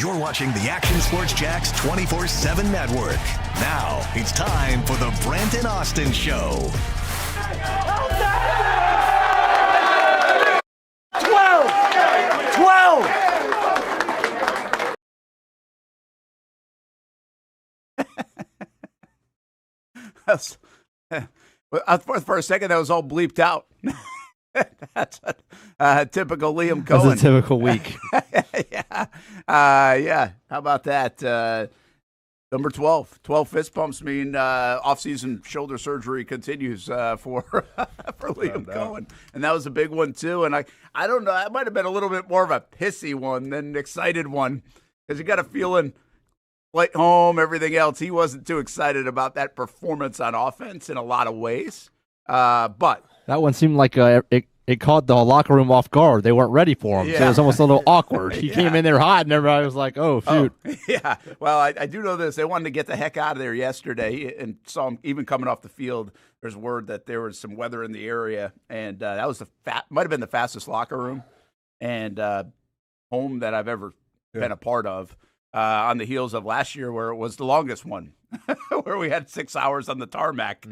You're watching the Action Sports Jax 24/7 network. Now it's time for the Brent and Austen Show. 12! For a second, that was all bleeped out. That's a typical Liam Cohen. That's a typical week. Yeah. How about that? Number 12. 12 fist pumps mean off-season shoulder surgery continues for Liam Cohen. And that was a big one, too. And I don't know. That might have been a little bit more of a pissy one than an excited one because you got a feeling like home, everything else. He wasn't too excited about that performance on offense in a lot of ways. But that one seemed like it caught the locker room off guard. They weren't ready for him, so it was almost a little awkward. He came in there hot, and everybody was like, oh, shoot. Oh, yeah. Well, I do know this. They wanted to get the heck out of there yesterday and saw him even coming off the field. There's word that there was some weather in the area, and that was might have been the fastest locker room and home that I've ever been a part of. On the heels of last year where it was the longest one, where we had 6 hours on the tarmac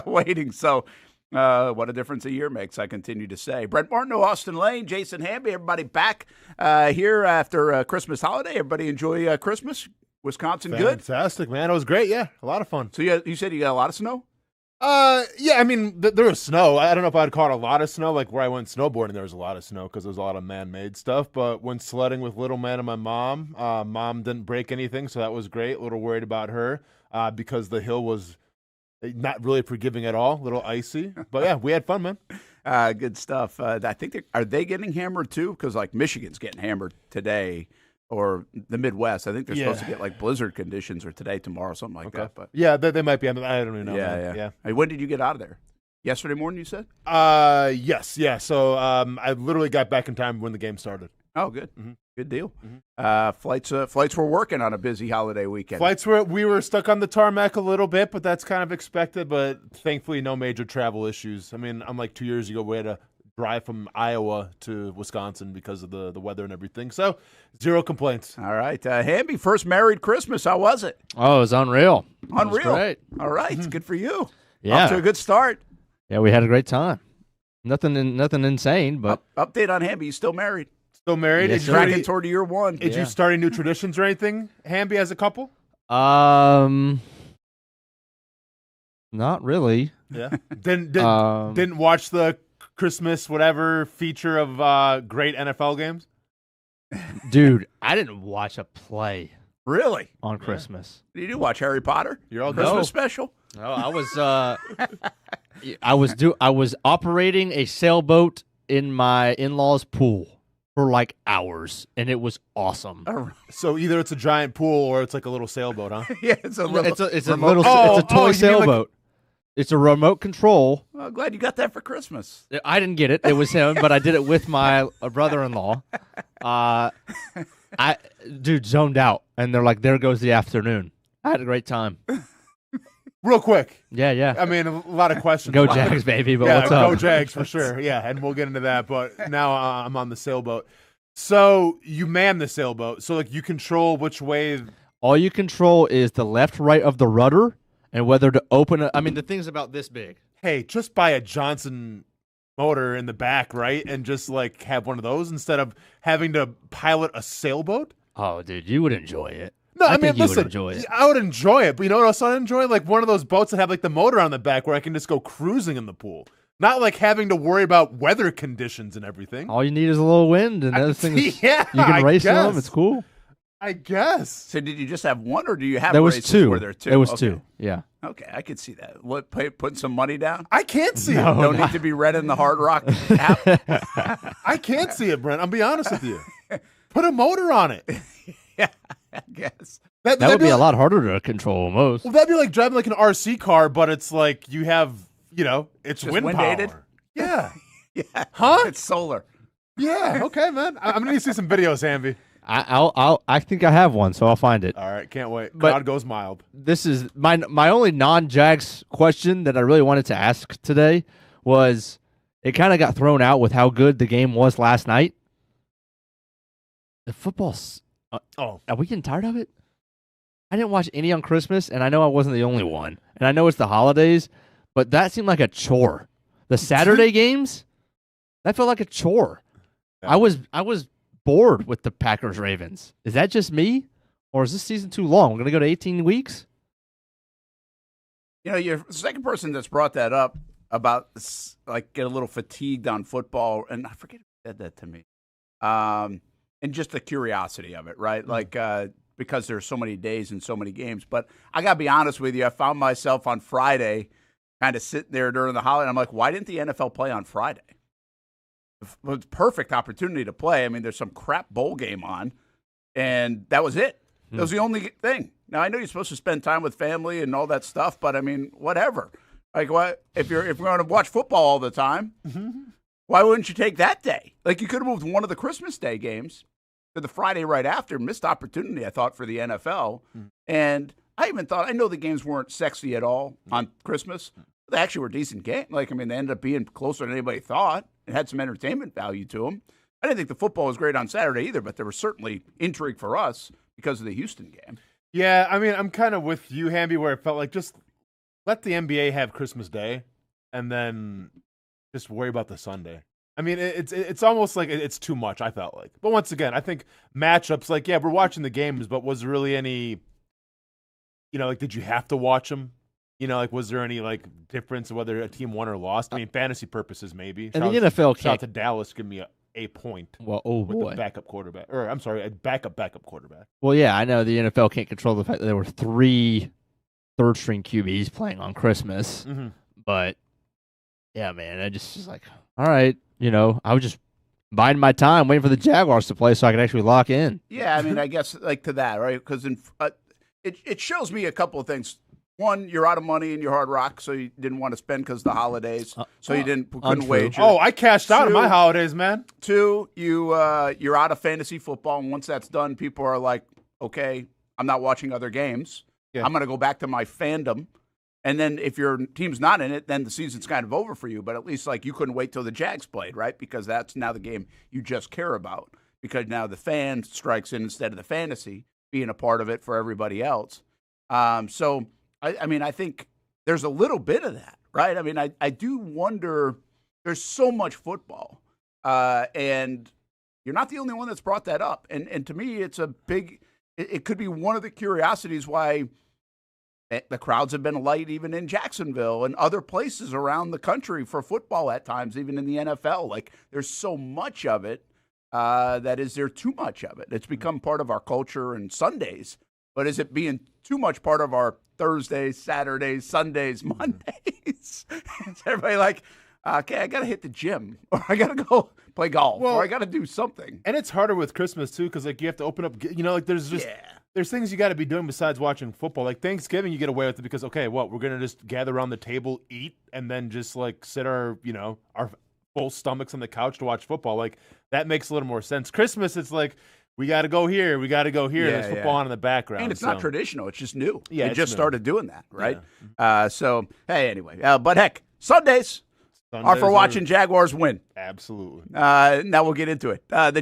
waiting. So what a difference a year makes, I continue to say. Brent Martineau, Austen Lane, Jason Hamby, everybody back here after Christmas holiday. Everybody enjoy Christmas? Wisconsin good? Fantastic, man. It was great, yeah. A lot of fun. So you said you got a lot of snow? Yeah, I mean, there was snow. I don't know if I'd call it a lot of snow. Like where I went snowboarding, there was a lot of snow because there was a lot of man-made stuff. But when sledding with little man and my mom, mom didn't break anything, so that was great. A little worried about her because the hill was not really forgiving at all, a little icy. But yeah, we had fun, man. Good stuff. I think are they getting hammered too? Because like Michigan's getting hammered today. Or the Midwest. I think they're supposed to get like blizzard conditions or today, tomorrow, something like that. But yeah, they might be. I don't even know. Yeah. Hey, when did you get out of there? Yesterday morning, you said? Yes. Yeah. So I literally got back in time when the game started. Oh, good. Mm-hmm. Good deal. Mm-hmm. Flights were working on a busy holiday weekend. We were stuck on the tarmac a little bit, but that's kind of expected. But thankfully, no major travel issues. I mean, unlike 2 years ago, we had to drive from Iowa to Wisconsin because of the weather and everything. So, zero complaints. All right. Hamby, first married Christmas. How was it? Oh, it was unreal. Unreal. It was great. All right. Good for you. Yeah. Off to a good start. Yeah, we had a great time. Nothing insane, but update on Hamby. You still married? Still married? Yes, Tracking toward year one. Did you start any new traditions or anything, Hamby, as a couple? Not really. Yeah. Didn't watch the Christmas whatever feature of great NFL games? Dude, I didn't watch a play Really? on Christmas. Did you watch Harry Potter? You're all Christmas good. special? No, I was operating a sailboat in my in-laws' pool for like hours, and it was awesome. So either it's a giant pool or it's like a little sailboat, huh? Yeah, it's a little. It's a toy sailboat. It's a remote control. Well, glad you got that for Christmas. I didn't get it. It was him, but I did it with my brother-in-law. Dude, zoned out, and they're like, there goes the afternoon. I had a great time. Real quick. Yeah. I mean, a lot of questions. Go Jags, baby, but yeah, what's up? Go Jags for sure. Yeah, and we'll get into that. But now I'm on the sailboat. So you man the sailboat. So like you control which way. All you control is the left, right of the rudder, and whether to open it. I mean, the thing's about this big. Hey, just buy a Johnson motor in the back, right? And just like have one of those instead of having to pilot a sailboat? Oh, dude, you would enjoy it. No, I think mean, you listen, would enjoy it. I would enjoy it, but you know what else I'd enjoy? Like one of those boats that have like the motor on the back where I can just go cruising in the pool. Not like having to worry about weather conditions and everything. All you need is a little wind, and those things. Yeah, you can race guess. them. It's cool. I guess. So did you just have one, or do you have There was races two. where there are two? There was Okay. two. Yeah. Okay, I could see that. What, putting some money down? I can't see No. it. Don't need to be read in the Hard Rock app. I can't see it, Brent. I'll be honest with you. Put a motor on it. Yeah, I guess. That would be a lot harder to control almost. Well, that'd be like driving like an RC car, but it's like you have, it's Just wind wind-aided? power. Yeah. Yeah. Huh? It's solar. Yeah. Okay, man. I'm gonna need to see some videos, Hamby. I think I have one, so I'll find it. All right, can't wait. But- God goes mild. This is my only non-Jags question that I really wanted to ask today was it kind of got thrown out with how good the game was last night. The football's Are we getting tired of it? I didn't watch any on Christmas, and I know I wasn't the only one. And I know it's the holidays, but that seemed like a chore. The Saturday games, that felt like a chore. Yeah. I was bored with the Packers Ravens. Is that just me, or is this season too long? We're gonna go to 18 weeks. You know, you're the second person that's brought that up about like get a little fatigued on football, and I forget who said that to me. And just the curiosity of it, right? Like because there's so many days and so many games. But I gotta be honest with you, I found myself on Friday kind of sitting there during the holiday. And I'm like, why didn't the NFL play on Friday? It was a perfect opportunity to play. I mean, there's some crap bowl game on, and that was it. That was the only thing. Now, I know you're supposed to spend time with family and all that stuff, but I mean, whatever. Like, what if you're going to watch football all the time? Why wouldn't you take that day? Like, you could have moved one of the Christmas Day games to the Friday right after. Missed opportunity, I thought, for the NFL. And I even thought, I know the games weren't sexy at all on Christmas. They actually were decent games. Like, I mean, they ended up being closer than anybody thought. It had some entertainment value to them. I didn't think the football was great on Saturday either, but there was certainly intrigue for us because of the Houston game. Yeah, I mean, I'm kind of with you, Hamby, where it felt like just let the NBA have Christmas Day and then just worry about the Sunday. I mean, it's almost like it's too much, I felt like. But once again, I think matchups, like, yeah, we're watching the games, but was there really any, like, did you have to watch them? Like, was there any, like, difference whether a team won or lost? I mean, fantasy purposes, maybe. And the NFL shout out to Dallas, give me a point. Well, with the backup quarterback. Or, I'm sorry, a backup quarterback. Well, yeah, I know the NFL can't control the fact that there were 3 third-string QBs playing on Christmas. But, yeah, man, I just was like, all right, I was just biding my time, waiting for the Jaguars to play so I could actually lock in. Yeah, I mean, I guess, like, to that, right? Because it shows me a couple of things. One, you're out of money in your Hard Rock, so you didn't want to spend because of the holidays, so you couldn't wager. Oh, I cashed out on my holidays, man. 2, you're out of fantasy football, and once that's done, people are like, okay, I'm not watching other games. Yeah. I'm going to go back to my fandom. And then if your team's not in it, then the season's kind of over for you. But at least, like, you couldn't wait till the Jags played, right? Because that's now the game you just care about. Because now the fan strikes in instead of the fantasy being a part of it for everybody else. So, I mean, I think there's a little bit of that, right? I mean, I do wonder, there's so much football. And you're not the only one that's brought that up. And to me, it's it could be one of the curiosities why the crowds have been light even in Jacksonville and other places around the country for football at times, even in the NFL. Like, there's so much of it that is there too much of it. It's become part of our culture and Sundays. But is it being too much part of our Thursdays, Saturdays, Sundays, Mondays? Is everybody like, okay, I got to hit the gym, or I got to go play golf, or I got to do something? And it's harder with Christmas, too, because, like, you have to open up, like, there's just... Yeah. There's things you got to be doing besides watching football. Like Thanksgiving, you get away with it because, okay, we're going to just gather around the table, eat, and then just, like, sit our full stomachs on the couch to watch football. Like, that makes a little more sense. Christmas, it's like, we got to go here. We got to go here. There's football on in the background. And it's not traditional. It's just new. Yeah, they just new. Started doing that, right? Yeah. So, hey, anyway. But, heck, Sundays are for watching Jaguars win. Absolutely. Now we'll get into it. The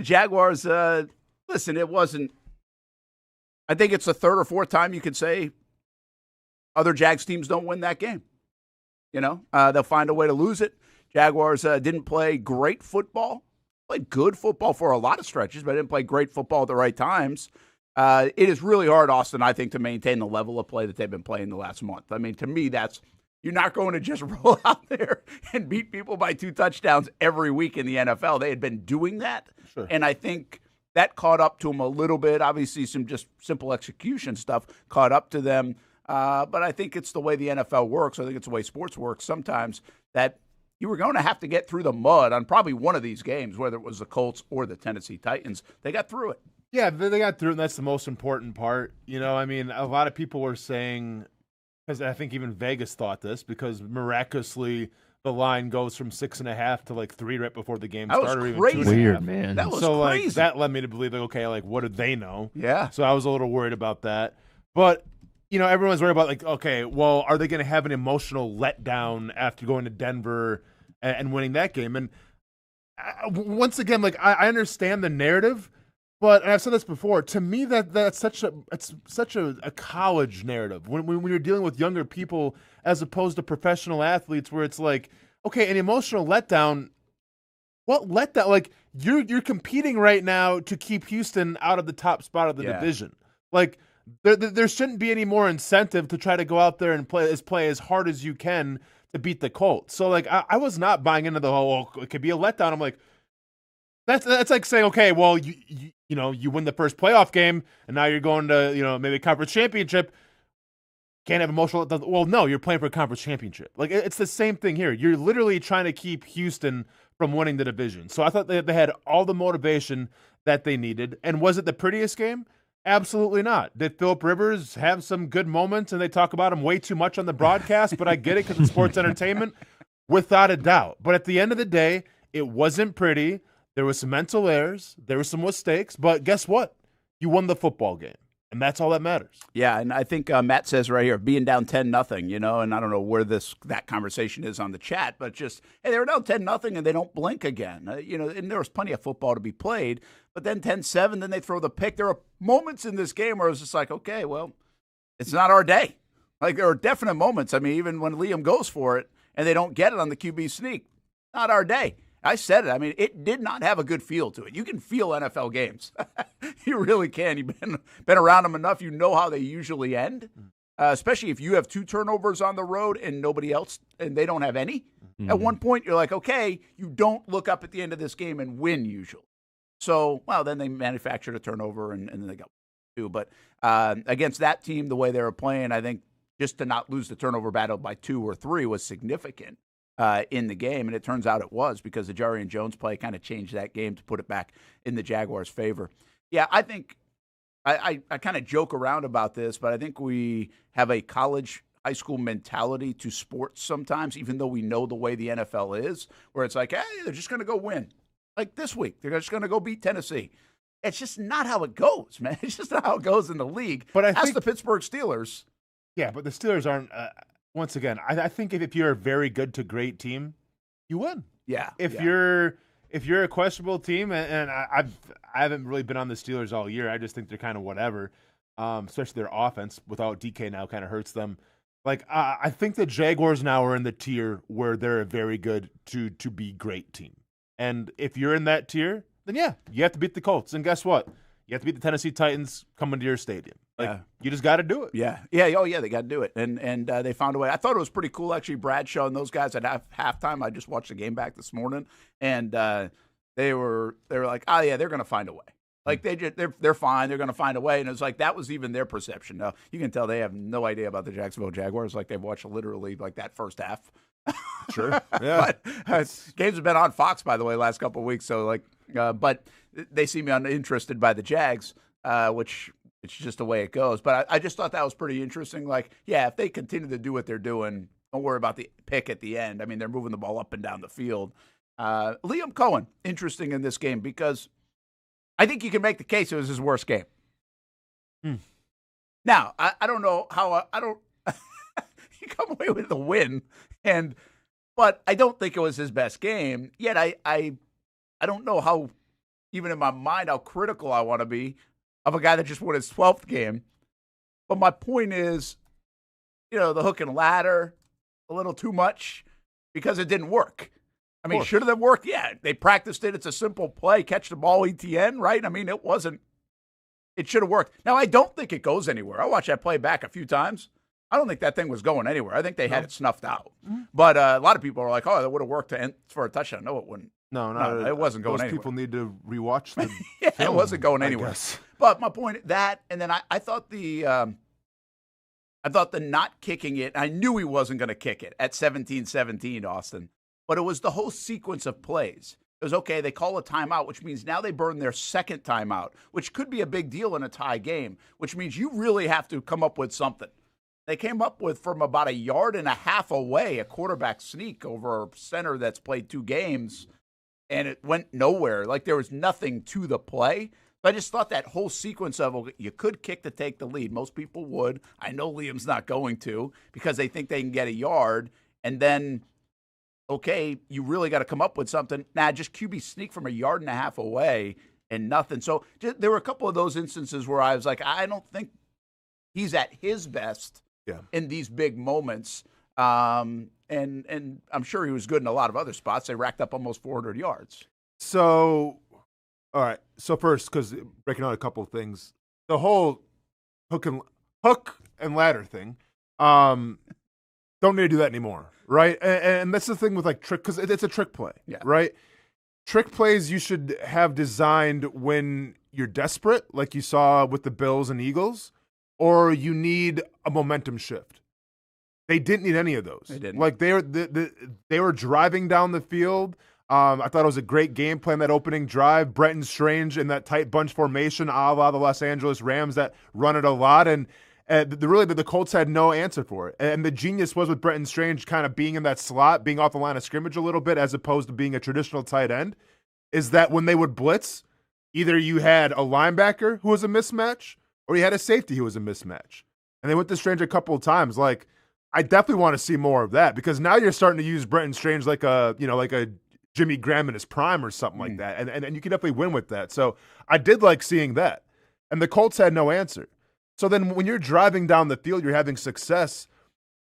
Jaguars, listen, it wasn't – I think it's the third or fourth time you could say other Jags teams don't win that game. They'll find a way to lose it. Jaguars didn't play great football. Played good football for a lot of stretches, but didn't play great football at the right times. It is really hard, Austin, I think, to maintain the level of play that they've been playing the last month. I mean, to me, you're not going to just roll out there and beat people by 2 touchdowns every week in the NFL. They had been doing that, sure. And I think that caught up to them a little bit. Obviously, some just simple execution stuff caught up to them. But I think it's the way the NFL works. I think it's the way sports works sometimes, that you were going to have to get through the mud on probably one of these games, whether it was the Colts or the Tennessee Titans. They got through it. Yeah, they got through it, and that's the most important part. I mean, a lot of people were saying, because I think even Vegas thought this, because miraculously the line goes from 6.5 to like 3 right before the game started. That was crazy. Weird, man. That was crazy. Like, that led me to believe, like, okay, like, what did they know? Yeah. So I was a little worried about that. But, everyone's worried about, like, okay, well, are they going to have an emotional letdown after going to Denver and winning that game? And once again, like, I understand the narrative, But, and I've said this before, to me that's such a college narrative when you're dealing with younger people as opposed to professional athletes, where it's like, okay, an emotional letdown. What letdown? Like you're competing right now to keep Houston out of the top spot of the division. Like there shouldn't be any more incentive to try to go out there and play as hard as you can to beat the Colts. So like I was not buying into the whole it could be a letdown. I'm like, that's like saying, okay, well you win the first playoff game and now you're going to maybe a conference championship. Can't have emotional. Well, no, you're playing for a conference championship. Like it's the same thing here. You're literally trying to keep Houston from winning the division. So I thought they had all the motivation that they needed. And was it the prettiest game? Absolutely not. Did Phillip Rivers have some good moments and they talk about him way too much on the broadcast? But I get it because it's sports entertainment, without a doubt. But at the end of the day, it wasn't pretty. There was some mental errors. There were some mistakes. But guess what? You won the football game. And that's all that matters. Yeah, and I think Matt says right here, being down 10-0, and I don't know where that conversation is on the chat, but just, hey, they were down 10-0 and they don't blink again. And there was plenty of football to be played, but then 10-7, then they throw the pick. There are moments in this game where it's just like, okay, well, it's not our day. Like there are definite moments. I mean, even when Liam goes for it and they don't get it on the QB sneak, not our day. I said it. I mean, it did not have a good feel to it. You can feel NFL games. You really can. You've been around them enough. You know how they usually end, especially if you have 2 turnovers on the road and nobody else, and they don't have any. Mm-hmm. At one point, you're like, okay, you don't look up at the end of this game and win usually. So, well, then they manufactured a turnover, and then they got 2. But against that team, the way they were playing, I think just to not lose the turnover battle by 2 or 3 was significant. In the game, and it turns out it was because the Jarian Jones play kind of changed that game to put it back in the Jaguars' favor. Yeah, I think I kind of joke around about this, but I think we have a college high school mentality to sports sometimes, even though we know the way the NFL is, where it's like, hey, they're just going to go win. Like this week, they're just going to go beat Tennessee. It's just not how it goes, man. It's just not how it goes in the league. But I think the Pittsburgh Steelers. Yeah, but the Steelers aren't once again, I think if you're a very good to great team, you win. Yeah. If you're a questionable team, and I haven't really been on the Steelers all year. I just think they're kind of whatever, especially their offense without DK now kind of hurts them. Like I think the Jaguars now are in the tier where they're a very good to be great team. And if you're in that tier, then yeah, you have to beat the Colts. And guess what? You have to beat the Tennessee Titans coming to your stadium. You just got to do it. Yeah. Oh, yeah, they got to do it. And they found a way. I thought it was pretty cool, actually, Bradshaw and those guys at halftime. I just watched the game back this morning, and they were like, oh, yeah, they're going to find a way. Like, they're fine. They're going to find a way. And it was like that was even their perception. Now, you can tell they have no idea about the Jacksonville Jaguars. Like, they've watched literally, like, that first half. Sure. Yeah. But games have been on Fox, by the way, last couple of weeks. So, like, but they seem uninterested by the Jags, which it's just the way it goes. But I just thought that was pretty interesting. Like, yeah, if they continue to do what they're doing, don't worry about the pick at the end. I mean, they're moving the ball up and down the field. Liam Cohen, interesting in this game because I think you can make the case it was his worst game. Now, I don't know how I don't he come away with the win, but I don't think it was his best game. Yet I don't know how, even in my mind, how critical I want to be of a guy that just won his 12th game. But my point is, the hook and ladder, a little too much because it didn't work. I mean, should it have worked? Yeah, they practiced it. It's a simple play. Catch the ball, ETN, right? I mean, it should have worked. Now, I don't think it goes anywhere. I watched that play back a few times. I don't think that thing was going anywhere. I think they had it snuffed out. Mm-hmm. But a lot of people are like, oh, that would have worked for a touchdown. No, it wouldn't. No, it wasn't going those anywhere. People need to rewatch the yeah, film, it wasn't going anywhere. But my point, that, and then I thought the not kicking it, I knew he wasn't going to kick it at 17-17, Austin. But it was the whole sequence of plays. It was, okay, they call a timeout, which means now they burn their second timeout, which could be a big deal in a tie game, which means you really have to come up with something. They came up with, from about 1.5 yards away, a quarterback sneak over a center that's played 2 games, and it went nowhere. Like, there was nothing to the play. But I just thought that whole sequence of, you could kick to take the lead. Most people would. I know Liam's not going to because they think they can get 1 yard. And then, okay, you really got to come up with something. Nah, just QB sneak from 1.5 yards away and nothing. So there were a couple of those instances where I was like, I don't think he's at his best in these big moments. And I'm sure he was good in a lot of other spots. They racked up almost 400 yards. So, all right. So first, because breaking out a couple of things, the whole hook and ladder thing, don't need to do that anymore, right? And that's the thing with like trick, because it's a trick play, right? Trick plays you should have designed when you're desperate, like you saw with the Bills and Eagles, or you need a momentum shift. They didn't need any of those. They didn't. Like they were driving down the field. I thought it was a great game plan, that opening drive. Brenton Strange in that tight bunch formation, a la the Los Angeles Rams that run it a lot. And the Colts had no answer for it. And the genius was with Brenton Strange kind of being in that slot, being off the line of scrimmage a little bit, as opposed to being a traditional tight end, is that when they would blitz, either you had a linebacker who was a mismatch or you had a safety who was a mismatch. And they went to Strange a couple of times. Like, I definitely want to see more of that, because now you're starting to use Brenton Strange like a Jimmy Graham in his prime or something like that. And you can definitely win with that. So I did like seeing that. And the Colts had no answer. So then when you're driving down the field, you're having success,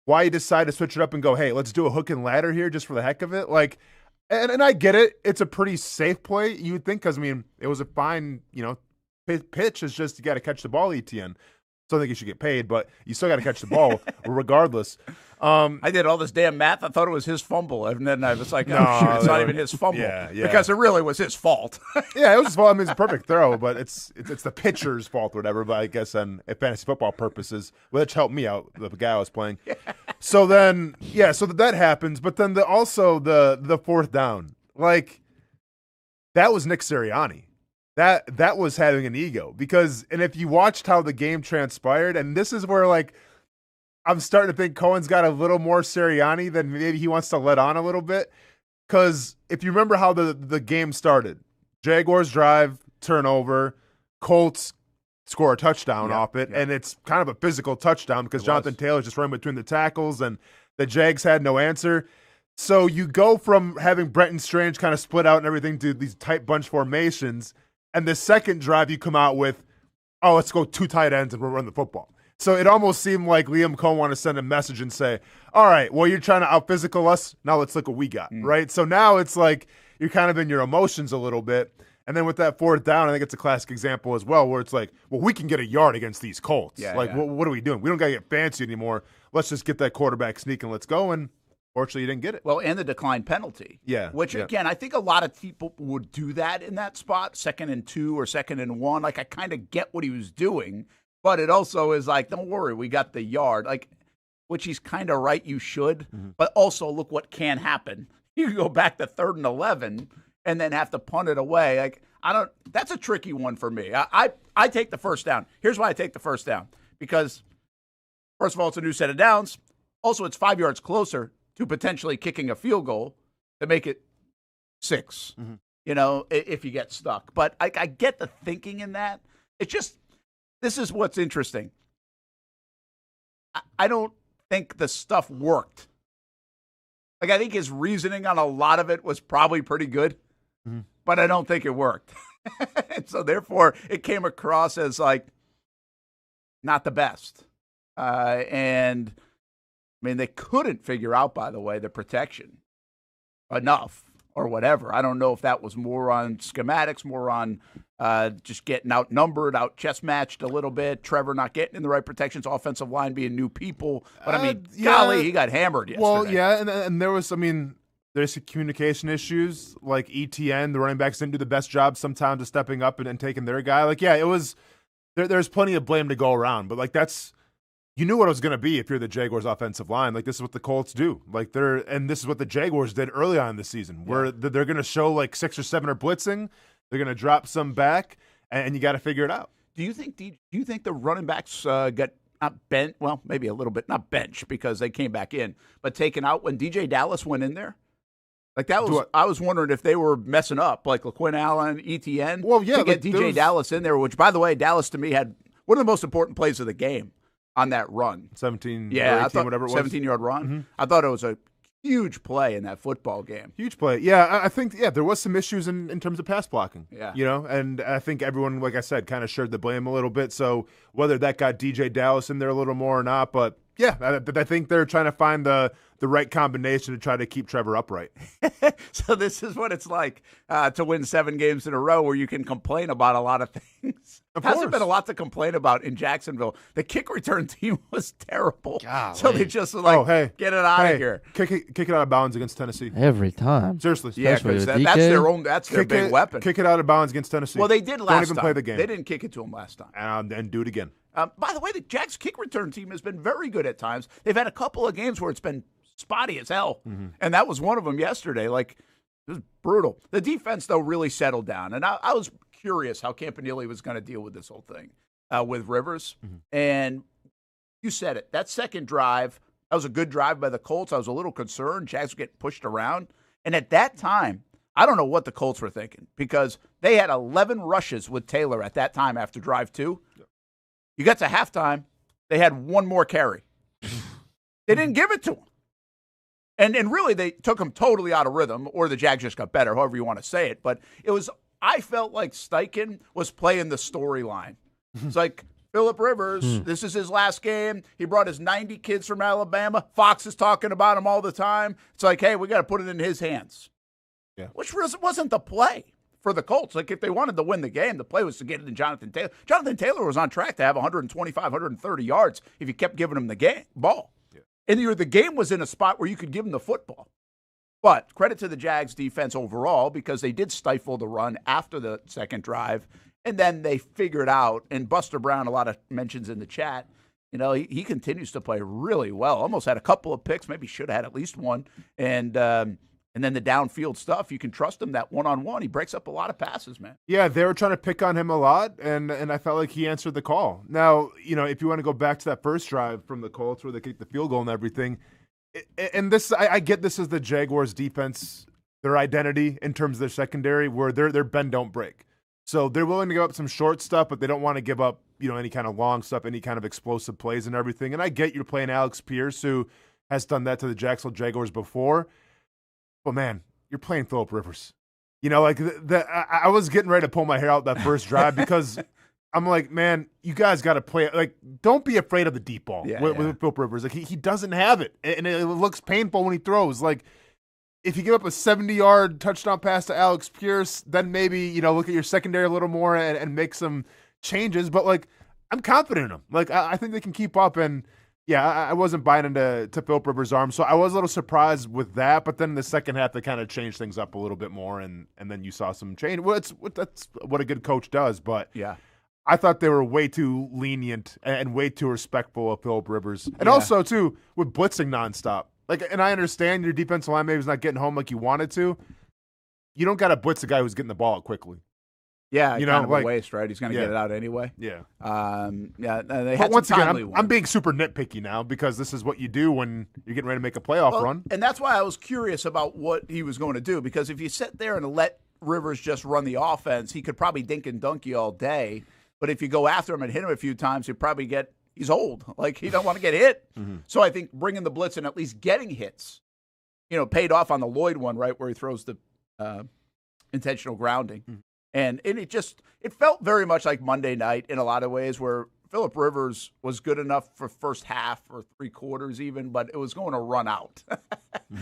why you decide to switch it up and go, hey, let's do a hook and ladder here just for the heck of it? Like, and I get it. It's a pretty safe play, you would think, because, I mean, it was a fine, pitch. It's just you got to catch the ball, ETN. Still think you should get paid, but you still got to catch the ball regardless. I did all this damn math. I thought it was his fumble, and then I was like, "Oh, shoot, it's not even his fumble." Yeah. Because it really was his fault. Yeah, it was his fault. I mean, it's a perfect throw, but it's the pitcher's fault or whatever. But I guess on fantasy football purposes, which helped me out, the guy I was playing. So then, so that happens. But then also the fourth down, like, that was Nick Sirianni. That was having an ego, because, and if you watched how the game transpired, and this is where, like, I'm starting to think Cohen's got a little more Sirianni than maybe he wants to let on a little bit. Because if you remember how the game started, Jaguars drive, turnover, Colts score a touchdown off it, and it's kind of a physical touchdown because Jonathan Taylor's just running between the tackles, and the Jags had no answer. So you go from having Brenton Strange kind of split out and everything to these tight bunch formations, and the second drive you come out with, oh, let's go 2 tight ends and we'll run the football. So it almost seemed like Liam Cohen wanted to send a message and say, all right, well, you're trying to out-physical us. Now let's look what we got, right? So now it's like you're kind of in your emotions a little bit. And then with that fourth down, I think it's a classic example as well, where it's like, well, we can get a yard against these Colts. What are we doing? We don't got to get fancy anymore. Let's just get that quarterback sneak and let's go. And fortunately, you didn't get it. Well, and the decline penalty. Which, again, I think a lot of people would do that in that spot, 2nd and 2 or 2nd and 1. Like, I kind of get what he was doing. But it also is like, don't worry, we got the yard. Like, which he's kind of right, you should. But also, look what can happen. You can go back to 3rd and 11 and then have to punt it away. Like, that's a tricky one for me. I take the first down. Here's why I take the first down. Because, first of all, it's a new set of downs. Also, it's 5 yards closer to potentially kicking a field goal to make it 6, if you get stuck. But I get the thinking in that. It's just, this is what's interesting. I don't think the stuff worked. Like, I think his reasoning on a lot of it was probably pretty good, but I don't think it worked. And so, therefore, it came across as, like, not the best. And, I mean, they couldn't figure out, by the way, the protection enough or whatever. I don't know if that was more on schematics, more on just getting outnumbered, out chess matched a little bit. Trevor not getting in the right protections, offensive line being new people. But, I mean, golly, he got hammered yesterday. Well, yeah, and there was, I mean, there's communication issues. Like ETN, the running backs didn't do the best job sometimes of stepping up and taking their guy. Like, yeah, it was there's plenty of blame to go around. But, like, that's, you knew what it was going to be if you're the Jaguars offensive line. Like, this is what the Colts do. Like, and this is what the Jaguars did early on in the season, where they're going to show like 6 or 7 are blitzing. They're going to drop some back, and you got to figure it out. Do you think the running backs got not bent? Well, maybe a little bit, not benched because they came back in, but taken out when DJ Dallas went in there? Like, that was, I was wondering if they were messing up, like LaQuinn Allen, ETN. Well, yeah, to get DJ Dallas in there, which, by the way, Dallas to me had one of the most important plays of the game on that run. 17, 18, whatever it was. 17-yard run. I thought it was a huge play in that football game. Huge play. Yeah, I think there was some issues in terms of pass blocking. Yeah. And I think everyone, like I said, kind of shared the blame a little bit. So whether that got DJ Dallas in there a little more or not, but yeah, I think they're trying to find the right combination to try to keep Trevor upright. So this is what it's like to win 7 games in a row where you can complain about a lot of things. Hasn't been a lot to complain about in Jacksonville. The kick return team was terrible. Golly. So they just get it out of here. Kick it out of bounds against Tennessee. Every time. Seriously. Yeah, Especially because with that's DK. their big weapon. Kick it out of bounds against Tennessee. Well, they did last Don't even time. play the game. They didn't kick it to them last time. And do it again. By the way, the Jags kick return team has been very good at times. They've had a couple of games where it's been spotty as hell, and that was one of them yesterday. Like, it was brutal. The defense, though, really settled down, and I was curious how Campanile was going to deal with this whole thing with Rivers. And you said it. That second drive, that was a good drive by the Colts. I was a little concerned. Jags were getting pushed around. And at that time, I don't know what the Colts were thinking because they had 11 rushes with Taylor at that time after drive 2. You got to halftime, they had one more carry. They didn't give it to him. And really, they took him totally out of rhythm, or the Jags just got better, however you want to say it. But I felt like Steichen was playing the storyline. It's like, Phillip Rivers, this is his last game. He brought his 90 kids from Alabama. Fox is talking about him all the time. It's like, hey, we got to put it in his hands. Yeah. Which wasn't the play for the Colts. Like, if they wanted to win the game, the play was to get it to Jonathan Taylor. Jonathan Taylor was on track to have 125, 130 yards if you kept giving him the ball. Yeah. And the game was in a spot where you could give him the football. But credit to the Jags defense overall because they did stifle the run after the second drive, and then they figured out, and Buster Brown, a lot of mentions in the chat, he continues to play really well. Almost had a couple of picks, maybe should have had at least one. And then the downfield stuff, you can trust him that one-on-one. He breaks up a lot of passes, man. Yeah, they were trying to pick on him a lot, and I felt like he answered the call. Now, if you want to go back to that first drive from the Colts where they kicked the field goal and everything, and this, I get this as the Jaguars defense, their identity in terms of their secondary, where they're bend, don't break. So they're willing to give up some short stuff, but they don't want to give up, any kind of long stuff, any kind of explosive plays and everything. And I get you're playing Alex Pierce, who has done that to the Jacksonville Jaguars before. But, man, you're playing Phillip Rivers. I was getting ready to pull my hair out that first drive because I'm like, man, you guys got to play it. Like, don't be afraid of the deep ball with Phillip Rivers. Like, he doesn't have it, and it looks painful when he throws. Like, if you give up a 70-yard touchdown pass to Alex Pierce, then maybe, look at your secondary a little more and make some changes. But, like, I'm confident in them. Like, I think they can keep up. And, yeah, I wasn't buying into Phillip Rivers' arm. So I was a little surprised with that. But then in the second half, they kind of changed things up a little bit more. And then you saw some change. Well, that's what a good coach does. But yeah, I thought they were way too lenient and way too respectful of Phillip Rivers. And also, too, with blitzing nonstop. Like, and I understand your defensive line maybe is not getting home like you wanted to. You don't got to blitz a guy who's getting the ball out quickly. Yeah, kind of a waste, right? He's going to get it out anyway. Yeah. They but had once some again, I'm being super nitpicky now because this is what you do when you're getting ready to make a playoff run. And that's why I was curious about what he was going to do, because if you sit there and let Rivers just run the offense, he could probably dink and dunk you all day. But if you go after him and hit him a few times, he'd probably he's old. Like, he don't want to get hit. So I think bringing the blitz and at least getting hits, paid off on the Lloyd one, right, where he throws the intentional grounding. And it felt very much like Monday night in a lot of ways, where Phillip Rivers was good enough for first half or 3 quarters even, but it was going to run out,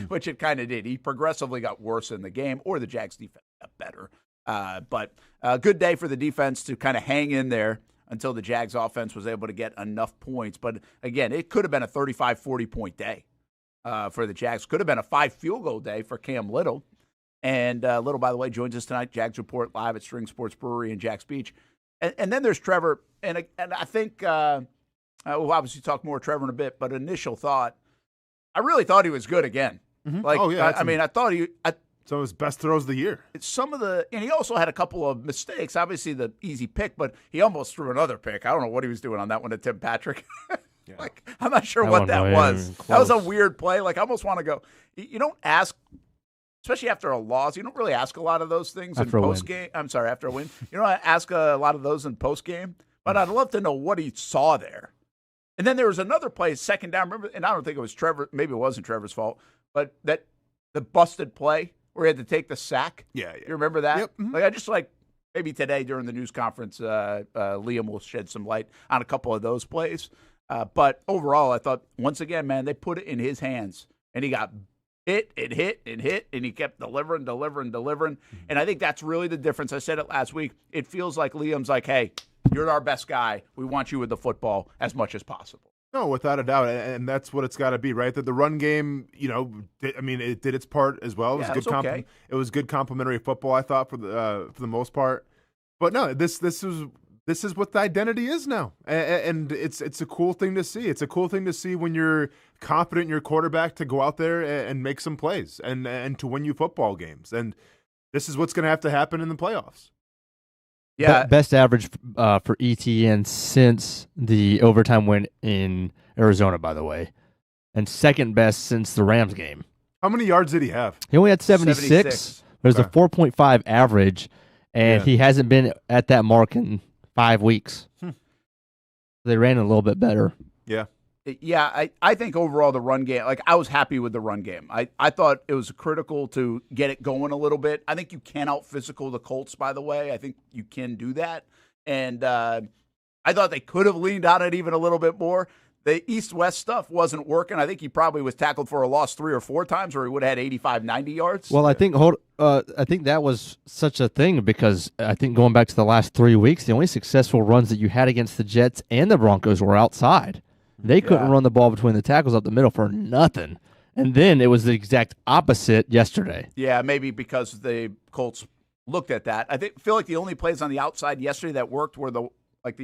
which it kind of did. He progressively got worse in the game, or the Jags defense got better. But a good day for the defense to kind of hang in there until the Jags offense was able to get enough points. But again, it could have been a 35, 40-point day for the Jags. Could have been a 5 field goal day for Cam Little. And Little, by the way, joins us tonight, Jags Report, live at String Sports Brewery in Jax Beach. And then there's Trevor. And I think we'll obviously talk more Trevor in a bit, but initial thought, I really thought he was good again. Like, I thought some of his best throws of the year. And he also had a couple of mistakes. Obviously, the easy pick, but he almost threw another pick. I don't know what he was doing on that one to Tim Patrick. Like, I'm not sure what that was. That was a weird play. Like, I almost want to go. You don't ask, especially after a loss, you don't really ask a lot of those things in post game. I'm sorry, after a win. You don't ask a lot of those in post game. But I'd love to know what he saw there. And then there was another play, second down. Remember, and I don't think it was Trevor. Maybe it wasn't Trevor's fault. but that the busted play where he had to take the sack. Yeah. You remember that? Yep. Like I just like maybe today during the news conference, Liam will shed some light on a couple of those plays. But overall, I thought once again, man, they put it in his hands, and he got hit and hit and hit, and he kept delivering. And I think that's really the difference. I said it last week. It feels like Liam's like, hey, you're our best guy. We want you with the football as much as possible. No, without a doubt, and that's what it's got to be, right? That the run game, it did its part as well. It was good. Okay. It was good complementary football, I thought, for the most part. But no, this is what the identity is now, and it's a cool thing to see. It's a cool thing to see when you're confident in your quarterback to go out there and make some plays and to win you football games. And this is what's going to have to happen in the playoffs. Yeah, best average for ETN since the overtime win in Arizona, by the way, and second best since the Rams game. How many yards did he have? He only had 76. There's a 4.5 average, and he hasn't been at that mark in 5 weeks. They ran a little bit better. Yeah. Yeah, I think overall the run game, like I was happy with the run game. I thought it was critical to get it going a little bit. I think you can out-physical the Colts, by the way. I think you can do that. And I thought they could have leaned on it even a little bit more. The East-West stuff wasn't working. I think he probably was tackled for a loss 3 or 4 times, or he would have had 85, 90 yards. Well, I think that was such a thing because I think going back to the last 3 weeks, the only successful runs that you had against the Jets and the Broncos were outside. They couldn't run the ball between the tackles up the middle for nothing. And then it was the exact opposite yesterday. Yeah, maybe because the Colts looked at that. Feel like the only plays on the outside yesterday that worked were the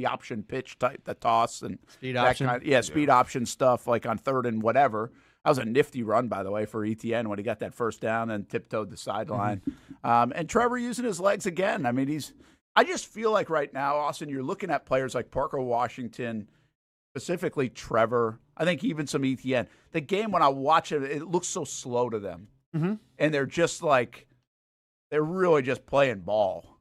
option pitch type, the toss and speed option. Speed option stuff like on third and whatever. That was a nifty run, by the way, for ETN when he got that first down and tiptoed the sideline. And Trevor using his legs again. I mean, I just feel like right now, Austin, you're looking at players like Parker Washington, specifically Trevor, I think even some ETN. The game, when I watch it, it looks so slow to them. And they're just like, they're really just playing ball.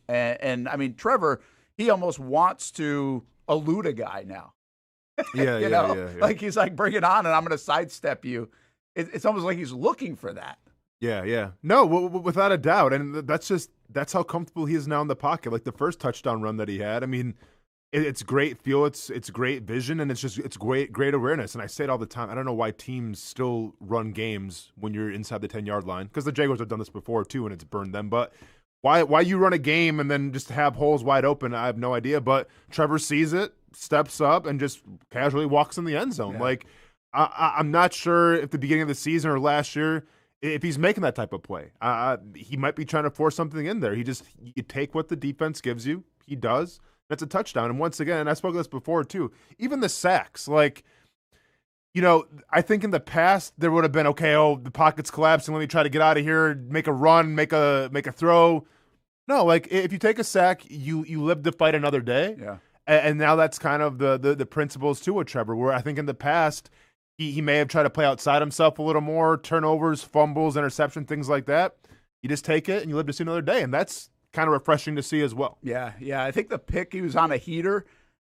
And I mean, Trevor, he almost wants to elude a guy now. Yeah. Like he's like, bring it on and I'm going to sidestep you. It's almost like he's looking for that. Yeah. No, without a doubt. And that's how comfortable he is now in the pocket. Like the first touchdown run that he had, I mean, it's great feel, it's great vision, and it's great awareness. And I say it all the time. I don't know why teams still run games when you're inside the 10-yard line, because the Jaguars have done this before too, and it's burned them. But why you run a game and then just have holes wide open, I have no idea. But Trevor sees it, steps up, and just casually walks in the end zone. Yeah. Like I'm not sure if the beginning of the season or last year, if he's making that type of play. He might be trying to force something in there. You take what the defense gives you. He does. That's a touchdown. And once again, and I spoke of this before too, even the sacks, like, I think in the past there would have been, the pocket's collapsing, let me try to get out of here, make a run, make a throw. No, like if you take a sack, you live to fight another day. Yeah. And now that's kind of the principles too with Trevor, where I think in the past he may have tried to play outside himself a little more, turnovers, fumbles, interception, things like that. You just take it and you live to see another day. And that's kind of refreshing to see as well. Yeah. I think the pick, he was on a heater,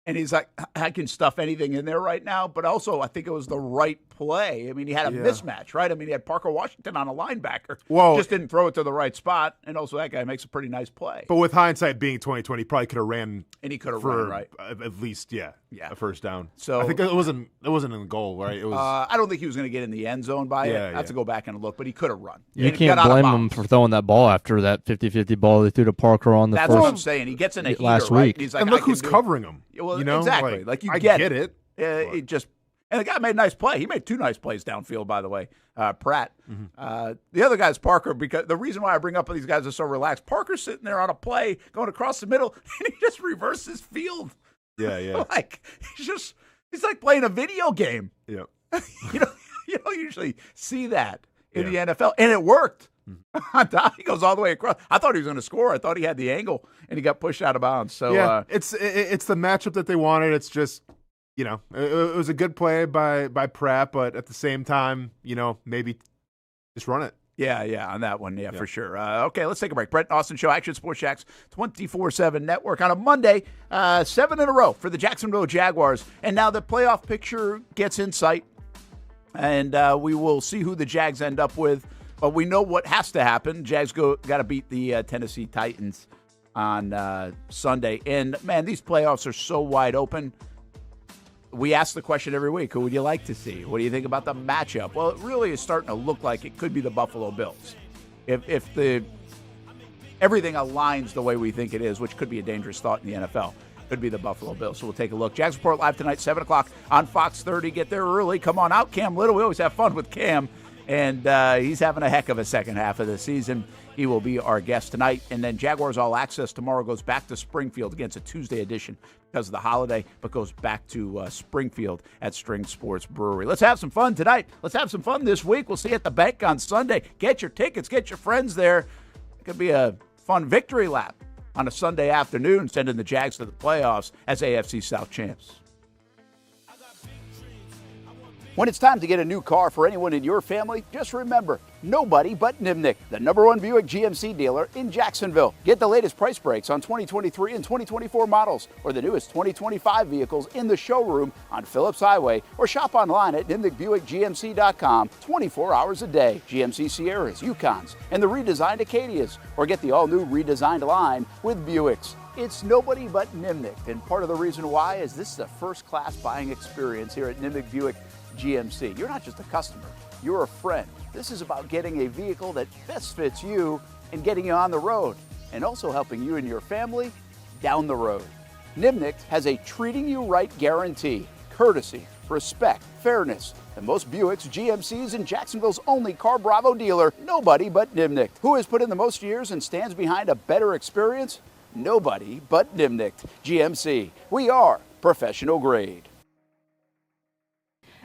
and he's like, I can stuff anything in there right now. But also, I think it was the right play. I mean, he had a mismatch, right? I mean, he had Parker Washington on a linebacker. Well, just didn't throw it to the right spot. And also, that guy makes a pretty nice play. But with hindsight being 2020, he probably could have ran. And he could have run, right? At least, a first down. So I think it wasn't in the goal, right? It was. I don't think he was going to get in the end zone by it. I have to go back and look, but he could have run. You can't blame him for throwing that ball after that 50-50 ball they threw to Parker on the That's first. What I'm saying. He gets in a heater, last right? week. And, he's like, and look who's covering him. Well, exactly. Like you I get it. It just. And the guy made a nice play. He made 2 nice plays downfield, by the way, Pratt. The other guy's Parker, because the reason why I bring up these guys are so relaxed, Parker's sitting there on a play going across the middle, and he just reverses field. Yeah. Like, he's like playing a video game. Yeah. You don't usually see that in the NFL, and it worked. He goes all the way across. I thought he was going to score. I thought he had the angle, and he got pushed out of bounds. So it's the matchup that they wanted. It's just, it was a good play by Pratt, but at the same time, maybe just run it. Yeah, on that one, for sure. Okay, let's take a break. Brent Austin Show, Action Sports Jax 24/7 Network on a Monday, 7 in a row for the Jacksonville Jaguars. And now the playoff picture gets insight and we will see who the Jags end up with. But we know what has to happen. Jags got to beat the Tennessee Titans on Sunday. And, man, these playoffs are so wide open. We ask the question every week, who would you like to see? What do you think about the matchup? Well, it really is starting to look like it could be the Buffalo Bills. If everything aligns the way we think it is, which could be a dangerous thought in the NFL, could be the Buffalo Bills. So we'll take a look. Jags Report live tonight, 7 o'clock on Fox 30. Get there early. Come on out, Cam Little. We always have fun with Cam. And he's having a heck of a second half of the season. He will be our guest tonight. And then Jaguars All Access tomorrow goes back to Springfield. Again, it's a Tuesday edition because of the holiday, but goes back to Springfield at String Sports Brewery. Let's have some fun tonight. Let's have some fun this week. We'll see you at the bank on Sunday. Get your tickets. Get your friends there. It could be a fun victory lap on a Sunday afternoon, sending the Jags to the playoffs as AFC South champs. When it's time to get a new car for anyone in your family, just remember, nobody but Nimnick, the #1 Buick GMC dealer in Jacksonville. Get the latest price breaks on 2023 and 2024 models or the newest 2025 vehicles in the showroom on Phillips Highway or shop online at nimnickbuickgmc.com 24 hours a day. GMC Sierras, Yukons, and the redesigned Acadias, or get the all-new redesigned line with Buicks. It's nobody but Nimnick, and part of the reason why is this is a first-class buying experience here at Nimnick Buick GMC. You're not just a customer, you're a friend. This is about getting a vehicle that best fits you and getting you on the road, and also helping you and your family down the road. Nimnick has a treating you right guarantee, courtesy, respect, fairness. And most Buicks, GMCs, and Jacksonville's only Car Bravo dealer, nobody but Nimnick. Who has put in the most years and stands behind a better experience? Nobody but Nimnick. GMC. We are professional grade.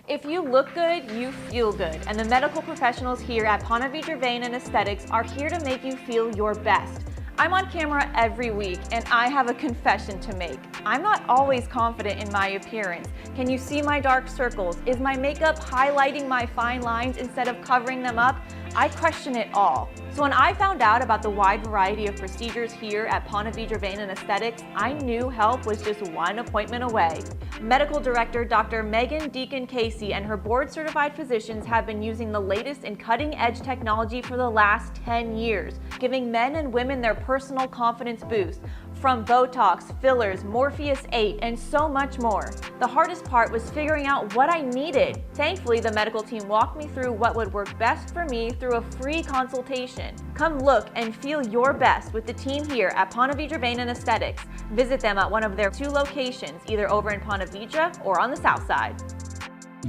If you look good, you feel good. And the medical professionals here at Ponte Vedra Vein and Aesthetics are here to make you feel your best. I'm on camera every week, and I have a confession to make. I'm not always confident in my appearance. Can you see my dark circles? Is my makeup highlighting my fine lines instead of covering them up? I question it all. So when I found out about the wide variety of procedures here at Ponte Vedra Vein and Aesthetics, I knew help was just one appointment away. Medical Director Dr. Megan Deacon Casey and her board-certified physicians have been using the latest in cutting-edge technology for the last 10 years, giving men and women their personal confidence boost. From Botox, fillers, Morpheus 8, and so much more. The hardest part was figuring out what I needed. Thankfully, the medical team walked me through what would work best for me through a free consultation. Come look and feel your best with the team here at Ponte Vedra Vein and Aesthetics. Visit them at one of their 2 locations, either over in Ponte Vedra or on the south side.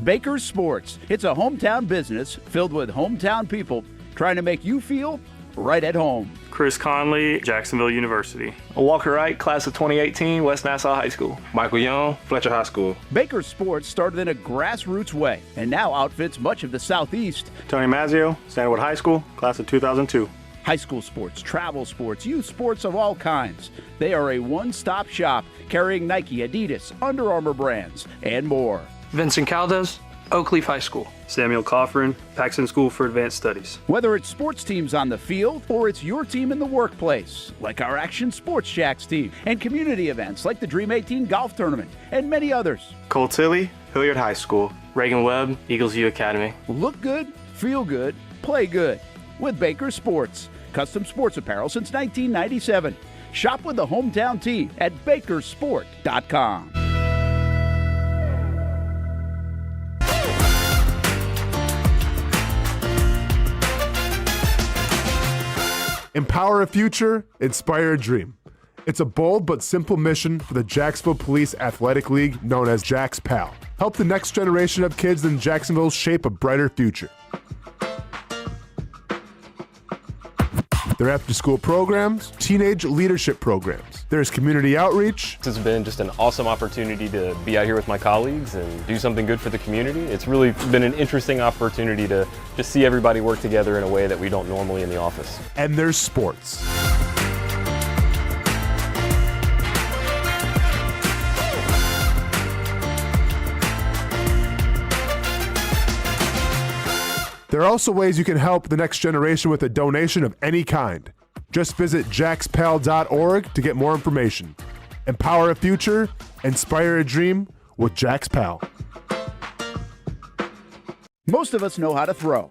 Baker's Sports. It's a hometown business filled with hometown people trying to make you feel right at home. Chris Conley, Jacksonville University. Walker Wright, class of 2018, West Nassau High School. Michael Young, Fletcher High School. Baker's Sports started in a grassroots way and now outfits much of the Southeast. Tony Mazzio, Sandwood High School, class of 2002. High school sports, travel sports, youth sports of all kinds. They are a one-stop shop carrying Nike, Adidas, Under Armour brands, and more. Vincent Caldes, Oak Leaf High School. Samuel Coffrin, Paxton School for Advanced Studies. Whether it's sports teams on the field or it's your team in the workplace, like our Action Sports Shacks team, and community events like the Dream 18 Golf Tournament, and many others. Colt Tilly, Hilliard High School. Reagan Webb, Eagles View Academy. Look good, feel good, play good with Baker Sports. Custom sports apparel since 1997. Shop with the hometown team at bakersport.com. Empower a future, inspire a dream. It's a bold but simple mission for the Jacksonville Police Athletic League known as Jax PAL. Help the next generation of kids in Jacksonville shape a brighter future. Their after-school programs, teenage leadership programs. There's community outreach. It's been just an awesome opportunity to be out here with my colleagues and do something good for the community. It's really been an interesting opportunity to just see everybody work together in a way that we don't normally in the office. And there's sports. There are also ways you can help the next generation with a donation of any kind. Just visit jaxpal.org to get more information. Empower a future, inspire a dream with Jax PAL. Most of us know how to throw.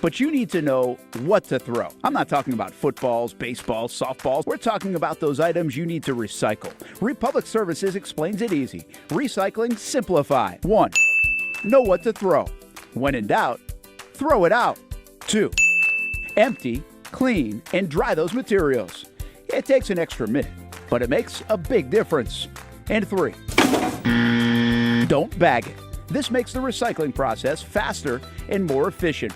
But you need to know what to throw. I'm not talking about footballs, baseballs, softballs. We're talking about those items you need to recycle. Republic Services explains it easy. Recycling simplified. 1. Know what to throw. When in doubt, throw it out. 2. Empty, clean, and dry those materials. It takes an extra minute, but it makes a big difference. And 3. Don't bag it. This makes the recycling process faster and more efficient.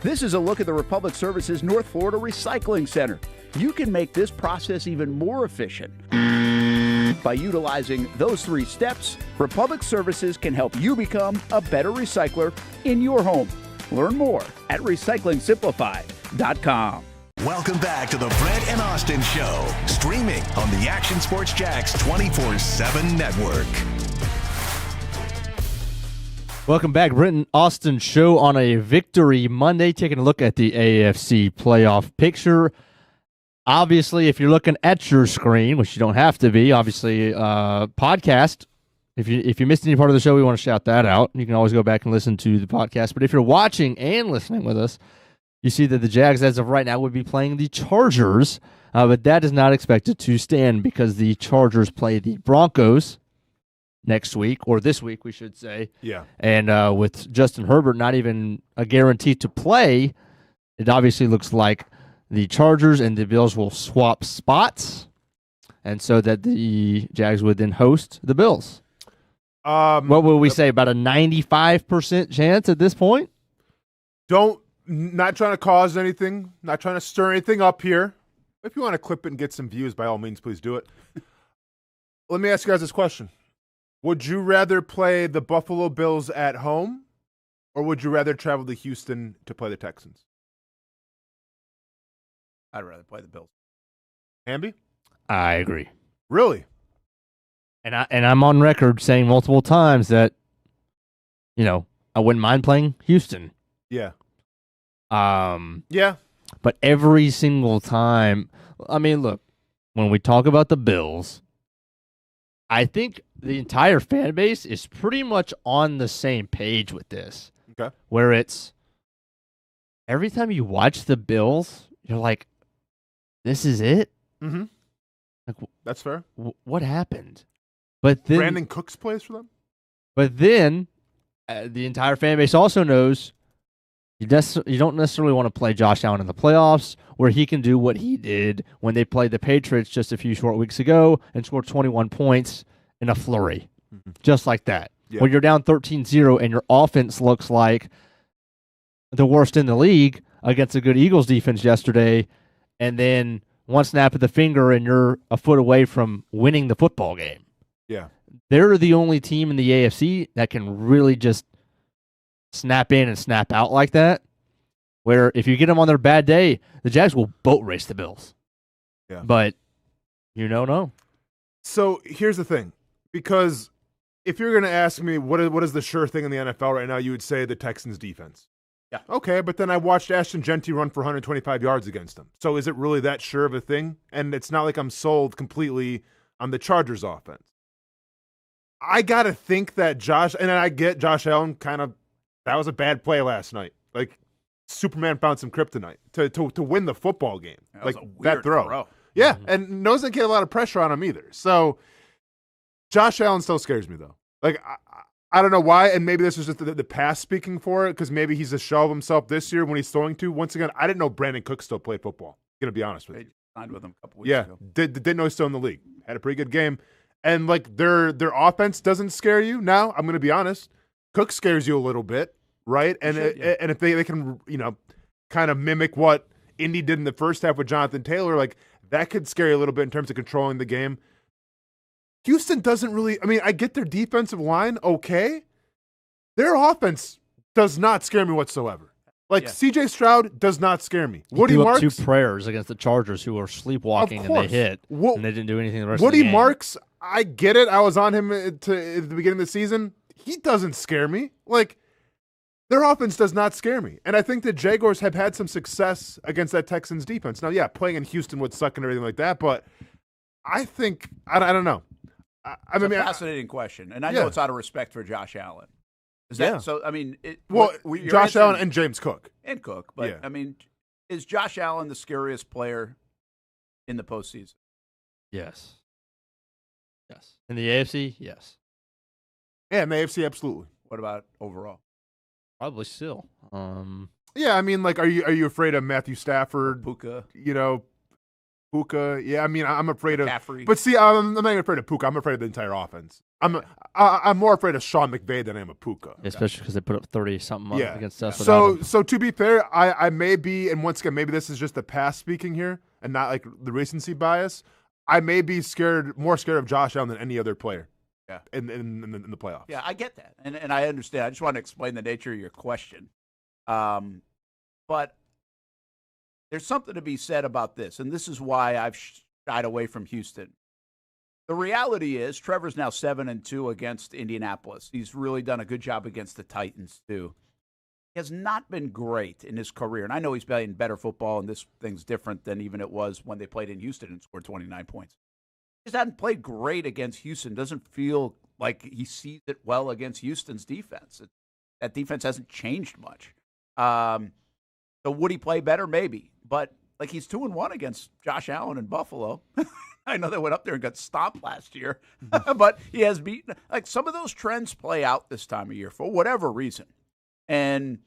This is a look at the Republic Services North Florida Recycling Center. You can make this process even more efficient. By utilizing those 3 steps, Republic Services can help you become a better recycler in your home. Learn more at recyclingsimplified.com. Welcome back to the Brent and Austin Show, streaming on the Action Sports Jax 24/7 network. Welcome back, Brent and Austin Show on a Victory Monday, taking a look at the AFC Playoff Picture. Obviously, if you're looking at your screen, which you don't have to be, obviously, podcast. If you missed any part of the show, we want to shout that out. You can always go back and listen to the podcast. But if you're watching and listening with us, you see that the Jags, as of right now, would be playing the Chargers. But that is not expected to stand because the Chargers play the Broncos next week, or this week, we should say. Yeah. And with Justin Herbert not even a guarantee to play, it obviously looks like the Chargers and the Bills will swap spots, and so that the Jags would then host the Bills. What would we say, about a 95% chance at this point? Not trying to cause anything, not trying to stir anything up here. If you want to clip it and get some views, by all means, please do it. Let me ask you guys this question. Would you rather play the Buffalo Bills at home, or would you rather travel to Houston to play the Texans? I'd rather play the Bills. Hamby? I agree. Really? And I'm on record saying multiple times that, I wouldn't mind playing Houston. Yeah. Yeah. But every single time, look, when we talk about the Bills, I think the entire fan base is pretty much on the same page with this. Okay. Where it's every time you watch the Bills, you're like, this is it? Mm-hmm. Like, that's fair. What happened? But then Brandon Cooks plays for them? But then the entire fan base also knows you don't necessarily want to play Josh Allen in the playoffs, where he can do what he did when they played the Patriots just a few short weeks ago and scored 21 points in a flurry. Mm-hmm. Just like that. Yeah. When you're down 13-0 and your offense looks like the worst in the league against a good Eagles defense yesterday, and then one snap of the finger and you're a foot away from winning the football game. Yeah. They're the only team in the AFC that can really just snap in and snap out like that, where if you get them on their bad day, the Jags will boat race the Bills. Yeah. But no. So here's the thing. Because if you're going to ask me what is the sure thing in the NFL right now, you would say the Texans defense. Yeah. Okay, but then I watched Ashton Genty run for 125 yards against them. So is it really that sure of a thing? And it's not like I'm sold completely on the Chargers offense. I got to think that and I get Josh Allen that was a bad play last night. Like, Superman found some kryptonite to win the football game. That like, was a weird that throw. Yeah, and doesn't get a lot of pressure on him either. So, Josh Allen still scares me, though. Like, I don't know why, and maybe this is just the past speaking for it, because maybe he's a shell of himself this year when he's throwing to. Once again, I didn't know Brandon Cooks still played football. I'm going to be honest with you. Signed with him a couple weeks ago. Didn't know he's still in the league. Had a pretty good game. And, like, their offense doesn't scare you now. I'm going to be honest. Cook scares you a little bit, right? And and if they can, kind of mimic what Indy did in the first half with Jonathan Taylor, like, that could scare you a little bit in terms of controlling the game. Houston doesn't really – I get their defensive line okay. Their offense does not scare me whatsoever. Like, C.J. Stroud does not scare me. Woody Marks – 2 prayers against the Chargers who were sleepwalking and they hit, and they didn't do anything the rest of the game. Woody Marks, I get it. I was on him at the beginning of the season. He doesn't scare me. Like, Their offense does not scare me. And I think the Jaguars have had some success against that Texans defense. Now, yeah, playing in Houston would suck and everything like that, but I think, I don't know. It's a fascinating question. And I know it's out of respect for Josh Allen. Is that so? I mean, Josh Allen and James Cook. And Cook. But, I mean, is Josh Allen the scariest player in the postseason? Yes. In the AFC, yes. Yeah, in the AFC, absolutely. What about overall? Probably still. Yeah, I mean, like, are you afraid of Matthew Stafford? Puka. Puka. Yeah, I mean, I'm afraid McCaffrey. of. But see, I'm not even afraid of Puka. I'm afraid of the entire offense. I'm more afraid of Sean McVay than I am of Puka. Especially because they put up 30-something against us. So to be fair, I may be, and once again, maybe this is just the past speaking here, and not like the recency bias. I may be more scared of Josh Allen than any other player. Yeah. In the playoffs. Yeah, I get that. And I understand. I just want to explain the nature of your question. But there's something to be said about this, and this is why I've shied away from Houston. The reality is Trevor's now 7-2 against Indianapolis. He's really done a good job against the Titans, too. He has not been great in his career. And I know he's playing better football, and this thing's different than even it was when they played in Houston and scored 29 points. He just hadn't played great against Houston. Doesn't feel like he sees it well against Houston's defense. That defense hasn't changed much. So would he play better? Maybe. But like he's 2-1 against Josh Allen in Buffalo. I know they went up there and got stomped last year, but he has beaten. Like some of those trends play out this time of year for whatever reason. And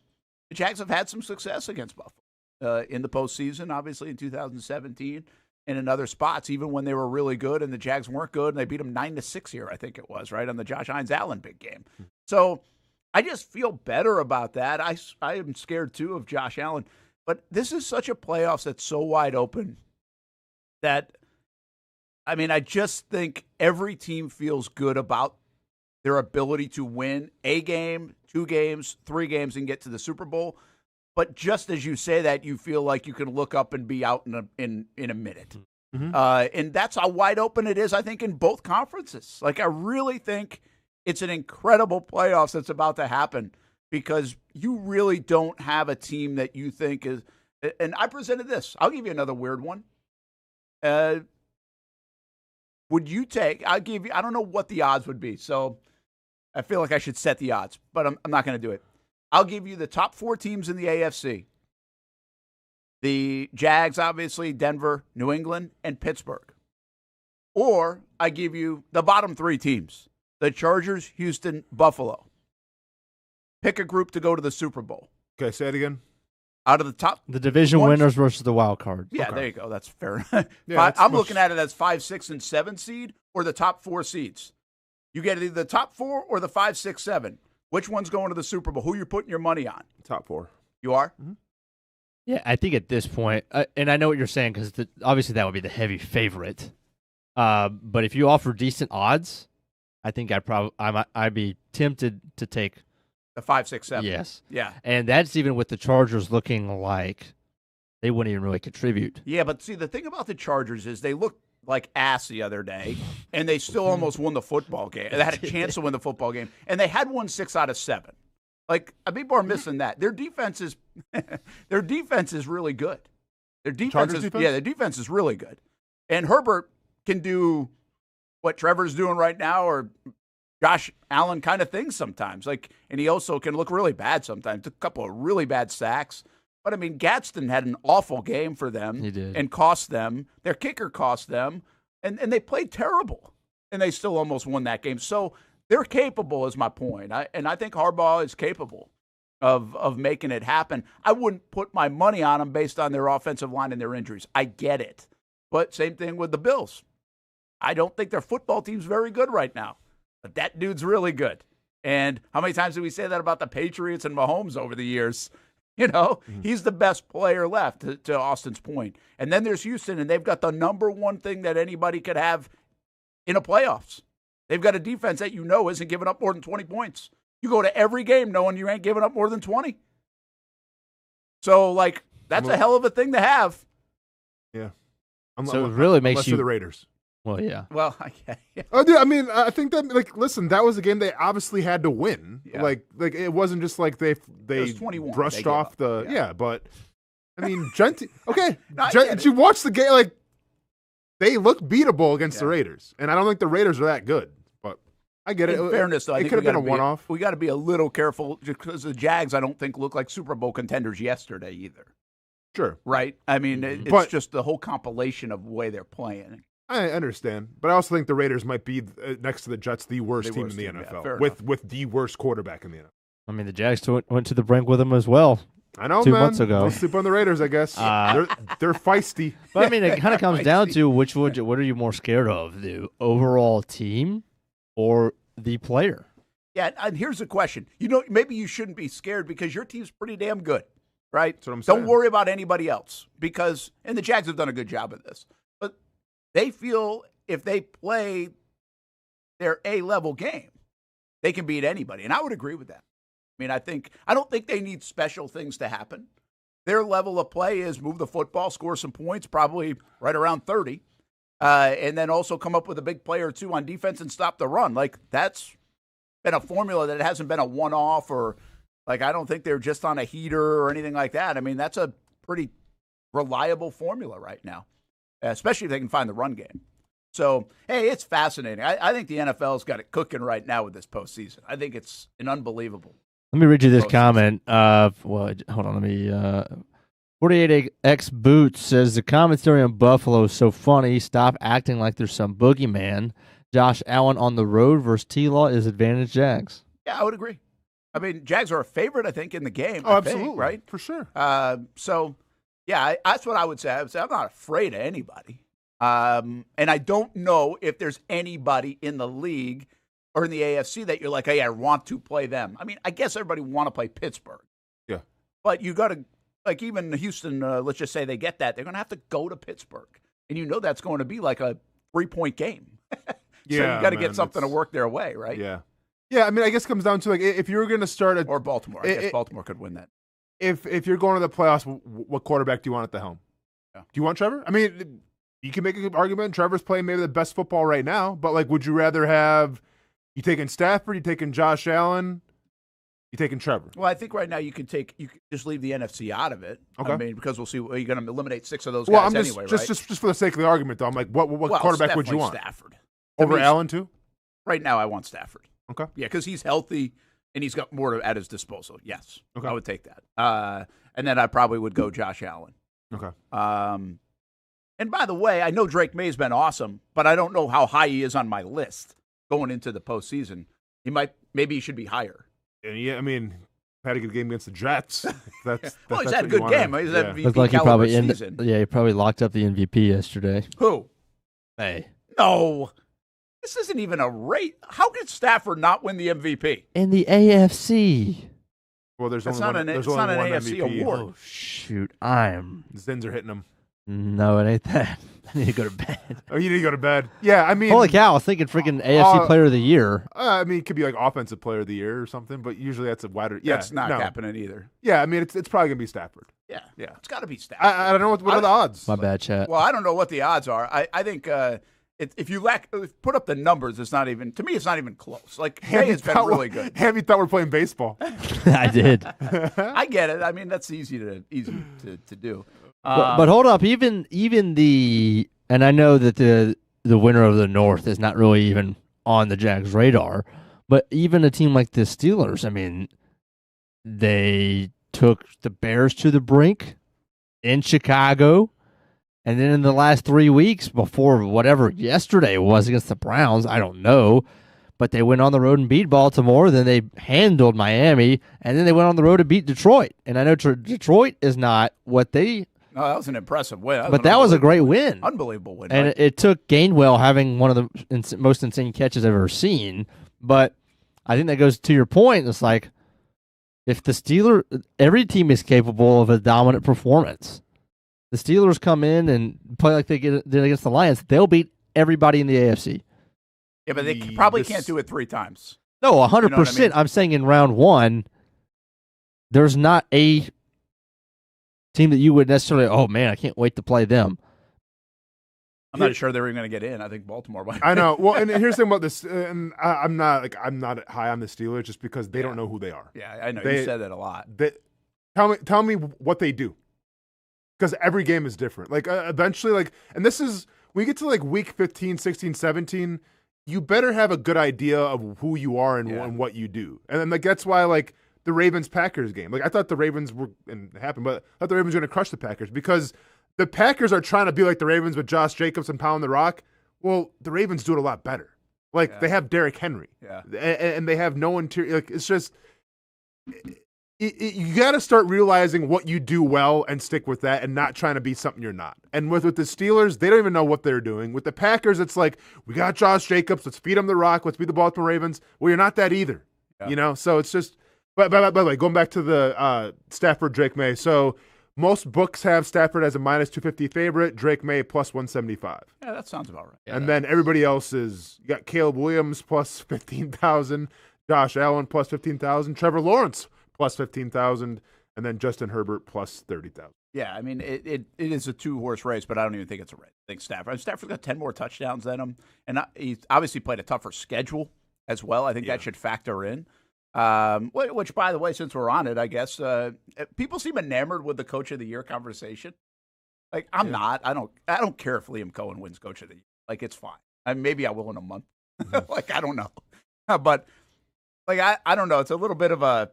the Jags have had some success against Buffalo in the postseason, obviously in 2017. And in other spots, even when they were really good and the Jags weren't good, and they beat them 9-6 here, I think it was, right, on the Josh Hines Allen big game. So I just feel better about that. I am scared, too, of Josh Allen. But this is such a playoffs that's so wide open that, I mean, I just think every team feels good about their ability to win a game, 2 games, 3 games, and get to the Super Bowl. But just as you say that, you feel like you can look up and be out in a minute. Mm-hmm. And that's how wide open it is, I think, in both conferences. Like, I really think it's an incredible playoffs that's about to happen because you really don't have a team that you think is – and I presented this. I'll give you another weird one. Would you take – I don't know what the odds would be, so I feel like I should set the odds, but I'm not going to do it. I'll give you the top 4 teams in the AFC. The Jags, obviously, Denver, New England, and Pittsburgh. Or I give you the bottom 3 teams, the Chargers, Houston, Buffalo. Pick a group to go to the Super Bowl. Okay, say it again. Out of the top. The division winners versus the wild card. Yeah, okay. There you go. That's fair. I'm looking at it as 5, 6, and 7 seed or the top 4 seeds. You get either the top 4 or the 5, 6, 7. Which one's going to the Super Bowl? Who you're putting your money on? Top 4. You are? Mm-hmm. Yeah, I think at this point, and I know what you're saying because obviously that would be the heavy favorite. But if you offer decent odds, I think I'd be tempted to take the 5, 6, 7. Yes. Yeah. And that's even with the Chargers looking like they wouldn't even really contribute. Yeah, but see, the thing about the Chargers is they look like ass the other day, and they still almost won the football game. They had a chance to win the football game, and they had won 6 out of 7. Like, people are missing that. Their defense is really good. Their defense is really good. And Herbert can do what Trevor's doing right now, or Josh Allen kind of things sometimes. Like, and he also can look really bad sometimes. A couple of really bad sacks. But, I mean, Gadsden had an awful game for them. He did. And cost them. Their kicker cost them. And they played terrible. And they still almost won that game. So they're capable is my point. I think Harbaugh is capable of making it happen. I wouldn't put my money on them based on their offensive line and their injuries. I get it. But same thing with the Bills. I don't think their football team's very good right now. But that dude's really good. And how many times did we say that about the Patriots and Mahomes over the years? You know, he's the best player left, to Austin's point. And then there's Houston, and they've got the number one thing that anybody could have in a playoffs. They've got a defense that isn't giving up more than 20 points. You go to every game knowing you ain't giving up more than 20. So, like, that's a hell of a thing to have. Yeah. So it really makes you the Raiders. Well, yeah. Well, yeah. Oh, dude, I mean, I think that listen, that was a game they obviously had to win. Yeah. Like it wasn't just like they was 21. brushed They off gave up. yeah. But I mean, okay, No, I get it. you watch the game, like they look beatable against the Raiders, and I don't think the Raiders are that good. But I get it. In fairness, though, I it think could have been a one-off. We got to be a little careful because the Jags, I don't think, look like Super Bowl contenders yesterday either. Sure, right? I mean, it's But- just the whole compilation of the way they're playing. I understand, but I also think the Raiders might be next to the Jets the worst team in the team, yeah, NFL fair with the worst quarterback in the NFL. I mean, the Jags went to the brink with them as well. I know, 2 man. months ago. Don't sleep on the Raiders, I guess. They're feisty. But I mean, it kind of comes down to what are you more scared of, the overall team or the player? Yeah, and here's the question. Maybe you shouldn't be scared because your team's pretty damn good, right? That's what I'm saying. Don't worry about anybody else and the Jags have done a good job of this. But they feel if they play their A-level game, they can beat anybody. And I would agree with that. I mean, I don't think they need special things to happen. Their level of play is move the football, score some points, probably right around 30, and then also come up with a big play or two on defense and stop the run. Like, that's been a formula that hasn't been a one-off or, like, I don't think they're just on a heater or anything like that. I mean, that's a pretty reliable formula right now, especially if they can find the run game. So, hey, it's fascinating. I think the NFL's got it cooking right now with this postseason. I think it's an unbelievable. Let me read you this postseason. comment. Hold on. Let me. 48X Boots says the commentary on Buffalo is so funny. Stop acting like there's some boogeyman. Josh Allen on the road versus T-Law is advantage Jags. Yeah, I would agree. I mean, Jags are a favorite, I think, in the game. Oh, I think, absolutely, right? for sure. So, yeah, that's what I would say. I would say I'm not afraid of anybody. And I don't know if there's anybody in the league or in the AFC that you're like, hey, I want to play them. I mean, I guess everybody want to play Pittsburgh. Yeah. But you got to, like even Houston, let's just say they get that. They're going to have to go to Pittsburgh. And that's going to be like a 3-point game. So you got to get something to work their way, right? Yeah. Yeah, I mean, I guess it comes down to, like, if you were going to start Or Baltimore. I guess Baltimore could win that. If you're going to the playoffs, what quarterback do you want at the helm? Yeah. Do you want Trevor? I mean, you can make an argument. Trevor's playing maybe the best football right now, but, like, would you rather have you taking Stafford, you taking Josh Allen, you taking Trevor? Well, I think right now you could just leave the NFC out of it. Okay. I mean, because we'll see. You're going to eliminate 6 of those guys Well, I'm just, anyway, just, right? just for the sake of the argument, though, I'm like, what quarterback would you want? Stafford. Over Allen, too? Right now, I want Stafford. Okay. Yeah, because he's healthy and he's got more at his disposal. Yes. Okay. I would take that. And then I probably would go Josh Allen. Okay. And by the way, I know Drake May's been awesome, but I don't know how high he is on my list going into the postseason. Maybe he should be higher. And yeah, I mean, had a good game against the Jets. That's Well, he's that's had a what good you wanna- game. He's had yeah. MVP Looks like he caliber probably season. he probably locked up the MVP yesterday. Who? Hey. No. This isn't even a rate. How could Stafford not win the MVP? In the AFC. Well, there's It's only not one, an there's only one AFC MVP. award. Oh, shoot. I'm. Zins are hitting him. No, it ain't that. I need to go to bed. Oh, you need to go to bed. Yeah, I mean, Holy cow. I was thinking freaking AFC Player of the Year. I mean, it could be like Offensive Player of the Year or something, but usually that's a wider. Yeah, That's not no. happening either. Yeah, I mean, it's probably gonna be Stafford. Yeah. Yeah. It's got to be Stafford. I don't know what are the odds. My bad, chat. Well, I don't know what the odds are. I think if you put up the numbers, it's not even, to me, it's not even close. Like, Hay has been really good. Hammy thought we're playing baseball. I did. I get it. I mean, that's easy to do. But hold up, even the, and I know that the winner of the North is not really even on the Jags' radar, but even a team like the Steelers, I mean, they took the Bears to the brink in Chicago, and then in the last 3 weeks before whatever yesterday was against the Browns, I don't know, but they went on the road and beat Baltimore, then they handled Miami, and then they went on the road to beat Detroit. And I know Detroit is not what they... No, that was an impressive win. But that was a great win. Unbelievable win. And right? it took Gainwell having one of the most insane catches I've ever seen. But I think that goes to your point. It's like, if the Steelers, every team is capable of a dominant performance. The Steelers come in and play like they did against the Lions, they'll beat everybody in the AFC. Yeah, but they probably can't do it 3 times. No, 100%. You know what I mean? I'm saying in round one, there's not a team that you would necessarily, oh man, I can't wait to play them. I'm not sure they were even going to get in. I think Baltimore might. I know. Well, and here's the thing about this, and I'm not high on the Steelers just because they don't know who they are. Yeah, I know. You said that a lot. Tell me what they do, because every game is different. Like eventually, like, and this is when you get to like week 15, 16, 17, you better have a good idea of who you are and what you do. And then like that's why like the Ravens-Packers game. Like I thought the Ravens were, and it happened, but I thought the Ravens were going to crush the Packers because the Packers are trying to be like the Ravens with Josh Jacobs and pound the rock. Well, the Ravens do it a lot better. Like they have Derrick Henry, and they have no interior. Like it's just you got to start realizing what you do well and stick with that, and not trying to be something you're not. And with the Steelers, they don't even know what they're doing. With the Packers, it's like we got Josh Jacobs. Let's feed him the rock. Let's be the Baltimore Ravens. Well, you're not that either. You know, so it's just. But by the way, going back to the Stafford Drake May, so. Most books have Stafford as a -250 favorite, Drake May +175. Yeah, that sounds about right. And then everybody else is, you got Caleb Williams +15,000, Josh Allen +15,000, Trevor Lawrence +15,000, and then Justin Herbert +30,000. Yeah, I mean, it is a two-horse race, but I don't even think it's a race. I think Stafford's got 10 more touchdowns than him, and he's obviously played a tougher schedule as well. I think that should factor in. Which, by the way, since we're on it, I guess people seem enamored with the Coach of the Year conversation. Like I'm not. I don't care if Liam Cohen wins Coach of the Year. Like it's fine. Maybe I will in a month. Like I don't know, but like I don't know. It's a little bit of a.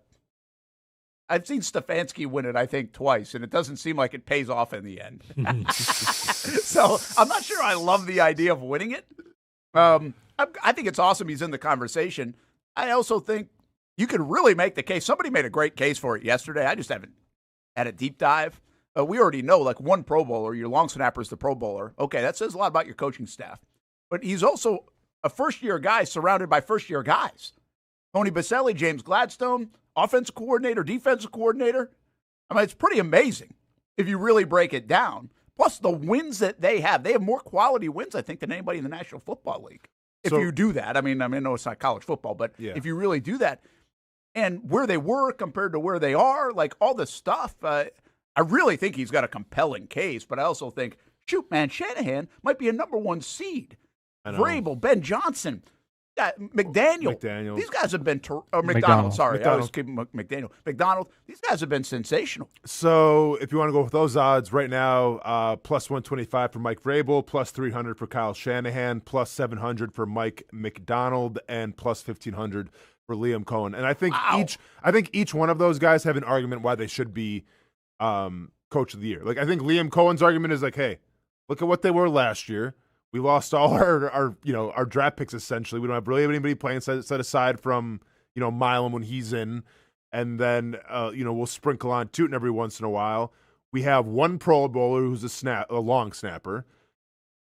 I've seen Stefanski win it, I think, twice, and it doesn't seem like it pays off in the end. So I'm not sure I love the idea of winning it. I think it's awesome he's in the conversation. I also think. You could really make the case. Somebody made a great case for it yesterday. I just haven't had a deep dive. We already know, like one Pro Bowler, your long snapper is the Pro Bowler. Okay, that says a lot about your coaching staff. But he's also a first-year guy surrounded by first-year guys. Tony Baselli, James Gladstone, offensive coordinator, defensive coordinator. I mean, it's pretty amazing if you really break it down. Plus the wins that they have more quality wins, I think, than anybody in the National Football League. If you do that. I mean, I know it's not college football, but if you really do that, and where they were compared to where they are, like all this stuff, I really think he's got a compelling case. But I also think, shoot, man, Shanahan might be a number one seed. Vrabel, Ben Johnson, McDaniel. These guys have been McDonald. Sorry, I was keeping McDaniel. McDonald. These guys have been sensational. So if you want to go with those odds right now, +125 for Mike Vrabel, +300 for Kyle Shanahan, +700 for Mike McDonald, and +1,500 for Liam Cohen. And I think each one of those guys have an argument why they should be Coach of the Year. Like I think Liam Cohen's argument is like, hey, look at what they were last year. We lost all our draft picks essentially. We don't have really anybody playing set aside from Milam when he's in, and then we'll sprinkle on Tootin every once in a while. We have one Pro Bowler who's a long snapper.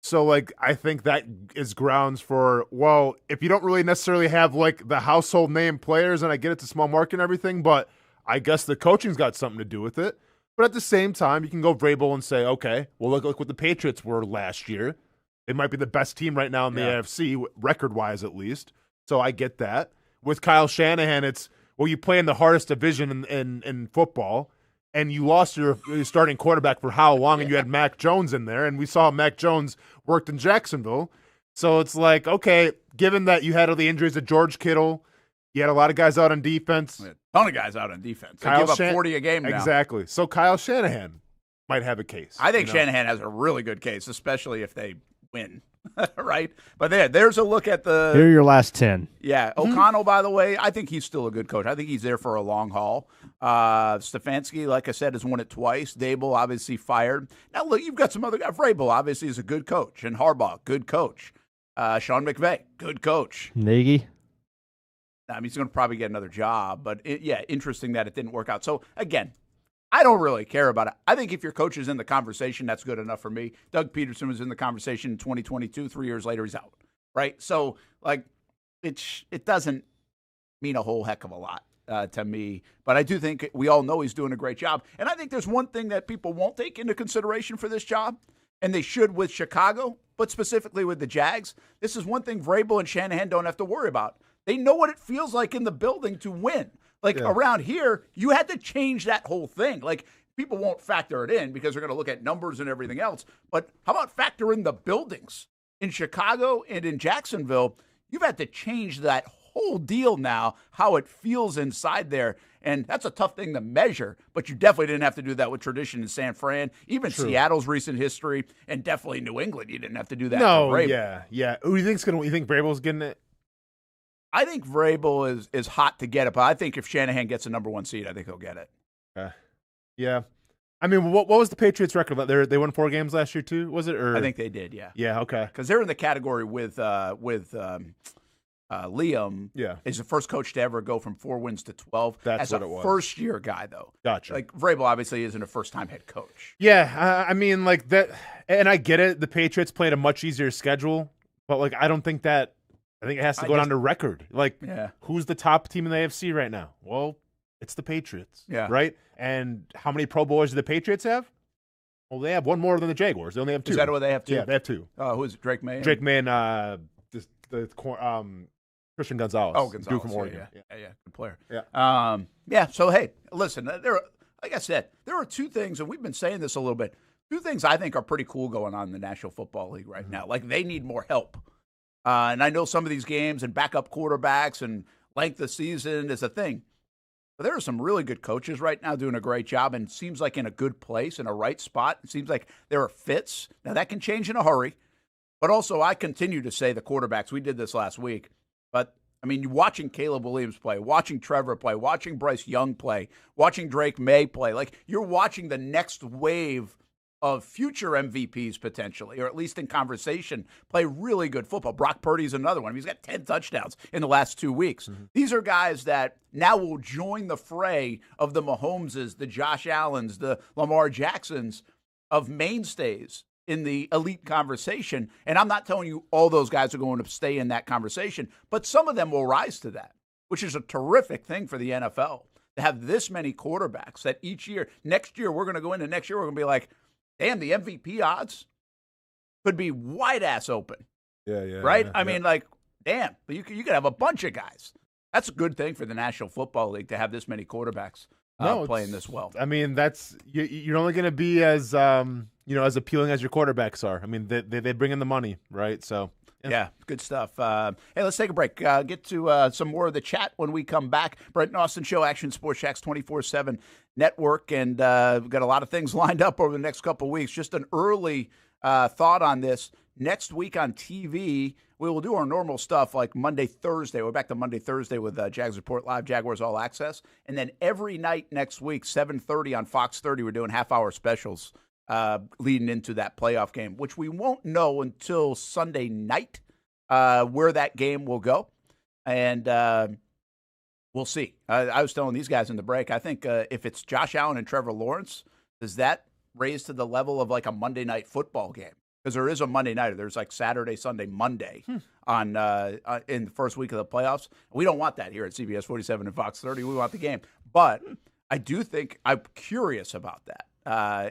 So, like, I think that is grounds for, well, if you don't really necessarily have, like, the household name players, and I get it's a small market and everything, but I guess the coaching's got something to do with it. But at the same time, you can go Vrabel and say, okay, well, look what the Patriots were last year. They might be the best team right now in the AFC, record-wise at least. So I get that. With Kyle Shanahan, it's, well, you play in the hardest division in football, and you lost your starting quarterback for how long, and you had Mac Jones in there, and we saw Mac Jones worked in Jacksonville. So it's like, okay, given that you had all the injuries of George Kittle, you had a lot of guys out on defense. A ton of guys out on defense. They give up 40 a game now. Exactly. So Kyle Shanahan might have a case. I think Shanahan has a really good case, especially if they win. Right? But there's a look at the... Here are your last 10. Yeah. O'Connell, by the way, I think he's still a good coach. I think he's there for a long haul. Stefanski, like I said, has won it twice. Dable, obviously, fired. Now, look, you've got some other guys. Vrabel, obviously, is a good coach. And Harbaugh, good coach. Sean McVay, good coach. Nagy. I mean, he's going to probably get another job. But, interesting that it didn't work out. So, again, I don't really care about it. I think if your coach is in the conversation, that's good enough for me. Doug Peterson was in the conversation in 2022. 3 years later, he's out. Right? So, like, it doesn't mean a whole heck of a lot to me. But I do think we all know he's doing a great job. And I think there's one thing that people won't take into consideration for this job, and they should with Chicago, but specifically with the Jags. This is one thing Vrabel and Shanahan don't have to worry about. They know what it feels like in the building to win. Like, around here, you had to change that whole thing. Like, people won't factor it in because they're going to look at numbers and everything else. But how about factor in the buildings? In Chicago and in Jacksonville, you've had to change that whole deal now, how it feels inside there. And that's a tough thing to measure, but you definitely didn't have to do that with tradition in San Fran, even Seattle's recent history, and definitely New England. You didn't have to do that. No, yeah. Who do you think's you think Vrabel's getting it? I think Vrabel is hot to get it, but I think if Shanahan gets a number 1 seed, I think he'll get it. Yeah. I mean, what was the Patriots' record? They won 4 games last year too, was it? Or I think they did, yeah. Yeah, okay. Because they're in the category with Liam. Yeah, is the first coach to ever go from 4 wins to 12. That's what it was. As a first-year guy, though. Gotcha. Like Vrabel obviously isn't a first-time head coach. Yeah, I mean, like that, and I get it. The Patriots played a much easier schedule, but like I don't think that. I think it has to go down to record. Like, who's the top team in the AFC right now? Well, it's the Patriots. Yeah. Right? And how many Pro Bowlers do the Patriots have? Well, they have one more than the Jaguars. They only have 2. Is that what they have 2? Yeah, they have 2. Who is it? Drake May? Drake May and Christian Gonzalez. Oh, Gonzalez. Duke from Oregon. Yeah. Good player. Yeah. So, hey, listen, like I said, there are 2 things, and we've been saying this a little bit, 2 things I think are pretty cool going on in the National Football League right now. Like, they need more help. And I know some of these games and backup quarterbacks and length of season is a thing. But there are some really good coaches right now doing a great job and seems like in a good place, in a right spot. It seems like there are fits. Now, that can change in a hurry. But also, I continue to say the quarterbacks. We did this last week. But, I mean, you're watching Caleb Williams play, watching Trevor play, watching Bryce Young play, watching Drake May play. Like, you're watching the next wave of future MVPs potentially, or at least in conversation, play really good football. Brock Purdy's another one. He's got 10 touchdowns in the last 2 weeks. These are guys that now will join the fray of the Mahomeses, the Josh Allens, the Lamar Jacksons of mainstays in the elite conversation. And I'm not telling you all those guys are going to stay in that conversation, but some of them will rise to that, which is a terrific thing for the NFL to have this many quarterbacks that each year, next year, we're going to go into next year, we're going to be like, damn, the MVP odds could be wide-ass open. Yeah. Right? I mean, like, damn, but you could have a bunch of guys. That's a good thing for the National Football League to have this many quarterbacks playing this well. I mean, that's you're only going to be as as appealing as your quarterbacks are. I mean, they bring in the money, right? So yeah, good stuff. Hey, let's take a break. Get to some more of the chat when we come back. Brent and Austen Show, Action Sports Jax 24/7 Network, and we've got a lot of things lined up over the next couple of weeks. Just an early thought on this. Next week on TV, we will do our normal stuff like Monday, Thursday. We're back to Monday, Thursday with Jags Report Live, Jaguars All Access. And then every night next week, 7:30 on Fox 30, we're doing half-hour specials leading into that playoff game, which we won't know until Sunday night where that game will go. And we'll see. I was telling these guys in the break, I think if it's Josh Allen and Trevor Lawrence, does that raise to the level of like a Monday night football game? Because there is a Monday nighter. There's like Saturday, Sunday, Monday on in the first week of the playoffs. We don't want that here at CBS 47 and Fox 30. We want the game. But I do think I'm curious about that.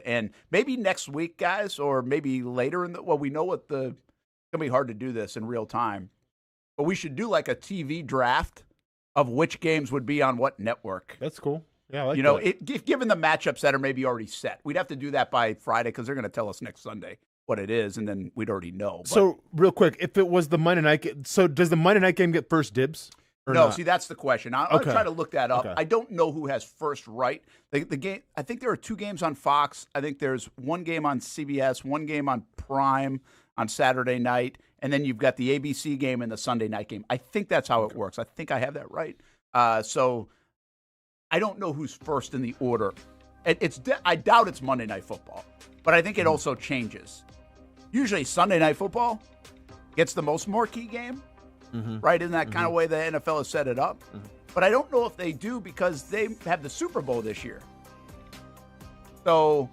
And maybe next week, guys, or maybe later in the we know what it's going to be hard to do this in real time. But we should do like a TV draft of which games would be on what network. That's cool. Yeah, I like that. Given the matchups that are maybe already set. We'd have to do that by Friday because they're going to tell us next Sunday what it is, and then we'd already know. So, real quick, if it was the Monday night game, so does the Monday night game get first dibs? No, not? See, that's the question. I'll try to look that up. Okay. I don't know who has first right. The game. I think there are 2 games on Fox. I think there's 1 game on CBS, 1 game on Prime on Saturday night, and then you've got the ABC game and the Sunday night game. I think that's how it works. I think I have that right. So I don't know who's first in the order. I doubt it's Monday Night Football, but I think it also changes. Usually Sunday Night Football gets the most marquee game, right? In that kind of way the NFL has set it up. But I don't know if they do because they have the Super Bowl this year. So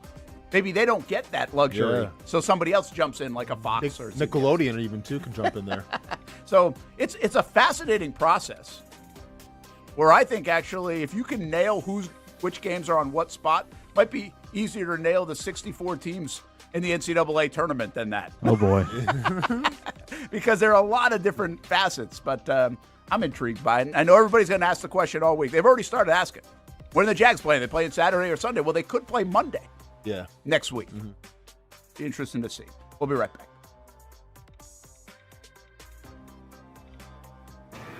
maybe they don't get that luxury. Yeah. So somebody else jumps in like a Fox or Nickelodeon even too can jump in there. So it's a fascinating process where I think actually if you can nail which games are on what spot, might be easier to nail the 64 teams in the NCAA tournament than that. Oh, boy. Because there are a lot of different facets, but I'm intrigued by it. I know everybody's going to ask the question all week. They've already started asking. When are the Jags playing? They playing Saturday or Sunday? Well, they could play Monday. Yeah. Next week. Be interesting to see. We'll be right back.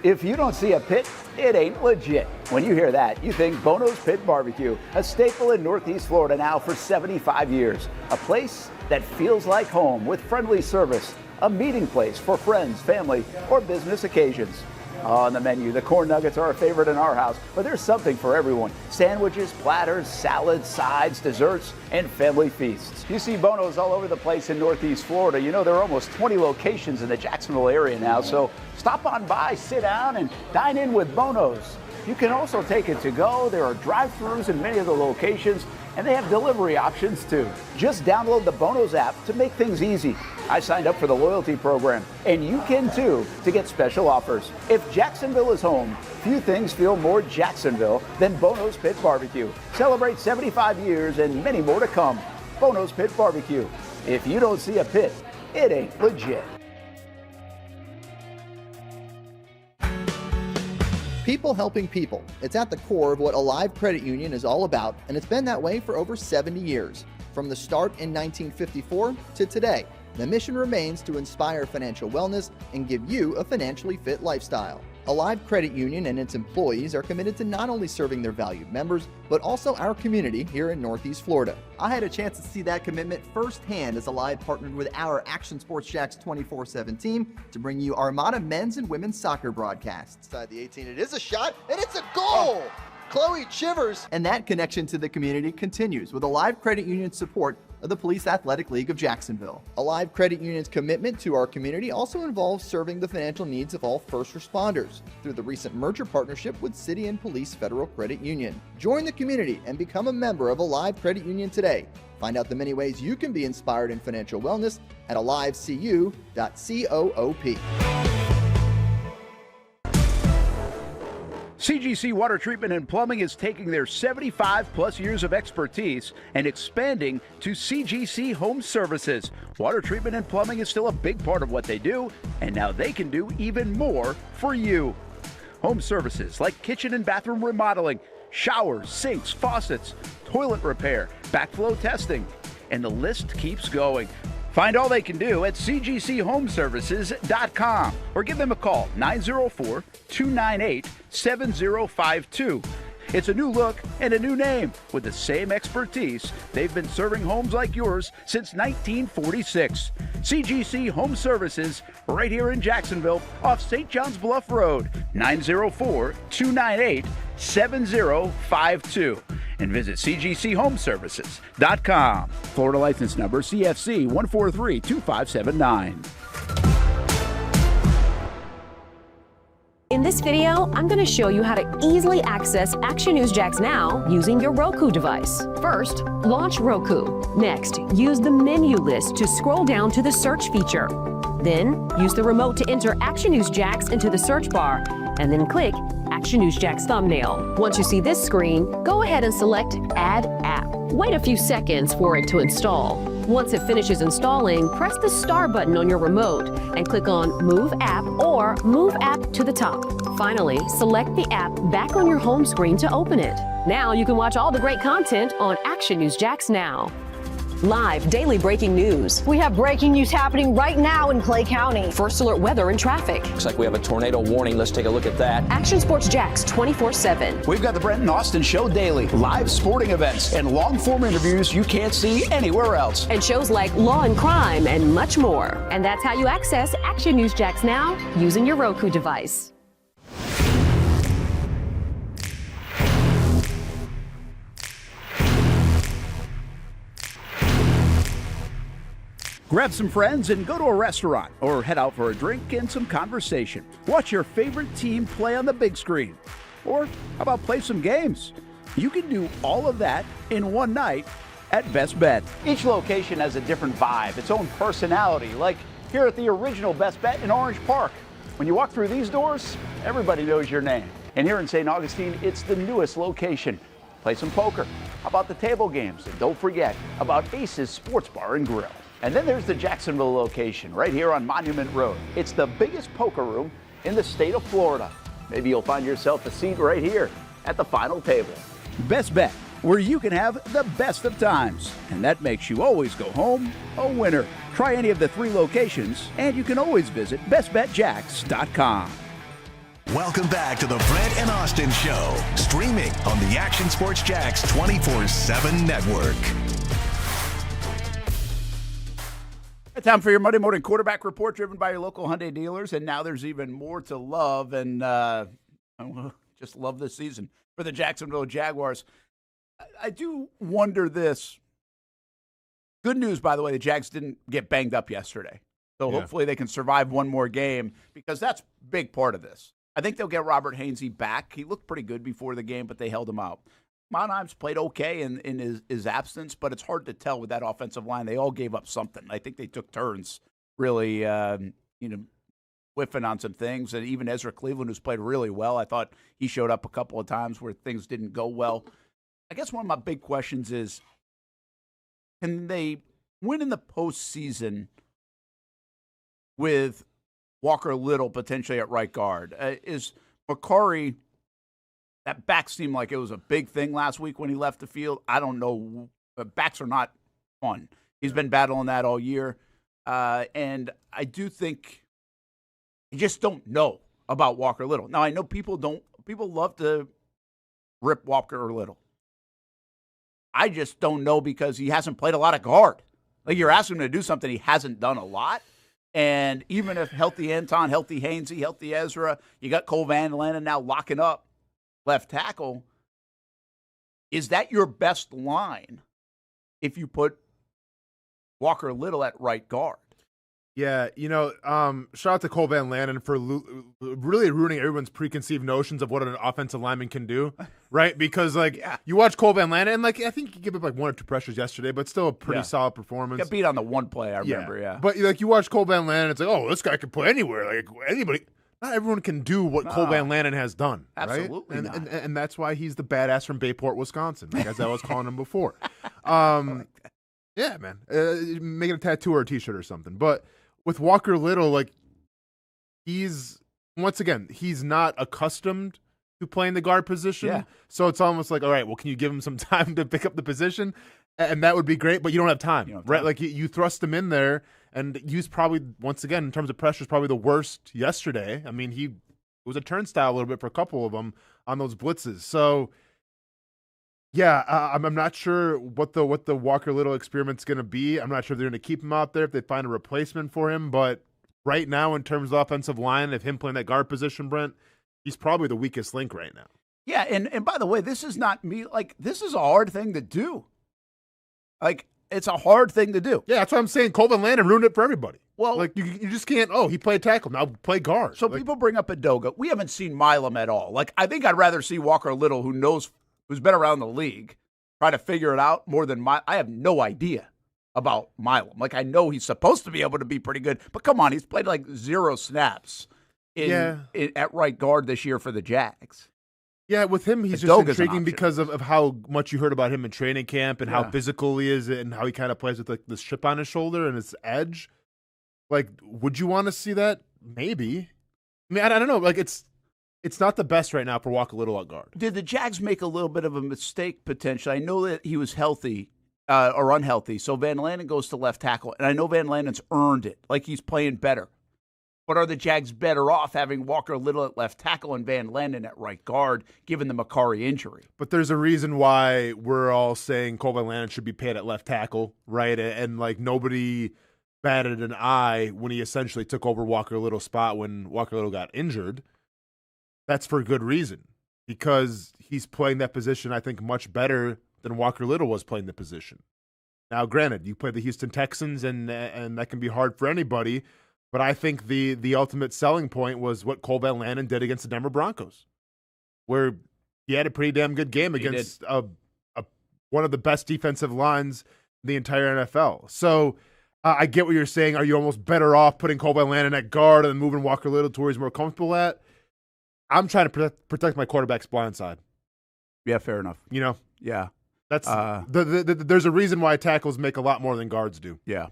If you don't see a pit, it ain't legit. When you hear that, you think Bono's Pit Barbecue, a staple in Northeast Florida now for 75 years. A place that feels like home with friendly service, a meeting place for friends, family, or business occasions. On the menu, the corn nuggets are a favorite in our house, but there's something for everyone. Sandwiches, platters, salads, sides, desserts, and family feasts. You see Bono's all over the place in Northeast Florida. You know, there are almost 20 locations in the Jacksonville area now, so stop on by, sit down, and dine in with Bono's. You can also take it to go. There are drive-thrus in many of the locations, and they have delivery options too. Just download the Bono's app to make things easy. I signed up for the loyalty program, and you can too, to get special offers. If Jacksonville is home, few things feel more Jacksonville than Bono's Pit Barbecue. Celebrate 75 years and many more to come. Bono's Pit Barbecue. If you don't see a pit, it ain't legit. People helping people. It's at the core of what Alive Credit Union is all about, and it's been that way for over 70 years. From the start in 1954 to today, the mission remains to inspire financial wellness and give you a financially fit lifestyle. Alive Credit Union and its employees are committed to not only serving their valued members, but also our community here in Northeast Florida. I had a chance to see that commitment firsthand as Alive partnered with our Action Sports Jacks 24/7 team to bring you Armada men's and women's soccer broadcasts. Inside the 18, it is a shot, and it's a goal! Chloe Chivers! And that connection to the community continues with Alive Credit Union's support of the Police Athletic League of Jacksonville. Alive Credit Union's commitment to our community also involves serving the financial needs of all first responders through the recent merger partnership with City and Police Federal Credit Union. Join the community and become a member of Alive Credit Union today. Find out the many ways you can be inspired in financial wellness at alivecu.coop. CGC Water Treatment and Plumbing is taking their 75-plus years of expertise and expanding to CGC Home Services. Water treatment and plumbing is still a big part of what they do, and now they can do even more for you. Home services like kitchen and bathroom remodeling, showers, sinks, faucets, toilet repair, backflow testing, and the list keeps going. Find all they can do at cgchomeservices.com or give them a call, 904-298-7052. It's a new look and a new name with the same expertise. They've been serving homes like yours since 1946. CGC Home Services, right here in Jacksonville off St. John's Bluff Road, 904-298-7052. And visit cgchomeservices.com. Florida license number CFC 1432579. In this video, I'm going to show you how to easily access Action News Jax Now using your Roku device. First, launch Roku. Next, use the menu list to scroll down to the search feature. Then, use the remote to enter Action News Jax into the search bar, and then click Action News Jax thumbnail. Once you see this screen, go ahead and select Add App. Wait a few seconds for it to install. Once it finishes installing, press the star button on your remote and click on Move App or Move App to the top. Finally, select the app back on your home screen to open it. Now you can watch all the great content on Action News Jax Now. Live daily breaking news. We have breaking news happening right now in Clay County. First alert weather and traffic. Looks like we have a tornado warning. Let's take a look at that. Action Sports Jacks 24/7. We've got the Brent and Austen Show daily, live sporting events, and long-form interviews you can't see anywhere else. And shows like Law and Crime and much more. And that's how you access Action News Jax Now using your Roku device. Grab some friends and go to a restaurant or head out for a drink and some conversation. Watch your favorite team play on the big screen. Or how about play some games? You can do all of that in one night at Best Bet. Each location has a different vibe, its own personality, like here at the original Best Bet in Orange Park. When you walk through these doors, everybody knows your name. And here in St. Augustine, it's the newest location. Play some poker. How about the table games? And don't forget about Ace's Sports Bar and Grill. And then there's the Jacksonville location right here on Monument Road. It's the biggest poker room in the state of Florida. Maybe you'll find yourself a seat right here at the final table. Best Bet, where you can have the best of times. And that makes you always go home a winner. Try any of the 3 locations, and you can always visit bestbetjax.com. Welcome back to the Brent and Austin Show, streaming on the Action Sports Jax 24/7 network. Time for your Monday morning quarterback report, driven by your local Hyundai dealers. And now there's even more to love, and I just love this season for the Jacksonville Jaguars. I do wonder this. Good news, by the way, the Jags didn't get banged up yesterday. So hopefully they can survive one more game, because that's a big part of this. I think they'll get Robert Hainsey back. He looked pretty good before the game, but they held him out. Monheim's played okay in his absence, but it's hard to tell with that offensive line. They all gave up something. I think they took turns really, whiffing on some things. And even Ezra Cleveland, who's played really well, I thought he showed up a couple of times where things didn't go well. I guess one of my big questions is, can they win in the postseason with Walker Little potentially at right guard? Is McCurry, that back seemed like it was a big thing last week when he left the field. I don't know. Backs are not fun. He's been battling that all year. And I do think you just don't know about Walker Little. Now, I know people love to rip Walker Little. I just don't know, because he hasn't played a lot of guard. Like, you're asking him to do something he hasn't done a lot. And even if healthy Anton, healthy Hainsey, healthy Ezra, you got Cole Van Lannon now locking up left tackle. Is that your best line if you put Walker Little at right guard? Yeah, shout out to Cole Van Lannon for really ruining everyone's preconceived notions of what an offensive lineman can do, right? Because, you watch Cole Van Lannon, and, I think he gave up, 1 or 2 pressures yesterday, but still a pretty solid performance. Got beat on the one play, I remember, But, you watch Cole Van Lannon, it's like, oh, this guy can play anywhere. Anybody. Not everyone can do what Cole Van Lannon has done. Absolutely right? not. And that's why he's the badass from Bayport, Wisconsin, as I was calling him before. Yeah, man. Making a tattoo or a T-shirt or something. But with Walker Little, he's not accustomed to playing the guard position. Yeah. So it's almost like, all right, well, can you give him some time to pick up the position? And that would be great, but you don't have time, right? You thrust him in there, and he's probably, once again, in terms of pressure, is probably the worst yesterday. I mean, it was a turnstile a little bit for a couple of them on those blitzes. So, yeah, I'm not sure what the Walker Little experiment's going to be. I'm not sure if they're going to keep him out there, if they find a replacement for him. But right now, in terms of offensive line, of him playing that guard position, Brent, he's probably the weakest link right now. Yeah, and by the way, this is not me. This is a hard thing to do. It's a hard thing to do. Yeah, that's what I'm saying. Cole Van Lannon ruined it for everybody. Well, you just can't, he played tackle, now play guard. So people bring up Adoga. We haven't seen Milam at all. I think I'd rather see Walker Little, who's been around the league, try to figure it out more than I have no idea about Milam. I know he's supposed to be able to be pretty good, but come on, he's played 0 snaps at right guard this year for the Jags. Yeah, with him, he's just intriguing because of how much you heard about him in training camp and how physical he is and how he kind of plays with this chip on his shoulder and his edge. Would you want to see that? Maybe. I mean, I don't know. It's not the best right now for Walker Little at guard. Did the Jags make a little bit of a mistake potentially? I know that he was healthy or unhealthy, so Van Lannon goes to left tackle, and I know Van Lannon's earned it. He's playing better. But are the Jags better off having Walker Little at left tackle and Van Lannon at right guard, given the McCurry injury? But there's a reason why we're all saying Cole Van Lannon should be paid at left tackle, right? And nobody batted an eye when he essentially took over Walker Little's spot when Walker Little got injured. That's for good reason, because he's playing that position, I think, much better than Walker Little was playing the position. Now, granted, you play the Houston Texans, and that can be hard for anybody. But I think the ultimate selling point was what Cole Van Lannon did against the Denver Broncos, where he had a pretty damn good game against one of the best defensive lines in the entire NFL. So I get what you're saying. Are you almost better off putting Cole Van Lannon at guard and moving Walker Little to where he's more comfortable at? I'm trying to protect my quarterback's blind side. Yeah, fair enough. Yeah. That's there's a reason why tackles make a lot more than guards do. Yeah.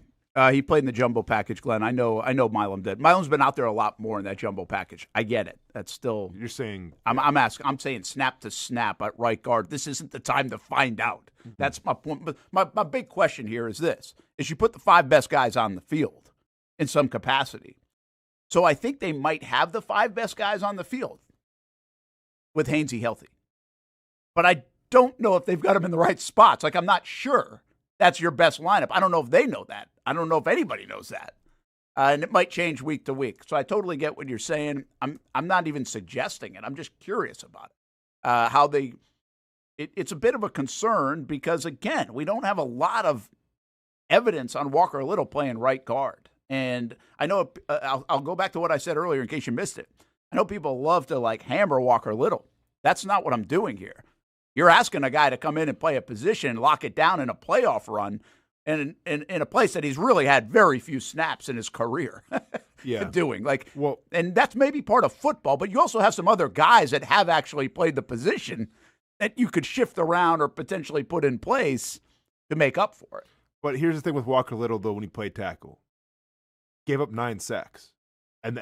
He played in the jumbo package, Glenn. I know Milam did. Milam's been out there a lot more in that jumbo package. I get it. That's still. You're saying. I'm saying snap to snap at right guard. This isn't the time to find out. Mm-hmm. That's my point. But my big question here is this: is you put the 5 best guys on the field in some capacity. So I think they might have the 5 best guys on the field with Hainsey healthy. But I don't know if they've got them in the right spots. Like, I'm not sure that's your best lineup. I don't know if they know that. I don't know if anybody knows that. And it might change week to week. So I totally get what you're saying. I'm not even suggesting it. I'm just curious about it. How they it's a bit of a concern because, again, we don't have a lot of evidence on Walker Little playing right guard. And I know I'll go back to what I said earlier in case you missed it. I know people love to, like, hammer Walker Little. That's not what I'm doing here. You're asking a guy to come in and play a position, lock it down in a playoff run, and in a place that he's really had very few snaps in his career doing. And that's maybe part of football, but you also have some other guys that have actually played the position that you could shift around or potentially put in place to make up for it. But here's the thing with Walker Little, though, when he played tackle. Gave up 9 sacks. And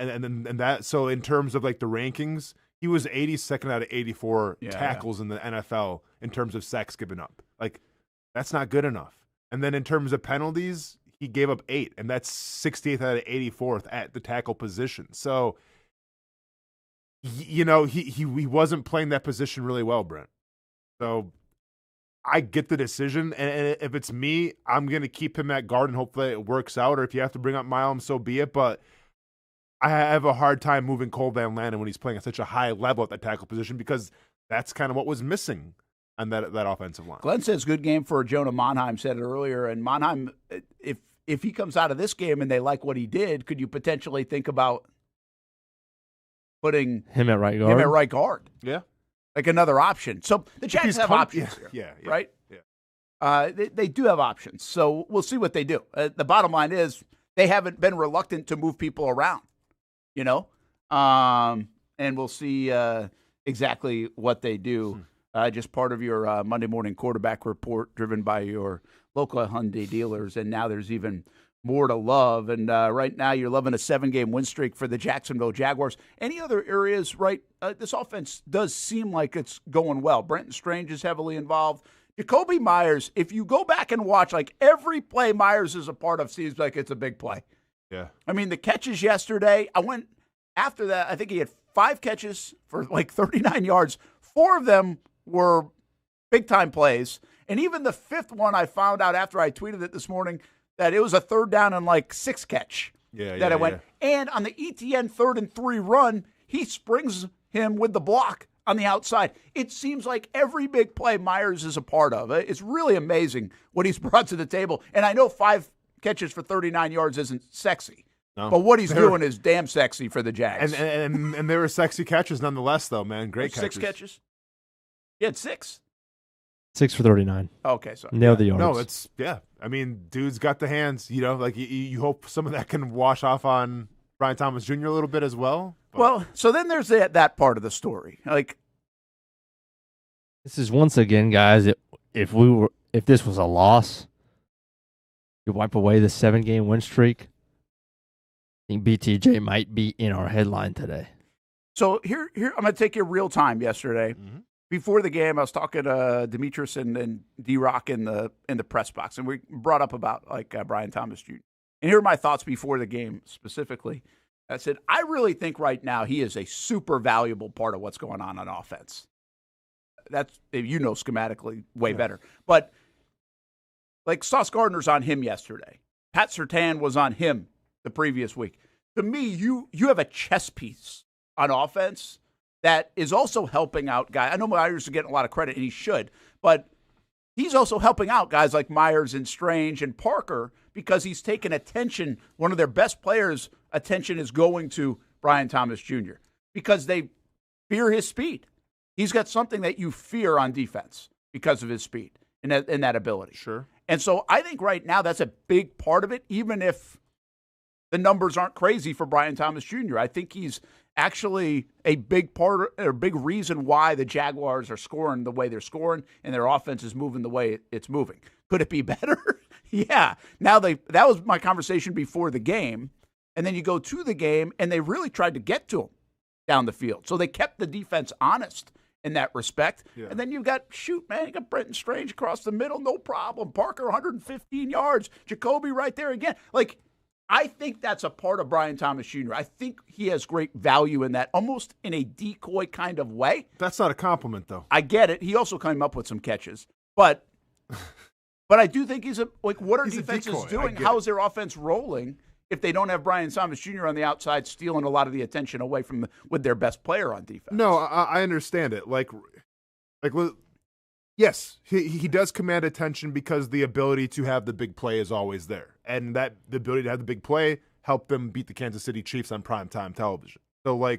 that, so in terms of, like, the rankings, he was 82nd out of 84 tackles in the NFL in terms of sacks given up. Like, that's not good enough. And then in terms of penalties, he gave up 8, and that's 68th out of 84th at the tackle position. So, you know, he wasn't playing that position really well, Brent. So I get the decision, and if it's me, I'm going to keep him at guard and hopefully it works out. Or if you have to bring up Milam, so be it. But I have a hard time moving Cole Van Lanen when he's playing at such a high level at the tackle position because that's kind of what was missing on that offensive line. Glenn says good game for Jonah Monheim, said it earlier. And Monheim, if he comes out of this game and they like what he did, could you potentially think about putting him at right guard? Yeah. Like another option. So the Jags have options here, right? Yeah. They do have options. So we'll see what they do. The bottom line is they haven't been reluctant to move people around, you know? And we'll see exactly what they do. Just part of your Monday morning quarterback report driven by your local Hyundai dealers. And now there's even more to love. And right now you're loving a 7-game win streak for the Jacksonville Jaguars. Any other areas, right? This offense does seem like it's going well. Brenton Strange is heavily involved. Jacoby Myers, if you go back and watch, like every play Myers is a part of seems like it's a big play. Yeah. I mean, the catches yesterday, I went after that, I think he had 5 catches for like 39 yards. 4 of them were big-time plays. And even the 5th one I found out after I tweeted it this morning that it was a 3rd down and like 6 catch that I went. And on the ETN 3rd and 3 run, he springs him with the block on the outside. It seems like every big play Myers is a part of. It's really amazing what he's brought to the table. And I know 5 catches for 39 yards isn't sexy. No. But what he's doing is damn sexy for the Jags. And they were sexy catches nonetheless, though, man. Great catches. 6 catches? He had 6. 6 for 39. Okay, so nailed the yards. No, it's I mean, dude's got the hands. You know, like you hope some of that can wash off on Brian Thomas Jr. a little bit as well. But. Well, so then there's that part of the story. Like, this is once again, guys. If this was a loss, you wipe away the 7-game win streak. I think BTJ might be in our headline today. So here I'm going to take you real time yesterday. Mm-hmm. Before the game, I was talking to Demetrius and D-Rock in the press box, and we brought up about Brian Thomas Jr. And here are my thoughts before the game specifically. I said, I really think right now he is a super valuable part of what's going on offense. That's, you know, schematically way better. But like Sauce Gardner's on him yesterday. Pat Surtain was on him the previous week. To me, you have a chess piece on offense that is also helping out guys. I know Myers is getting a lot of credit, and he should, but he's also helping out guys like Myers and Strange and Parker because he's taken attention. One of their best players' attention is going to Brian Thomas Jr. because they fear his speed. He's got something that you fear on defense because of his speed and that ability. Sure. And so I think right now that's a big part of it, even if the numbers aren't crazy for Brian Thomas Jr. I think he's actually a big part or big reason why the Jaguars are scoring the way they're scoring and their offense is moving the way it's moving. Could it be better? Yeah. Now that was my conversation before the game. And then you go to the game, and they really tried to get to him down the field. So they kept the defense honest in that respect. Yeah. And then you got you got Brenton Strange across the middle, no problem. Parker, 115 yards. Jacoby right there again. Like, I think that's a part of Brian Thomas Jr. I think he has great value in that, almost in a decoy kind of way. That's not a compliment, though. I get it. He also came up with some catches. But I do think what are defenses doing? How is their offense rolling if they don't have Brian Thomas Jr. on the outside stealing a lot of the attention away from with their best player on defense? No, I understand it. Yes, he does command attention because the ability to have the big play is always there. And the ability to have the big play helped them beat the Kansas City Chiefs on primetime television. So,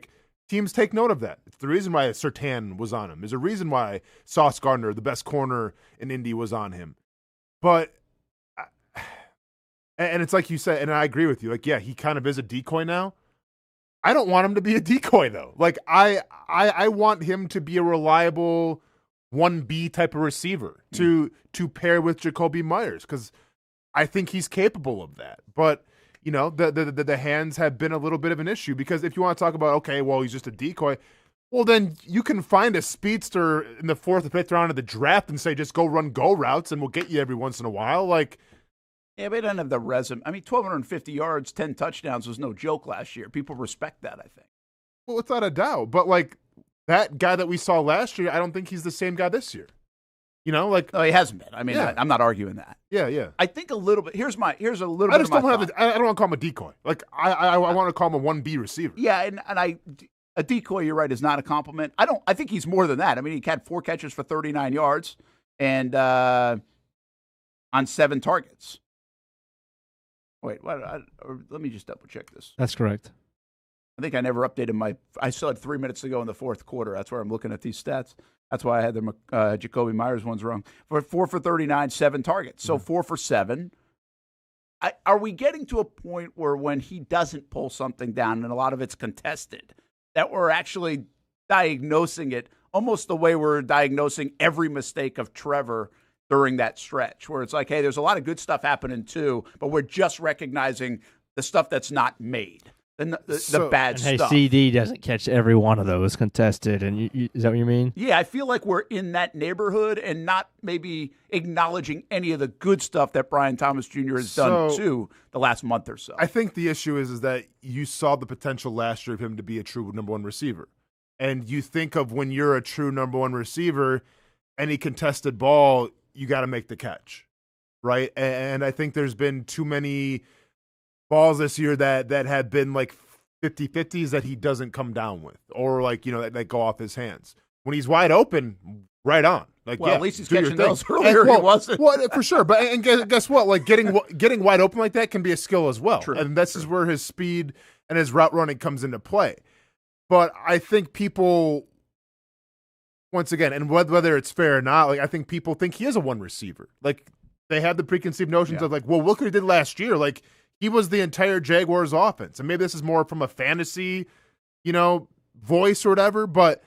teams take note of that. It's the reason why Surtain was on him. There's a reason why Sauce Gardner, the best corner in Indy, was on him. But, and it's like you said, and I agree with you. He kind of is a decoy now. I don't want him to be a decoy, though. I want him to be a reliable 1B type of receiver to pair with Jacoby Myers, because I think he's capable of that. But, the hands have been a little bit of an issue, because if you want to talk about, okay, well, he's just a decoy, well, then you can find a speedster in the 4th or 5th round of the draft and say, just go run go routes and we'll get you every once in a while. Yeah, but they don't have the resume. I mean, 1,250 yards, 10 touchdowns was no joke last year. People respect that, I think. Well, without a doubt. But, that guy that we saw last year, I don't think he's the same guy this year. No, he hasn't been. I mean, yeah. I'm not arguing that. Yeah. I think a little bit. Here's a little bit. I just don't want to call him a decoy. I want to call him a 1B receiver. Yeah, and a decoy, you're right, is not a compliment. I think he's more than that. I mean, he had 4 catches for 39 yards and on 7 targets. Wait, what? Let me just double check this. That's correct. I think I never updated I still had 3 minutes to go in the 4th quarter. That's where I'm looking at these stats. That's why I had the Jacoby Myers ones wrong. 4 for 39, 7 targets. So 4 for 7. Are we getting to a point where when he doesn't pull something down, and a lot of it's contested, that we're actually diagnosing it almost the way we're diagnosing every mistake of Trevor during that stretch, where it's like, hey, there's a lot of good stuff happening too, but we're just recognizing the stuff that's not made. The bad stuff. Hey, CD doesn't catch every one of those contested, and is that what you mean? Yeah, I feel like we're in that neighborhood and not maybe acknowledging any of the good stuff that Brian Thomas Jr. has done too the last month or so. I think the issue is that you saw the potential last year of him to be a true number 1 receiver, and you think of when you're a true number 1 receiver, any contested ball, you got to make the catch, right? And I think there's been too many balls this year that have been 50-50s that he doesn't come down with, or that go off his hands. When he's wide open, right on. At least he's catching those earlier. He wasn't. Well, for sure. But and guess what? Getting wide open like that can be a skill as well. True. And this is where his speed and his route running comes into play. But I think people, once again, and whether it's fair or not, I think people think he is a 1 receiver. They have the preconceived notions of well, look what he did last year. He was the entire Jaguars offense. And maybe this is more from a fantasy, voice or whatever, but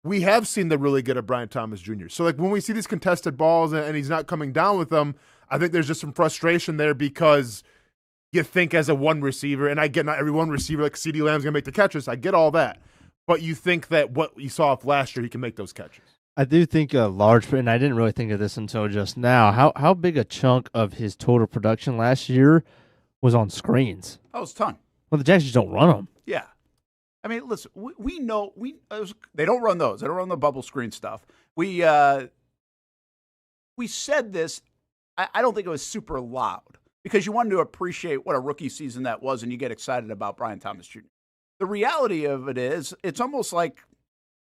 we have seen the really good of Brian Thomas Jr. So, when we see these contested balls and he's not coming down with them, I think there's just some frustration there, because you think as a 1 receiver, and I get not every 1 receiver like CeeDee Lamb's going to make the catches. I get all that. But you think that what you saw last year, he can make those catches. I do think a large, and I didn't really think of this until just now, how big a chunk of his total production last year was on screens. Oh, it's a ton. Well, the Jags just don't run them. Yeah. I mean, listen, we know they don't run those. They don't run the bubble screen stuff. We said this. I don't think it was super loud, because you wanted to appreciate what a rookie season that was, and you get excited about Brian Thomas Jr. The reality of it is, it's almost like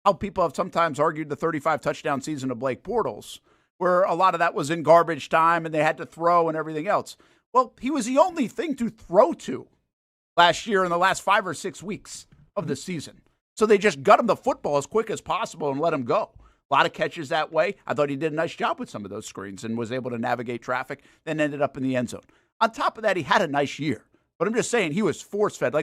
how people have sometimes argued the 35 touchdown season of Blake Bortles, where a lot of that was in garbage time and they had to throw and everything else. Well, he was the only thing to throw to last year in the last 5 or 6 weeks of the season. So they just got him the football as quick as possible and let him go. A lot of catches that way. I thought he did a nice job with some of those screens and was able to navigate traffic, then ended up in the end zone. On top of that, he had a nice year. But I'm just saying, he was force-fed.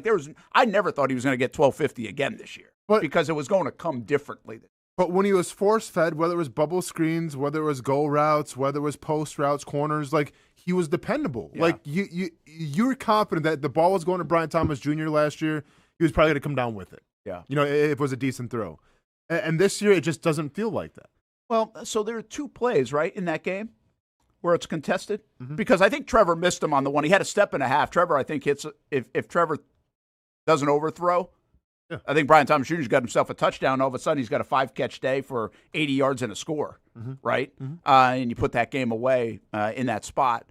I never thought he was going to get 1,250 again this year, because it was going to come differently. But when he was force-fed, whether it was bubble screens, whether it was goal routes, whether it was post routes, corners, he was dependable. Yeah. Like you're confident that the ball was going to Brian Thomas Jr. last year. He was probably going to come down with it. Yeah. You know, if it was a decent throw. And this year, it just doesn't feel like that. Well, so there are 2 plays, right, in that game where it's contested? Because I think Trevor missed him on the one. He had a step and a half. Trevor, I think, hits if Trevor doesn't overthrow, I think Brian Thomas Jr.'s got himself a touchdown. All of a sudden, he's got a 5-catch day for 80 yards and a score, right? And you put that game away in that spot.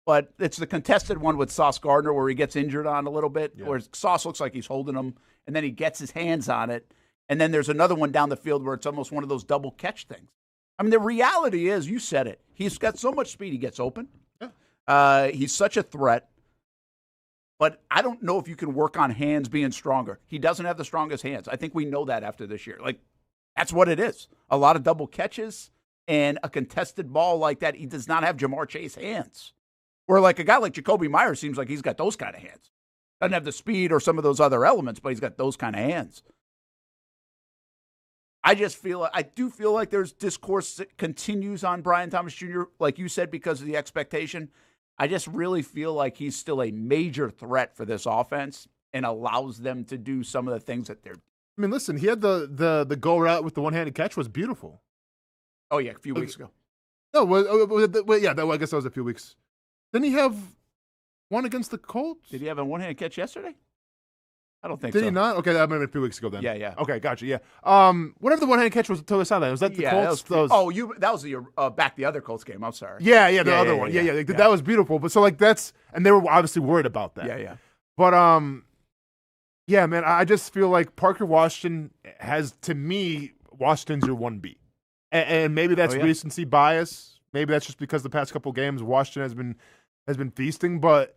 But it's the contested one with Sauce Gardner where he gets injured on a little bit, where Sauce looks like he's holding him, and then he gets his hands on it. And then there's another one down the field where it's almost one of those double catch things. I mean, the reality is, you said it, he's got so much speed, he gets open. He's such a threat. But I don't know if you can work on hands being stronger. He doesn't have the strongest hands. I think we know that after this year. Like, that's what it is. A lot of double catches and a contested ball like that. He does not have Jamar Chase hands. Or like a guy like Jacoby Myers seems like he's got those kind of hands. Doesn't have the speed or some of those other elements, but he's got those kind of hands. I do feel like there's discourse that continues on Brian Thomas Jr., like you said, because of the expectation. I just really feel like he's still a major threat for this offense and allows them to do some of the things that they're. I mean, listen, he had the go route with the one-handed catch was beautiful. Oh, yeah, a few weeks ago. No, I guess that was a few weeks. Didn't he have one against the Colts? Did he have a one-handed catch yesterday? I don't think so. Did he not? Okay, that might have been a few weeks ago then. Yeah. Okay, gotcha, yeah. Whatever the one-handed catch was to the sideline, was that the Colts? That was the other Colts game, I'm sorry. Yeah, the other one. Yeah. That was beautiful. But so, like, and they were obviously worried about that. Yeah. But, yeah, man, I just feel like Parker Washington has, to me, Washington's your 1B. And maybe that's recency bias. Maybe that's just because the past couple games Washington has been feasting, but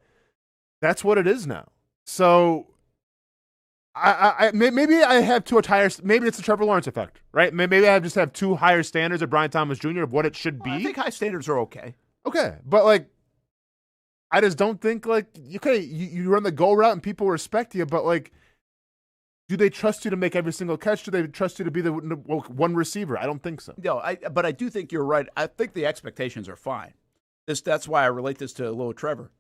that's what it is now. So maybe I have too higher. Maybe it's the Trevor Lawrence effect, right? Maybe I just have too higher standards of Brian Thomas Jr. of what it should be. I think high standards are okay. Okay, but like, I just don't think like you run the go route and people respect you, but like, do they trust you to make every single catch? Do they trust you to be the one receiver? I don't think so. No, but I do think you're right. I think the expectations are fine. That's why I relate this to little Trevor.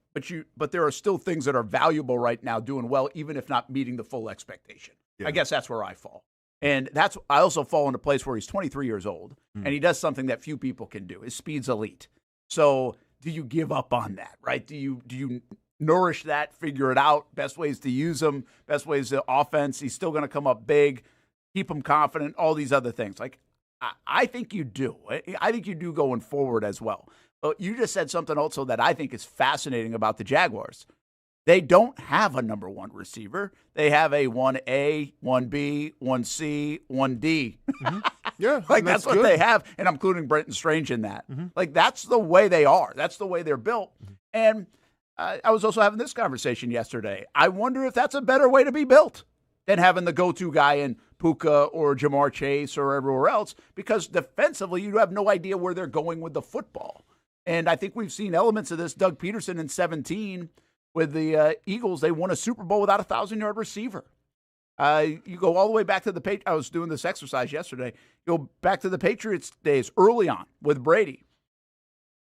But there are still things that are valuable right now, doing well, even if not meeting the full expectation. Yeah. I guess that's where I fall. And I also fall into a place where he's 23 years old, and he does something that few people can do. His speed's elite. So do you give up on that, right? Do you nourish that, figure it out, best ways to use him, best ways to offense? He's still going to come up big, keep him confident, all these other things. Like, I think you do. I think you do going forward as well. But you just said something also that I think is fascinating about the Jaguars. They don't have a number 1 receiver. They have a 1A, 1B, 1C, 1D. Yeah, like that's what they have, and I'm including Brenton Strange in that. Like, that's the way they are. That's the way they're built. And I was also having this conversation yesterday. I wonder if that's a better way to be built than having the go-to guy in Puka or Jamar Chase or everywhere else, because defensively you have no idea where they're going with the football. And I think we've seen elements of this. Doug Peterson in 2017 with the Eagles, they won a Super Bowl without a 1,000-yard receiver. You go all the way back to the Patriots. I was doing this exercise yesterday. You go back to the Patriots days early on with Brady.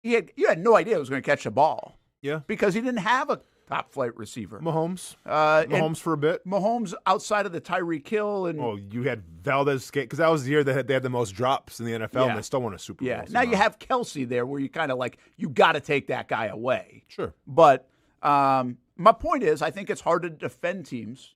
You had no idea he was going to catch the ball. Yeah. Because he didn't have a top-flight receiver. Mahomes. Mahomes for a bit. Mahomes outside of the Tyreek Hill. And you had Valdez, because that was the year they had the most drops in the NFL, and they still won a Super Bowl. Yeah. Now you have Kelsey there where you kind of like, you got to take that guy away. Sure. But my point is, I think it's hard to defend teams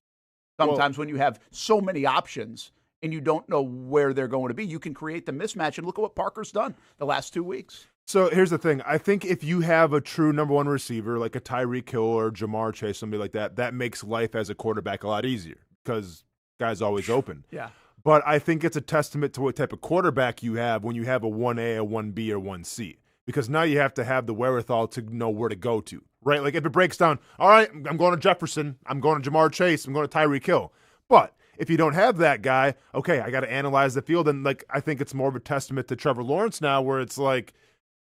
sometimes when you have so many options and you don't know where they're going to be. You can create the mismatch, and look at what Parker's done the last 2 weeks. So here's the thing. I think if you have a true number 1 receiver, like a Tyreek Hill or Jamar Chase, somebody like that, that makes life as a quarterback a lot easier because guy's always open. Yeah. But I think it's a testament to what type of quarterback you have when you have a 1A, a 1B, or 1C. Because now you have to have the wherewithal to know where to go to, right? Like if it breaks down, all right, I'm going to Jefferson, I'm going to Jamar Chase, I'm going to Tyreek Hill. But if you don't have that guy, okay, I got to analyze the field. And like I think it's more of a testament to Trevor Lawrence now, where it's like,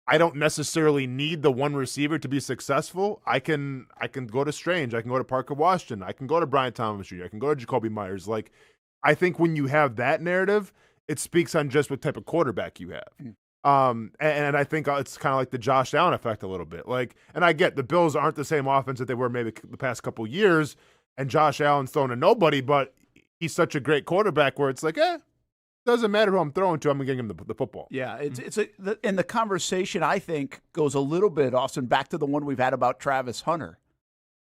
I don't necessarily need the one receiver to be successful. I can go to Strange. I can go to Parker Washington. I can go to Brian Thomas Jr. I can go to Jacoby Myers. Like, I think when you have that narrative, it speaks on just what type of quarterback you have. And I think it's kind of like the Josh Allen effect a little bit. Like, and I get the Bills aren't the same offense that they were maybe the past couple years, and Josh Allen's throwing to nobody, but he's such a great quarterback where it's like, doesn't matter who I'm throwing to, I'm getting him the football. Yeah, and the conversation, I think, goes a little bit, Austin, back to the one we've had about Travis Hunter.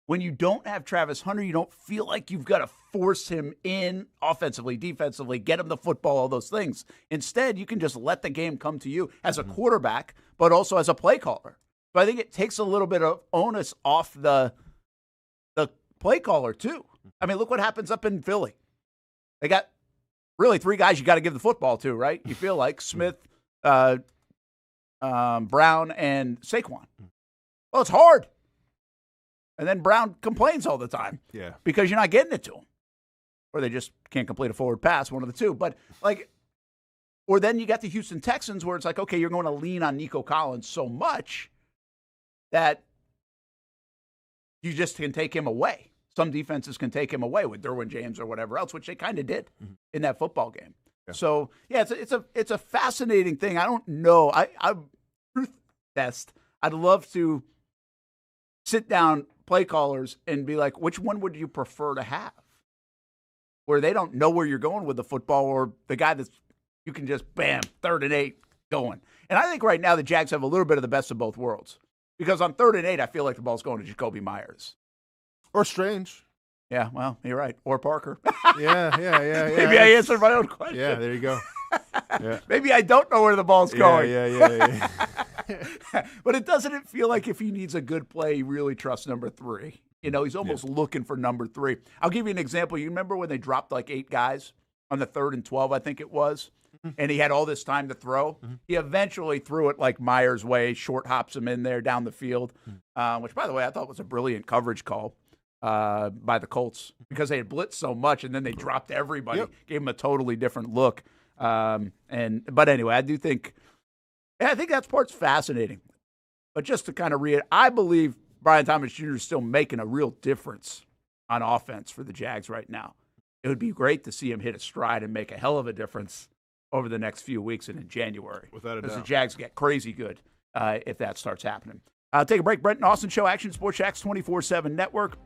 When you don't have Travis Hunter, you don't feel like you've got to force him in offensively, defensively, get him the football, all those things. Instead, you can just let the game come to you as a quarterback, but also as a play caller. So I think it takes a little bit of onus off the play caller, too. I mean, look what happens up in Philly. They got really three guys you got to give the football to, right? You feel like Smith, Brown, and Saquon. Well, it's hard. And then Brown complains all the time because you're not getting it to him. Or they just can't complete a forward pass, one of the two. But, or then you got the Houston Texans where it's like, okay, you're going to lean on Nico Collins so much that you just can take him away. Some defenses can take him away with Derwin James or whatever else, which they kind of did in that football game. Yeah. So, it's a fascinating thing. I don't know. I truth test. I'd love to sit down play callers and be like, which one would you prefer to have? Where they don't know where you're going with the football, or the guy that's you can just, bam, 3rd and 8 going. And I think right now the Jags have a little bit of the best of both worlds. Because on 3rd and 8, I feel like the ball's going to Jacoby Myers. Or Strange. Yeah, well, you're right. Or Parker. Yeah. Maybe I answered my own question. Yeah, there you go. Yeah. Maybe I don't know where the ball's going. Yeah. But doesn't feel like if he needs a good play, he really trusts number 3? You know, he's almost looking for number 3. I'll give you an example. You remember when they dropped like 8 guys on the 3rd and 12, I think it was, and he had all this time to throw? He eventually threw it like Myers' way, short hops him in there down the field, which, by the way, I thought was a brilliant coverage call by the Colts because they had blitzed so much, and then they dropped everybody, gave him a totally different look. But anyway, I do think, I think that's part's fascinating. But just to kind of I believe Brian Thomas Jr. is still making a real difference on offense for the Jags right now. It would be great to see him hit a stride and make a hell of a difference over the next few weeks and in January. Without a doubt. Because the Jags get crazy good if that starts happening. Take a break. Brent and Austin Show, Action Sports Jax 24/7 Network.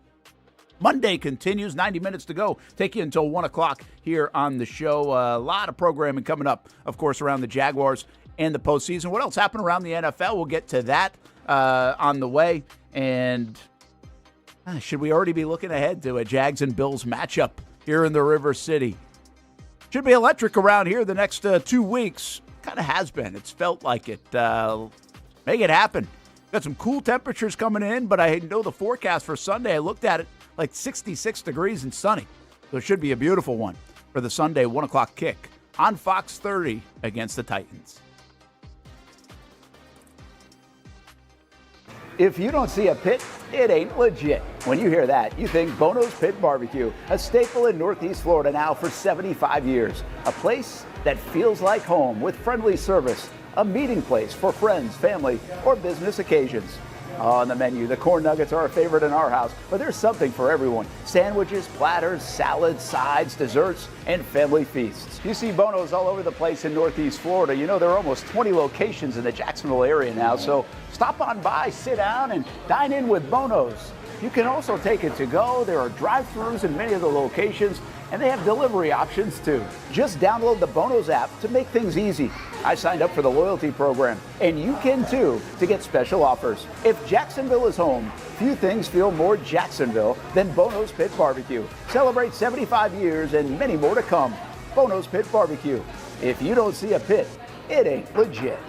Monday continues, 90 minutes to go. Take you until 1 o'clock here on the show. A lot of programming coming up, of course, around the Jaguars and the postseason. What else happened around the NFL? We'll get to that on the way. And should we already be looking ahead to a Jags and Bills matchup here in the River City? Should be electric around here the next 2 weeks. Kind of has been. It's felt like it. Make it happen. Got some cool temperatures coming in, but I know the forecast for Sunday. I looked at it, like 66 degrees and sunny. So it should be a beautiful one for the Sunday 1 o'clock kick on Fox 30 against the Titans. If you don't see a pit, it ain't legit. When you hear that, you think Bono's Pit Barbecue, a staple in Northeast Florida now for 75 years. A place that feels like home with friendly service, a meeting place for friends, family, or business occasions. On the menu, the corn nuggets are a favorite in our house, but there's something for everyone. Sandwiches, platters, salads, sides, desserts, and family feasts. You see Bono's all over the place in Northeast Florida. You know, there are almost 20 locations in the Jacksonville area now, so stop on by, sit down, and dine in with Bono's. You can also take it to go. There are drive-thrus in many of the locations, and they have delivery options too. Just download the Bono's app to make things easy. I signed up for the loyalty program, and you can too, to get special offers. If Jacksonville is home, few things feel more Jacksonville than Bono's Pit Barbecue. Celebrate 75 years and many more to come. Bono's Pit Barbecue. If you don't see a pit, it ain't legit.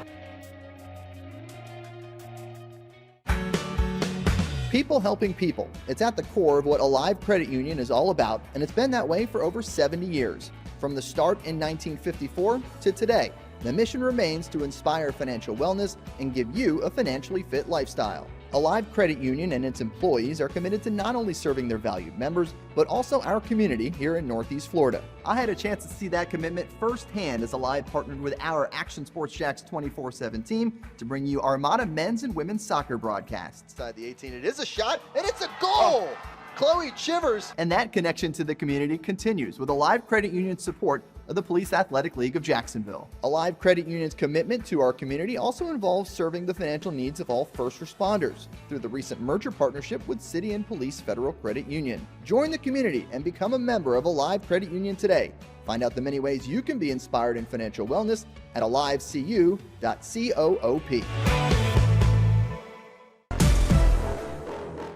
People helping people. It's at the core of what Alive Credit Union is all about, and it's been that way for over 70 years. From the start in 1954 to today, the mission remains to inspire financial wellness and give you a financially fit lifestyle. Alive Credit Union and its employees are committed to not only serving their valued members, but also our community here in Northeast Florida. I had a chance to see that commitment firsthand as Alive partnered with our Action Sports Jax 24/7 team to bring you Armada men's and women's soccer broadcasts. Inside the 18, it is a shot, and it's a goal! Chloe Chivers! And that connection to the community continues with Alive Credit Union support of the Police Athletic League of Jacksonville. Alive Credit Union's commitment to our community also involves serving the financial needs of all first responders through the recent merger partnership with City and Police Federal Credit Union. Join the community and become a member of Alive Credit Union today. Find out the many ways you can be inspired in financial wellness at alivecu.coop.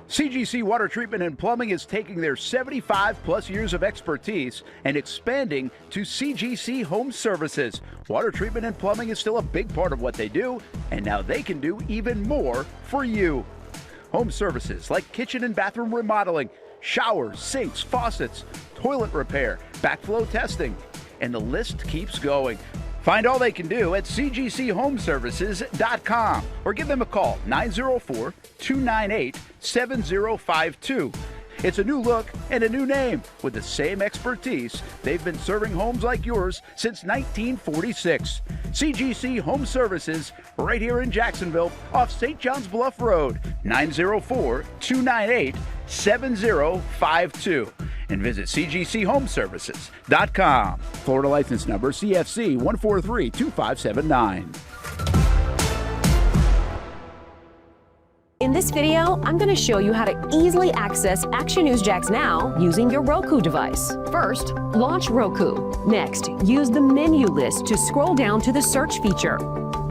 CGC Water Treatment and Plumbing is taking their 75-plus years of expertise and expanding to CGC Home Services. Water treatment and plumbing is still a big part of what they do, and now they can do even more for you. Home services like kitchen and bathroom remodeling, showers, sinks, faucets, toilet repair, backflow testing, and the list keeps going. Find all they can do at cgchomeservices.com or give them a call, 904-298-7052. It's a new look and a new name with the same expertise. They've been serving homes like yours since 1946. CGC Home Services, right here in Jacksonville off St. John's Bluff Road, 904-298-7052. And visit cgchomeservices.com. Florida license number CFC 1432579. In this video, I'm going to show you how to easily access Action News Jax Now using your Roku device. First, launch Roku. Next, use the menu list to scroll down to the search feature.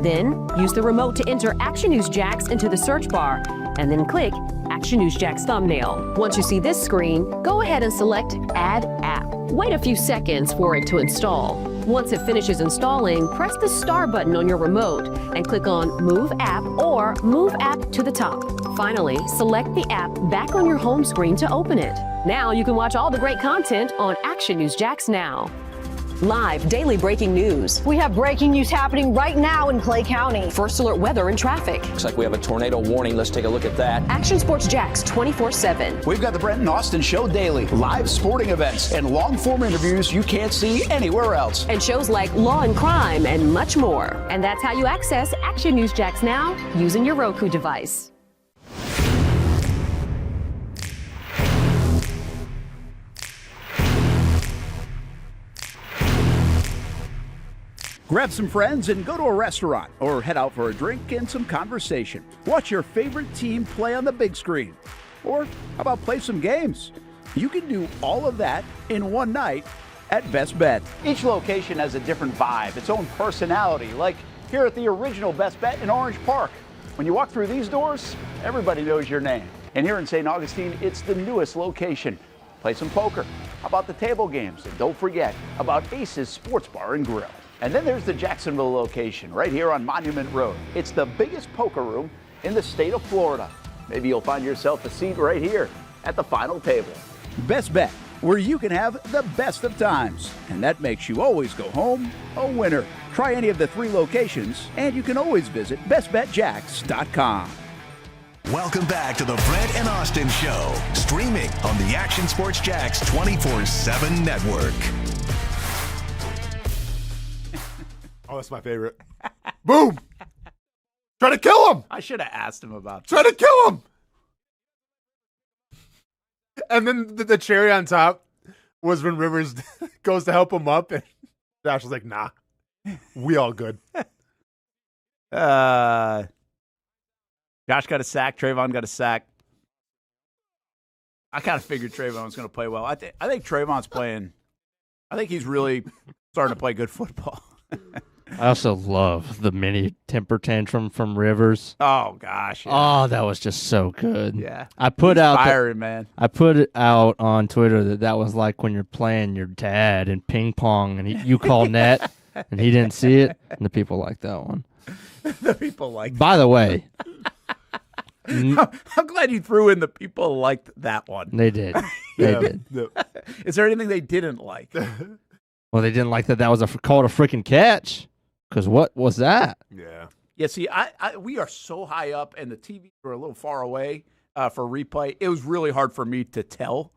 Then, use the remote to enter Action News Jax into the search bar, and then click Action News Jax thumbnail. Once you see this screen, go ahead and select Add App. Wait a few seconds for it to install. Once it finishes installing, press the star button on your remote and click on Move App or Move App to the top. Finally, select the app back on your home screen to open it. Now you can watch all the great content on Action News Jax Now. Live daily breaking news. We have breaking news happening right now in Clay County. First alert weather and traffic. Looks like we have a tornado warning. Let's take a look at that. Action Sports Jax 24/7. We've got the Brent and Austen Show daily, live sporting events, and long-form interviews you can't see anywhere else. And shows like Law and Crime and much more. And that's how you access Action News Jax Now using your Roku device. Grab some friends and go to a restaurant or head out for a drink and some conversation. Watch your favorite team play on the big screen. Or how about play some games? You can do all of that in one night at Best Bet. Each location has a different vibe, its own personality, like here at the original Best Bet in Orange Park. When you walk through these doors, everybody knows your name. And here in St. Augustine, it's the newest location. Play some poker. How about the table games? And don't forget about Ace's Sports Bar and Grill. And then there's the Jacksonville location right here on Monument Road. It's the biggest poker room in the state of Florida. Maybe you'll find yourself a seat right here at the final table. Best Bet, where you can have the best of times. And that makes you always go home a winner. Try any of the 3 locations, and you can always visit bestbetjax.com. Welcome back to the Brent and Austen Show, streaming on the Action Sports Jax 24/7 network. Oh, that's my favorite. Boom! Try to kill him! I should have asked him about that. Try to kill him! And then the cherry on top was when Rivers goes to help him up, and Josh was like, nah, we all good. Josh got a sack. Trayvon got a sack. I kind of figured Trayvon was going to play well. I think Trayvon's playing. I think he's really starting to play good football. I also love the mini temper tantrum from Rivers. Oh gosh! Yeah. Oh, that was just so good. Yeah, I put out fiery, man. I put it out on Twitter that was like when you're playing your dad in ping pong and you call net and he didn't see it, and the people like that one. The people like. By the way, I'm glad you threw in the people liked that one. They did. They did. Is there anything they didn't like? Well, they didn't like that was called a freaking catch. Because what was that? Yeah. Yeah, see, we are so high up, and the TVs were a little far away for replay. It was really hard for me to tell.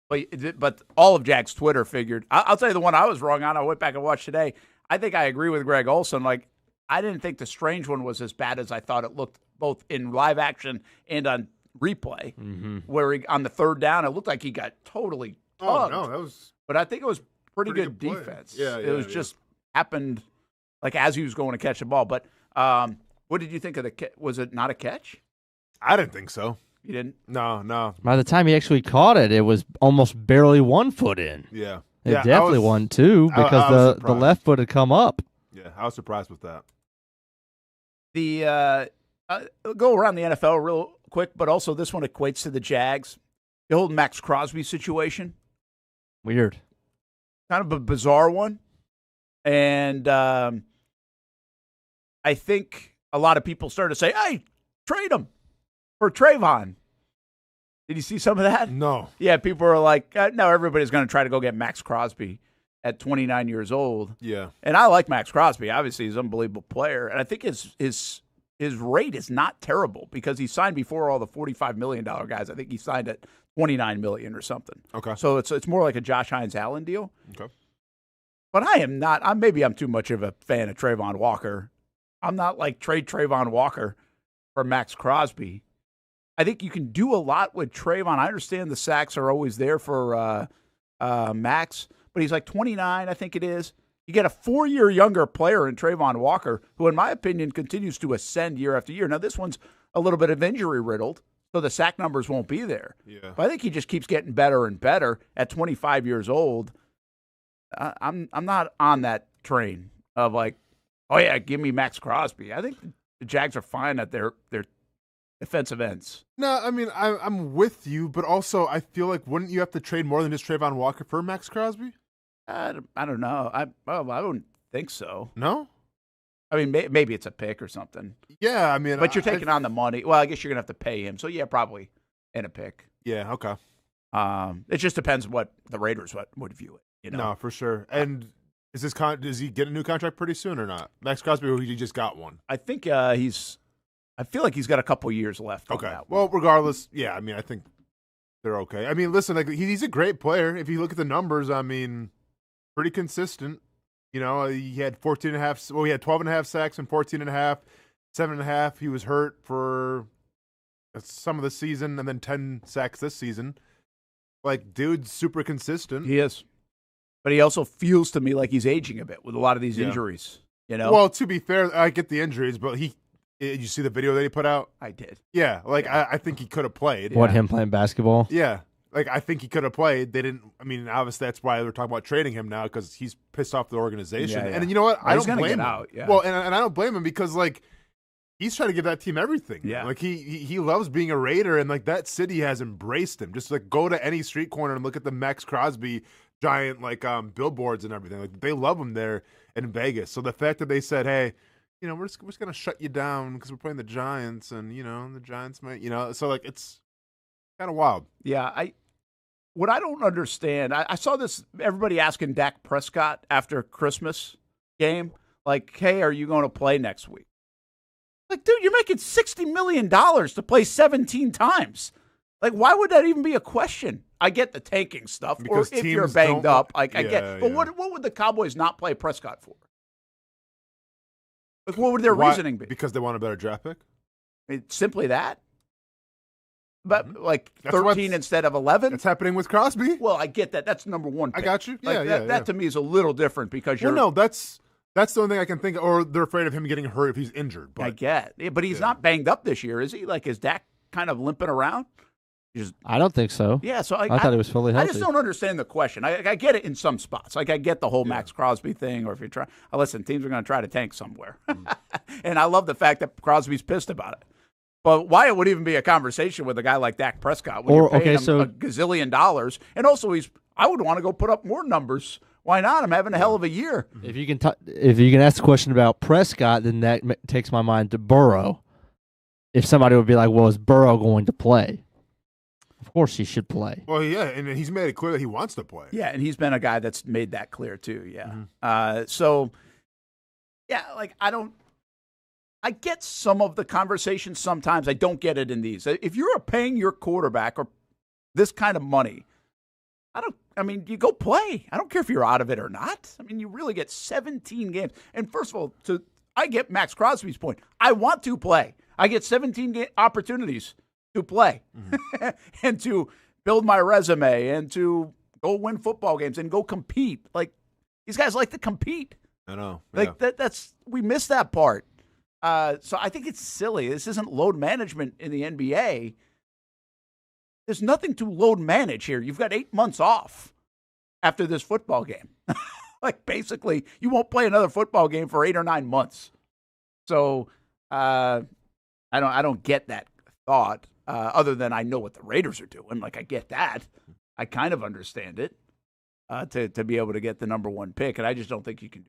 But all of Jack's Twitter figured. I'll tell you the one I was wrong on. I went back and watched today. I think I agree with Greg Olson. Like, I didn't think the Strange one was as bad as I thought it looked, both in live action and on replay. Mm-hmm. Where on the third down, it looked like he got totally tugged. Oh, no, that was. But I think it was pretty good play. defense. Yeah, it was just happened like as he was going to catch the ball. But what did you think of the was it not a catch? I didn't think so. You didn't? No. By the time he actually caught it, it was almost barely 1 foot in. Yeah. It definitely wasn't 2 because the left foot had come up. Yeah, I was surprised with that. The go around the NFL real quick, but also this one equates to the Jags. The old Max Crosby situation. Weird. Kind of a bizarre one. And I think a lot of people started to say, hey, trade him for Trayvon. Did you see some of that? No. Yeah, people are like, no, everybody's going to try to go get Max Crosby at 29 years old. Yeah. And I like Max Crosby. Obviously, he's an unbelievable player. And I think his rate is not terrible because he signed before all the $45 million guys. I think he signed at $29 million or something. Okay. So it's more like a Josh Hines-Allen deal. Okay. But I am not. Maybe I'm too much of a fan of Trayvon Walker. I'm not like trade Trayvon Walker for Max Crosby. I think you can do a lot with Trayvon. I understand the sacks are always there for Max, but he's like 29, I think it is. You get a 4-year younger player in Trayvon Walker, who, in my opinion, continues to ascend year after year. Now, this one's a little bit of injury riddled, so the sack numbers won't be there. Yeah. But I think he just keeps getting better and better at 25 years old. I'm not on that train of like, oh yeah, give me Max Crosby. I think the Jags are fine at their defensive ends. No, I mean I'm with you, but also I feel like wouldn't you have to trade more than just Trayvon Walker for Max Crosby? I don't know. I wouldn't think so. No. I mean, maybe it's a pick or something. Yeah, I mean, but you're taking on the money. Well, I guess you're gonna have to pay him. So yeah, probably in a pick. Yeah. Okay. It just depends what the Raiders would view it. You know? No, for sure. And does he get a new contract pretty soon or not? Max Crosby, or he just got one? I think I feel like he's got a couple years left. Okay. On that well, regardless, yeah. I mean, I think they're okay. I mean, listen, like he's a great player. If you look at the numbers, I mean, pretty consistent. You know, he had 14 and a half. Well, he had 12 and a half sacks and 14 and a half, 7 and a half. He was hurt for some of the season, and then 10 sacks this season. Like, dude's super consistent. He is. But he also feels to me like he's aging a bit with a lot of these injuries. You know. Well, to be fair, I get the injuries, but did you see the video that he put out? I did. Yeah, like I think he could have played. What, him playing basketball? Yeah, like I think he could have played. They didn't. I mean, obviously that's why they're talking about trading him now because he's pissed off the organization. Yeah. And you know what? Well, I he's don't gonna blame get him. out, yeah. Well, and I don't blame him because like he's trying to give that team everything. Yeah. Like he loves being a Raider, and like that city has embraced him. Just like go to any street corner and look at the Max Crosby giant like billboards and everything. Like they love him there in Vegas. So the fact that they said, hey, you know, we're just gonna shut you down because we're playing the Giants, and you know the Giants might, you know, so like it's kind of wild. Yeah, what I don't understand, I saw this. Everybody asking Dak Prescott after Christmas game, like, hey, are you going to play next week? Like, dude, you're making $60 million to play 17 times. Like, why would that even be a question? I get the tanking stuff, Because or if you're teams banged don't- up, like I Yeah, get. But yeah. what would the Cowboys not play Prescott for? Like, what would their Why- reasoning be? Because they want a better draft pick. It's simply that. But like That's 13 instead of 11. It's happening with Crosby. Well, I get that. That's number one. I pick. got you. Like, Yeah, that, yeah. That to me is a little different because Well, you're. no, that's the only thing I can think of. Or they're afraid of him getting hurt if he's injured. But I get, but he's not banged up this year, is he? Like, is Dak kind of limping around? I don't think so. Yeah, so I thought he was fully healthy. I just don't understand the question. I get it in some spots. Like, I get the whole Max Crosby thing, or if you're trying. Listen, teams are going to try to tank somewhere. And I love the fact that Crosby's pissed about it. But why it would even be a conversation with a guy like Dak Prescott when you're paying him a gazillion dollars. And also, I would want to go put up more numbers. Why not? I'm having a hell of a year. If you can ask the question about Prescott, then that takes my mind to Burrow. If somebody would be like, well, is Burrow going to play? Of course he should play. Well, yeah, and he's made it clear that he wants to play. Yeah, and he's been a guy that's made that clear too. Yeah. So, yeah, like I get some of the conversation sometimes. I don't get it in these. If you're paying your quarterback or this kind of money, you go play. I don't care if you're out of it or not. I mean, you really get 17 games. And first of all, I get Max Crosby's point. I want to play. I get 17 opportunities to play and to build my resume and to Go win football games and go compete. Like, these guys like to compete. I know. Like that's we missed that part. So I think it's silly. This isn't load management in the NBA. There's nothing to load manage here. You've got 8 months off after this football game. Like, basically, you won't play another football game for 8 or 9 months. So I don't get that thought. Other than I know what the Raiders are doing. Like, I get that. I kind of understand it to be able to get the number 1 pick, and I just don't think you can do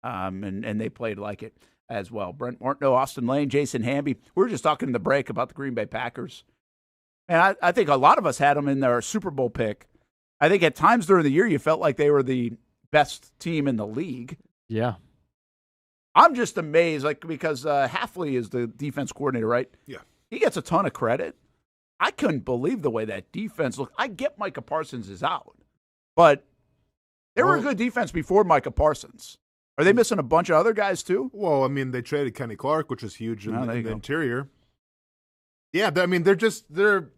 it. And they played like it as well. Brent Martineau, Austen Lane, Jason Hamby. We were just talking in the break about the Green Bay Packers. And I think a lot of us had them in their Super Bowl pick. I think at times during the year you felt like they were the best team in the league. Yeah. I'm just amazed, like, because Halfley is the defense coordinator, right? Yeah. He gets a ton of credit. I couldn't believe the way that defense looked. I get Micah Parsons is out, but they were a good defense before Micah Parsons. Are they missing a bunch of other guys too? Well, I mean, they traded Kenny Clark, which is huge in the go. interior. Yeah, I mean, they're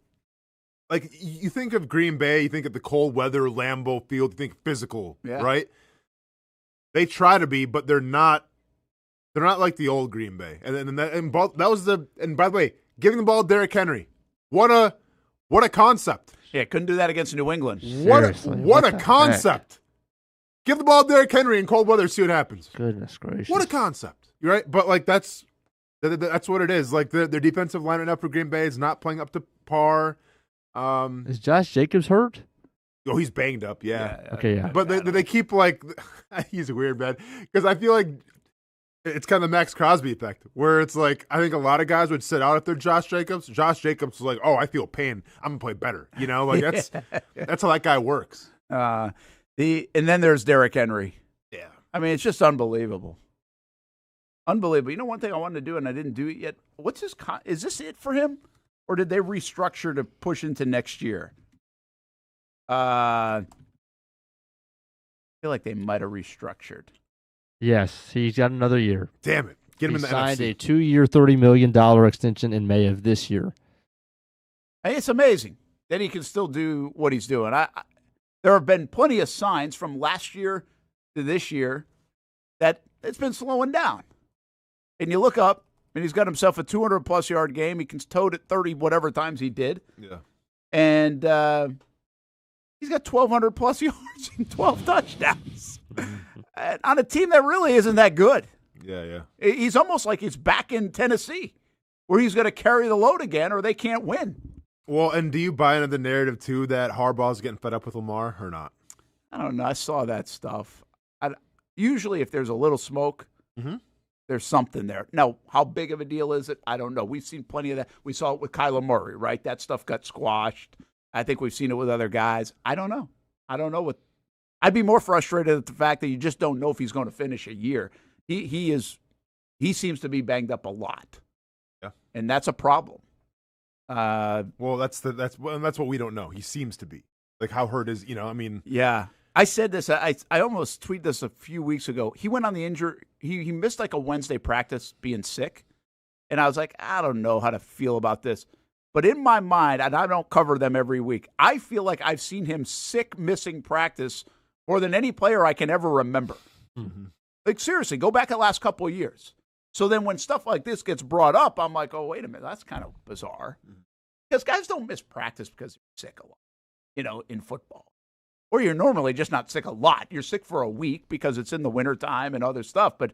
like, you think of Green Bay, you think of the cold weather, Lambeau Field, you think physical, right? They try to be, but they're not. They're not like the old Green Bay. And by the way, giving the ball to Derrick Henry, what a concept. Yeah, couldn't do that against New England. What a concept. Heck? Give the ball to Derrick Henry in cold weather, see what happens. Goodness gracious. What a concept. You're right, but like that's what it is. Like their defensive line up for Green Bay is not playing up to par. Is Josh Jacobs hurt? Oh, he's banged up. Yeah. Okay. Yeah. But they keep like he's a weird man because I feel like it's kind of the Max Crosby effect where it's like I think a lot of guys would sit out if they're Josh Jacobs. Josh Jacobs is like, oh, I feel pain. I'm gonna play better. You know, like that's how that guy works. And then there's Derrick Henry. Yeah. I mean, it's just unbelievable. Unbelievable. You know, one thing I wanted to do and I didn't do it yet. What's his? Is this it for him, or did they restructure to push into next year? I feel like they might have restructured. Yes, he's got another year. Damn it. Get him in the signed NFC. a 2-year, $30 million extension in May of this year. Hey, it's amazing that he can still do what he's doing. There have been plenty of signs from last year to this year that it's been slowing down. And you look up, and he's got himself a 200-plus yard game. He can tote it 30 whatever times he did. Yeah. And he's got 1,200-plus yards and 12 touchdowns on a team that really isn't that good. Yeah. He's almost like he's back in Tennessee where he's going to carry the load again or they can't win. Well, and do you buy into the narrative, too, that Harbaugh's getting fed up with Lamar or not? I don't know. I saw that stuff. Usually if there's a little smoke, there's something there. Now, how big of a deal is it? I don't know. We've seen plenty of that. We saw it with Kyler Murray, right? That stuff got squashed. I think we've seen it with other guys. I don't know. I'd be more frustrated at the fact that you just don't know if he's going to finish a year. He seems to be banged up a lot. Yeah. And that's a problem. Well, that's what we don't know. He seems to be. Like how hurt is, I mean. Yeah. I said this. I almost tweeted this a few weeks ago. He went on the injury. He missed like a Wednesday practice being sick. And I was like, I don't know how to feel about this. But in my mind, and I don't cover them every week, I feel like I've seen him sick, missing practice more than any player I can ever remember. Mm-hmm. Like, seriously, go back the last couple of years. So then when stuff like this gets brought up, I'm like, oh, wait a minute, that's kind of bizarre. Because guys don't miss practice because they're sick a lot, in football. Or you're normally just not sick a lot. You're sick for a week because it's in the wintertime and other stuff. But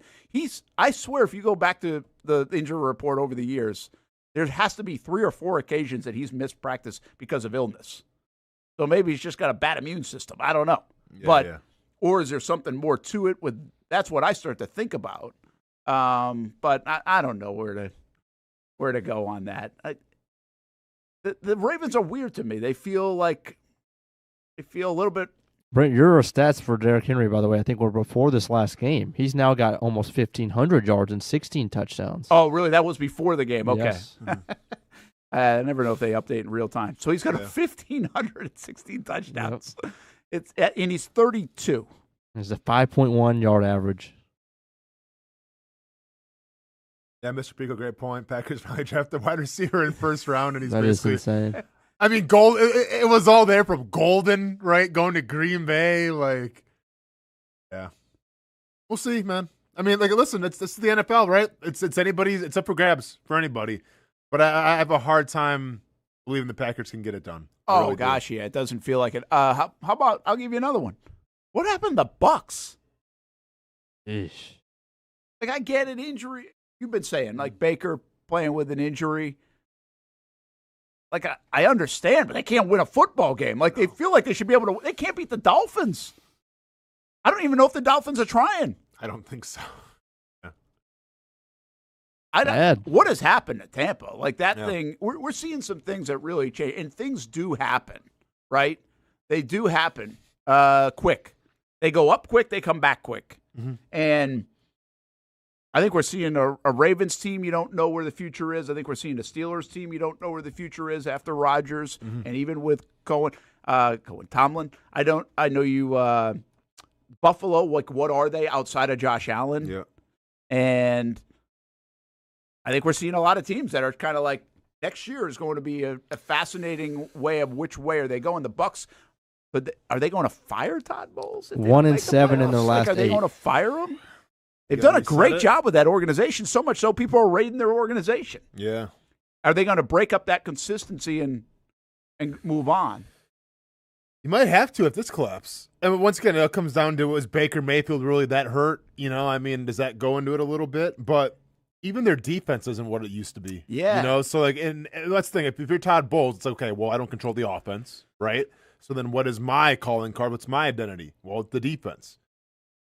I swear, if you go back to the injury report over the years, there has to be 3 or 4 occasions that he's missed practice because of illness. So maybe he's just got a bad immune system. I don't know. Or is there something more to it? That's what I start to think about. But I don't know where to go on that. The Ravens are weird to me. They feel a little bit. Brent, your stats for Derrick Henry, by the way, I think were before this last game. He's now got almost 1,500 yards and 16 touchdowns. Oh, really? That was before the game. Okay. Yes. I never know if they update in real time. So he's got 1,516 touchdowns. Yep. And he's 32. It's a 5.1 yard average. Yeah, Mr. Pico, great point. Packers probably drafted a wide receiver in first round, and he's that basically. Is insane. I mean, it was all there from Golden, right? Going to Green Bay, like, yeah. We'll see, man. I mean, like, listen, this is the NFL, right? It's anybody's. It's up for grabs for anybody. But I have a hard time believing the Packers can get it done. Oh really gosh, yeah, it doesn't feel like it. How about I'll give you another one. What happened to Bucks? Ish. Like, I get an injury. You've been saying, like, Baker playing with an injury. Like, I understand, but they can't win a football game. Like, they feel like they should be able to. They can't beat the Dolphins. I don't even know if the Dolphins are trying. I don't think so. What has happened to Tampa? Like, that thing, we're seeing some things that really change. And things do happen, right? They do happen quick. They go up quick, they come back quick. Mm-hmm. And I think we're seeing a Ravens team you don't know where the future is. I think we're seeing a Steelers team you don't know where the future is after Rodgers. Mm-hmm. And even with Tomlin. I know you Buffalo, like, what are they outside of Josh Allen? Yeah. And I think we're seeing a lot of teams that are kind of like, next year is going to be a fascinating way of which way are they going. The Bucks, but are they going to fire Todd Bowles? 1-7 in their last Are they 8. going to fire him? They've done a great job with that organization, so much so people are raiding their organization. Yeah. Are they going to break up that consistency and move on? You might have to if this collapses. And once again, it comes down to, was Baker Mayfield really that hurt? You know, I mean, does that go into it a little bit? But even their defense isn't what it used to be. Yeah. You know, so like, and that's the thing. If you're Todd Bowles, it's okay, well, I don't control the offense, right? So then what is my calling card? What's my identity? Well, it's the defense.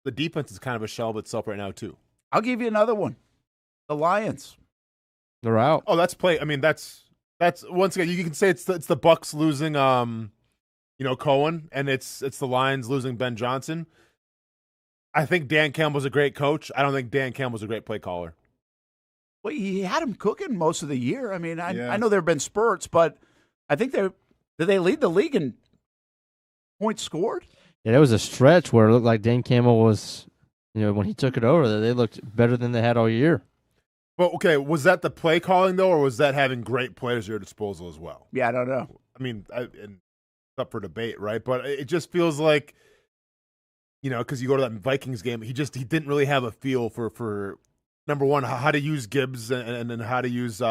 The defense is kind of a shell of itself right now, too. I'll give you another one. The Lions. They're out. Oh, that's play. I mean, that's once again, you can say it's the Bucks losing, Cohen, and it's the Lions losing Ben Johnson. I think Dan Campbell's a great coach. I don't think Dan Campbell's a great play caller. Well, he had him cooking most of the year. I mean, I know there have been spurts, but I think did they lead the league in points scored? Yeah, there was a stretch where it looked like Dan Campbell was, when he took it over, they looked better than they had all year. Well, okay, was that the play calling, though, or was that having great players at your disposal as well? Yeah, I don't know. I mean, and it's up for debate, right? But it just feels like, because you go to that Vikings game, he didn't really have a feel for number one, how to use Gibbs and then how to use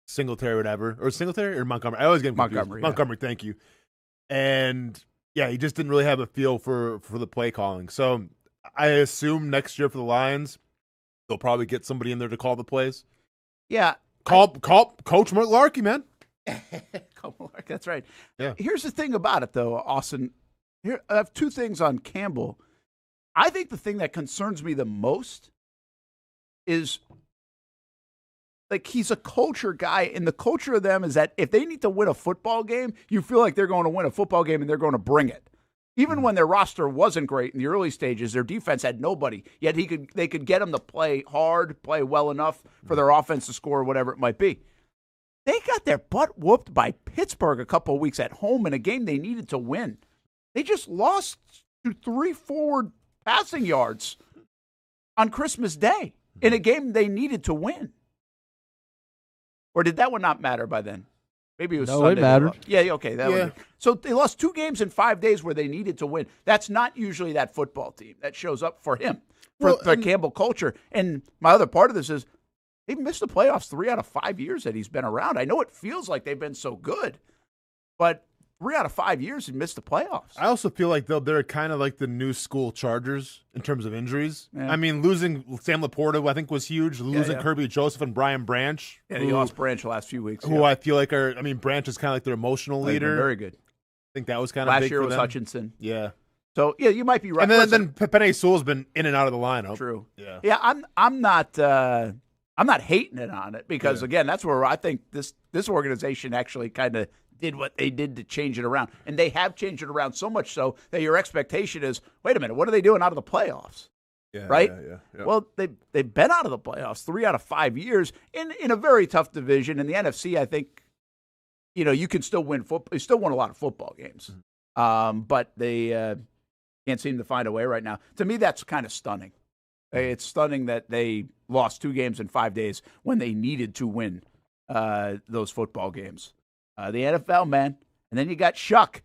Singletary or whatever. Or Singletary or Montgomery? I always get confused. Montgomery. Yeah. Montgomery, thank you. And, yeah, he just didn't really have a feel for the play calling. So I assume next year for the Lions, they'll probably get somebody in there to call the plays. Yeah. Call Coach Larkey, man. That's right. Yeah. Here's the thing about it, though, Austin. Here, I have two things on Campbell. I think the thing that concerns me the most is, like, he's a culture guy, and the culture of them is that if they need to win a football game, you feel like they're going to win a football game and they're going to bring it. Even when their roster wasn't great in the early stages, their defense had nobody. Yet they could get them to play hard, play well enough for their offense to score, whatever it might be. They got their butt whooped by Pittsburgh a couple of weeks at home in a game they needed to win. They just lost to 3 forward passing yards on Christmas Day in a game they needed to win. Or did that one not matter by then? Maybe it was Sunday. It mattered. Yeah, okay. So they lost 2 games in 5 days where they needed to win. That's not usually that football team that shows up for him, for Campbell culture. And my other part of this is they've missed the playoffs 3 out of 5 years that he's been around. I know it feels like they've been so good, but 3 out of 5 years he missed the playoffs. I also feel like they're kind of like the new school Chargers in terms of injuries. Yeah. I mean, losing Sam Laporta, I think, was huge. Losing Kirby Joseph and Brian Branch. Yeah, he lost Branch the last few weeks. Who I feel like Branch is kind of like their emotional leader. Very good. I think that was kind of last big year for was them. Hutchinson. Yeah. So yeah, you might be right. And then Penei Sewell's been in and out of the lineup. True. Yeah. Yeah, I'm not hating it on it because again, that's where I think this organization actually kind of did what they did to change it around. And they have changed it around so much so that your expectation is, wait a minute, what are they doing out of the playoffs? Yeah, right? Yeah. Well, they've been out of the playoffs 3 out of 5 years in a very tough division. In the NFC, I think, you can still win football. You still won a lot of football games. But they can't seem to find a way right now. To me, that's kind of stunning. It's stunning that they lost 2 games in 5 days when they needed to win those football games. The NFL, man. And then you got Shuck.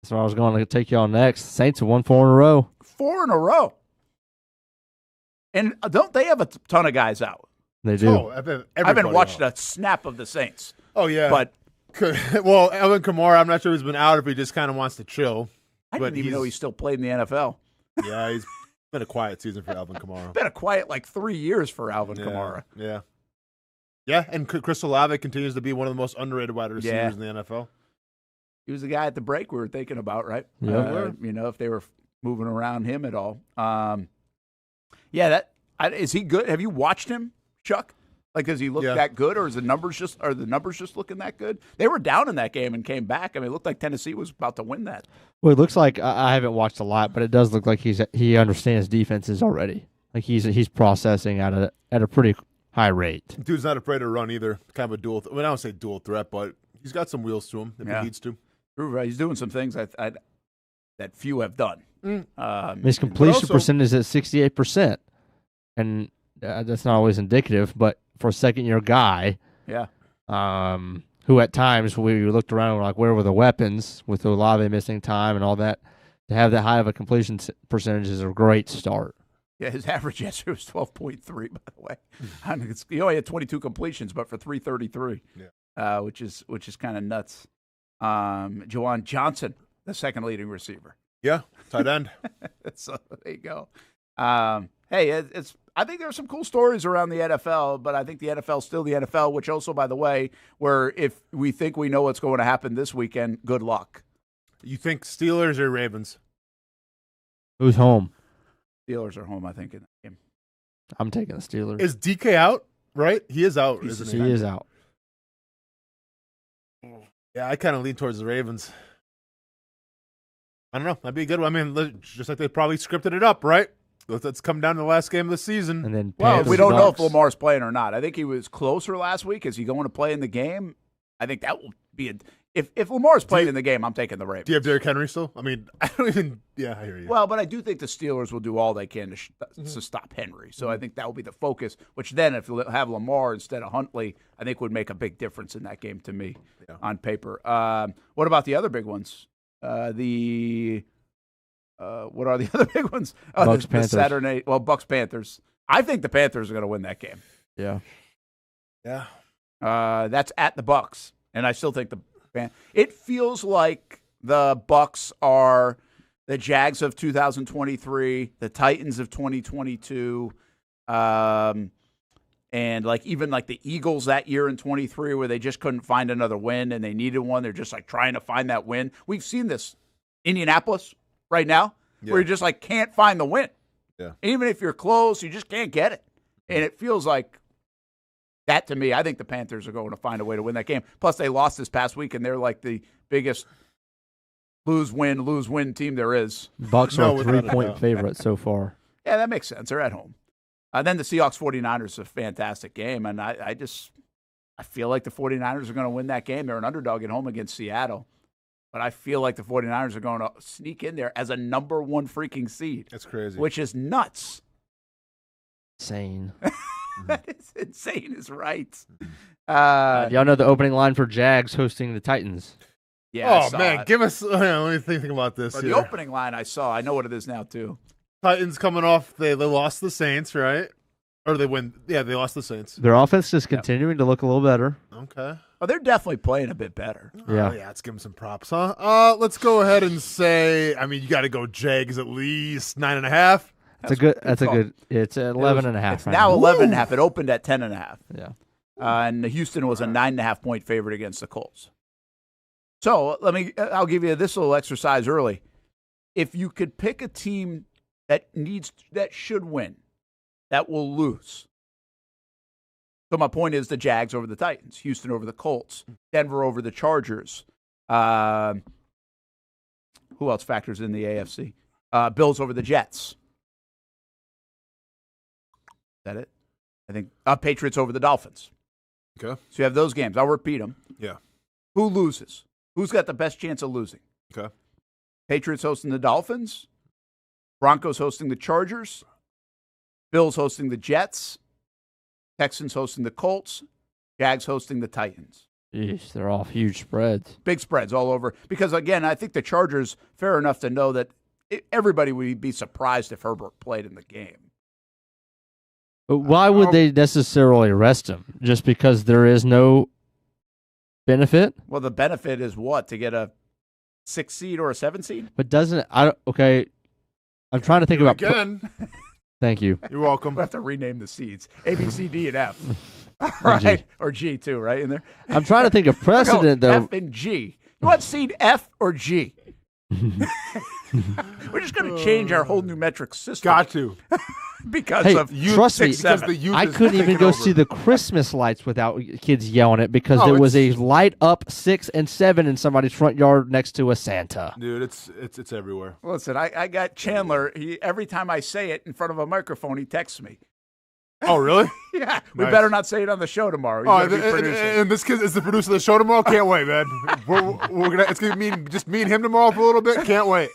That's where I was going to take you on next. Saints have won 4 in a row. 4 in a row. And don't they have a ton of guys out? They do. Oh, I haven't watched a snap of the Saints. Oh, yeah. But well, Alvin Kamara, I'm not sure he's been out if he just kind of wants to chill. I didn't even know he still played in the NFL. Yeah, he's been a quiet season for Alvin Kamara. Been a quiet 3 years for Alvin Kamara. Yeah. Yeah, and Chris Olave continues to be one of the most underrated wide receivers in the NFL. He was the guy at the break we were thinking about, right? Yeah. If they were moving around him at all. Is he good? Have you watched him, Chuck? Does he look that good, or are the numbers just looking that good? They were down in that game and came back. I mean, it looked like Tennessee was about to win that. Well, it looks like I haven't watched a lot, but it does look like he understands defenses already. Like he's processing at a pretty high rate. Dude's not afraid to run either. Kind of a dual. I don't say dual threat, but he's got some wheels to him if he needs to. He's doing some things that few have done. His completion percentage is at 68%, and that's not always indicative, but for a second-year guy, who at times we looked around and were like, where were the weapons with Olave missing time and all that? To have that high of a completion percentage is a great start. Yeah, his average yesterday was 12.3, by the way. He only had 22 completions, but for 333, which is kind of nuts. Juwan Johnson, the second leading receiver. Yeah, tight end. So there you go. I think there are some cool stories around the NFL, but I think the NFL is still the NFL, which also, by the way, where if we think we know what's going to happen this weekend, good luck. You think Steelers or Ravens? Who's home? Steelers are home, I think, in that game. I'm taking the Steelers. Is DK out, right? He is out, isn't he? He is out. Yeah, I kind of lean towards the Ravens. I don't know. That'd be a good one. I mean, just like they probably scripted it up, right? Let's come down to the last game of the season. And then we don't know if Lamar's playing or not. I think he was closer last week. Is he going to play in the game? I think that will be if Lamar's playing in the game, I'm taking the Ravens. Do you have Derrick Henry still? I mean, I don't even. Yeah, I hear you. Well, but I do think the Steelers will do all they can to stop Henry. So I think that will be the focus. Which then, if you have Lamar instead of Huntley, I think would make a big difference in that game to me on paper. What about the other big ones? What are the other big ones? Bucks, Panthers. Saturday. Well, Bucks, Panthers. I think the Panthers are going to win that game. Yeah. That's at the Bucks, and I still think it feels like the Bucks are the Jags of 2023, the Titans of 2022, and even the Eagles that year in 23, where they just couldn't find another win and they needed one. They're just trying to find that win. We've seen this Indianapolis right now, where you just can't find the win. Yeah. Even if you're close, you just can't get it. And it feels like that to me. I think the Panthers are going to find a way to win that game. Plus, they lost this past week, and they're the biggest lose-win team there is. Bucks are a 3-point favorite so far. Yeah, that makes sense. They're at home. Then the Seahawks 49ers is a fantastic game, and I feel like the 49ers are going to win that game. They're an underdog at home against Seattle. But I feel like the 49ers are going to sneak in there as a number one freaking seed. That's crazy. Which is nuts. Insane. That is insane is right. Y'all know the opening line for Jags hosting the Titans. Yeah. Oh, man. Give us let me think about this. The opening line I saw. I know what it is now, too. Titans coming off. They lost the Saints, right? Or they win. Yeah, they lost the Saints. Their offense is continuing to look a little better. Okay. Oh, they're definitely playing a bit better. Yeah. Yeah, let's give them some props, huh? Let's go ahead and say, you got to go Jags at least 9.5. That's a good. It's 11.5. It's now 11.5. It opened at 10.5. Yeah. And Houston was a 9.5 point favorite against the Colts. So I'll give you this little exercise early. If you could pick a team that should win, that will lose. So my point is the Jags over the Titans, Houston over the Colts, Denver over the Chargers. Who else factors in the AFC? Bills over the Jets. Is that it? I think Patriots over the Dolphins. Okay. So you have those games. I'll repeat them. Yeah. Who loses? Who's got the best chance of losing? Okay. Patriots hosting the Dolphins. Broncos hosting the Chargers. Bills hosting the Jets. Texans hosting the Colts. Jags hosting the Titans. Jeez, they're all huge spreads. Big spreads all over. Because, again, I think the Chargers, fair enough to know that everybody would be surprised if Herbert played in the game. But why would they necessarily rest him? Just because there is no benefit? Well, the benefit is what? To get a 6 seed or a 7 seed? But doesn't okay. I'm trying to think about again. Thank you. You're welcome. We'll have to rename the seeds. A, B, C, D, and F. Right? Or G too, right? In there. I'm trying to think of precedent though. F and G. You want seed F or G? We're just going to change our whole new metric system. Got to. Because of youth. Trust me, I couldn't even go see the Christmas lights without kids yelling it because there was a light up 6 and 7 in somebody's front yard next to a Santa. Dude, it's everywhere. Listen, I got Chandler. Every time I say it in front of a microphone, he texts me. Oh, really? Yeah. We Nice. better not say it on the show tomorrow. He's gonna be producing. And this kid is the producer of the show tomorrow. Can't wait, man. It's gonna be just me and him tomorrow for a little bit. Can't wait.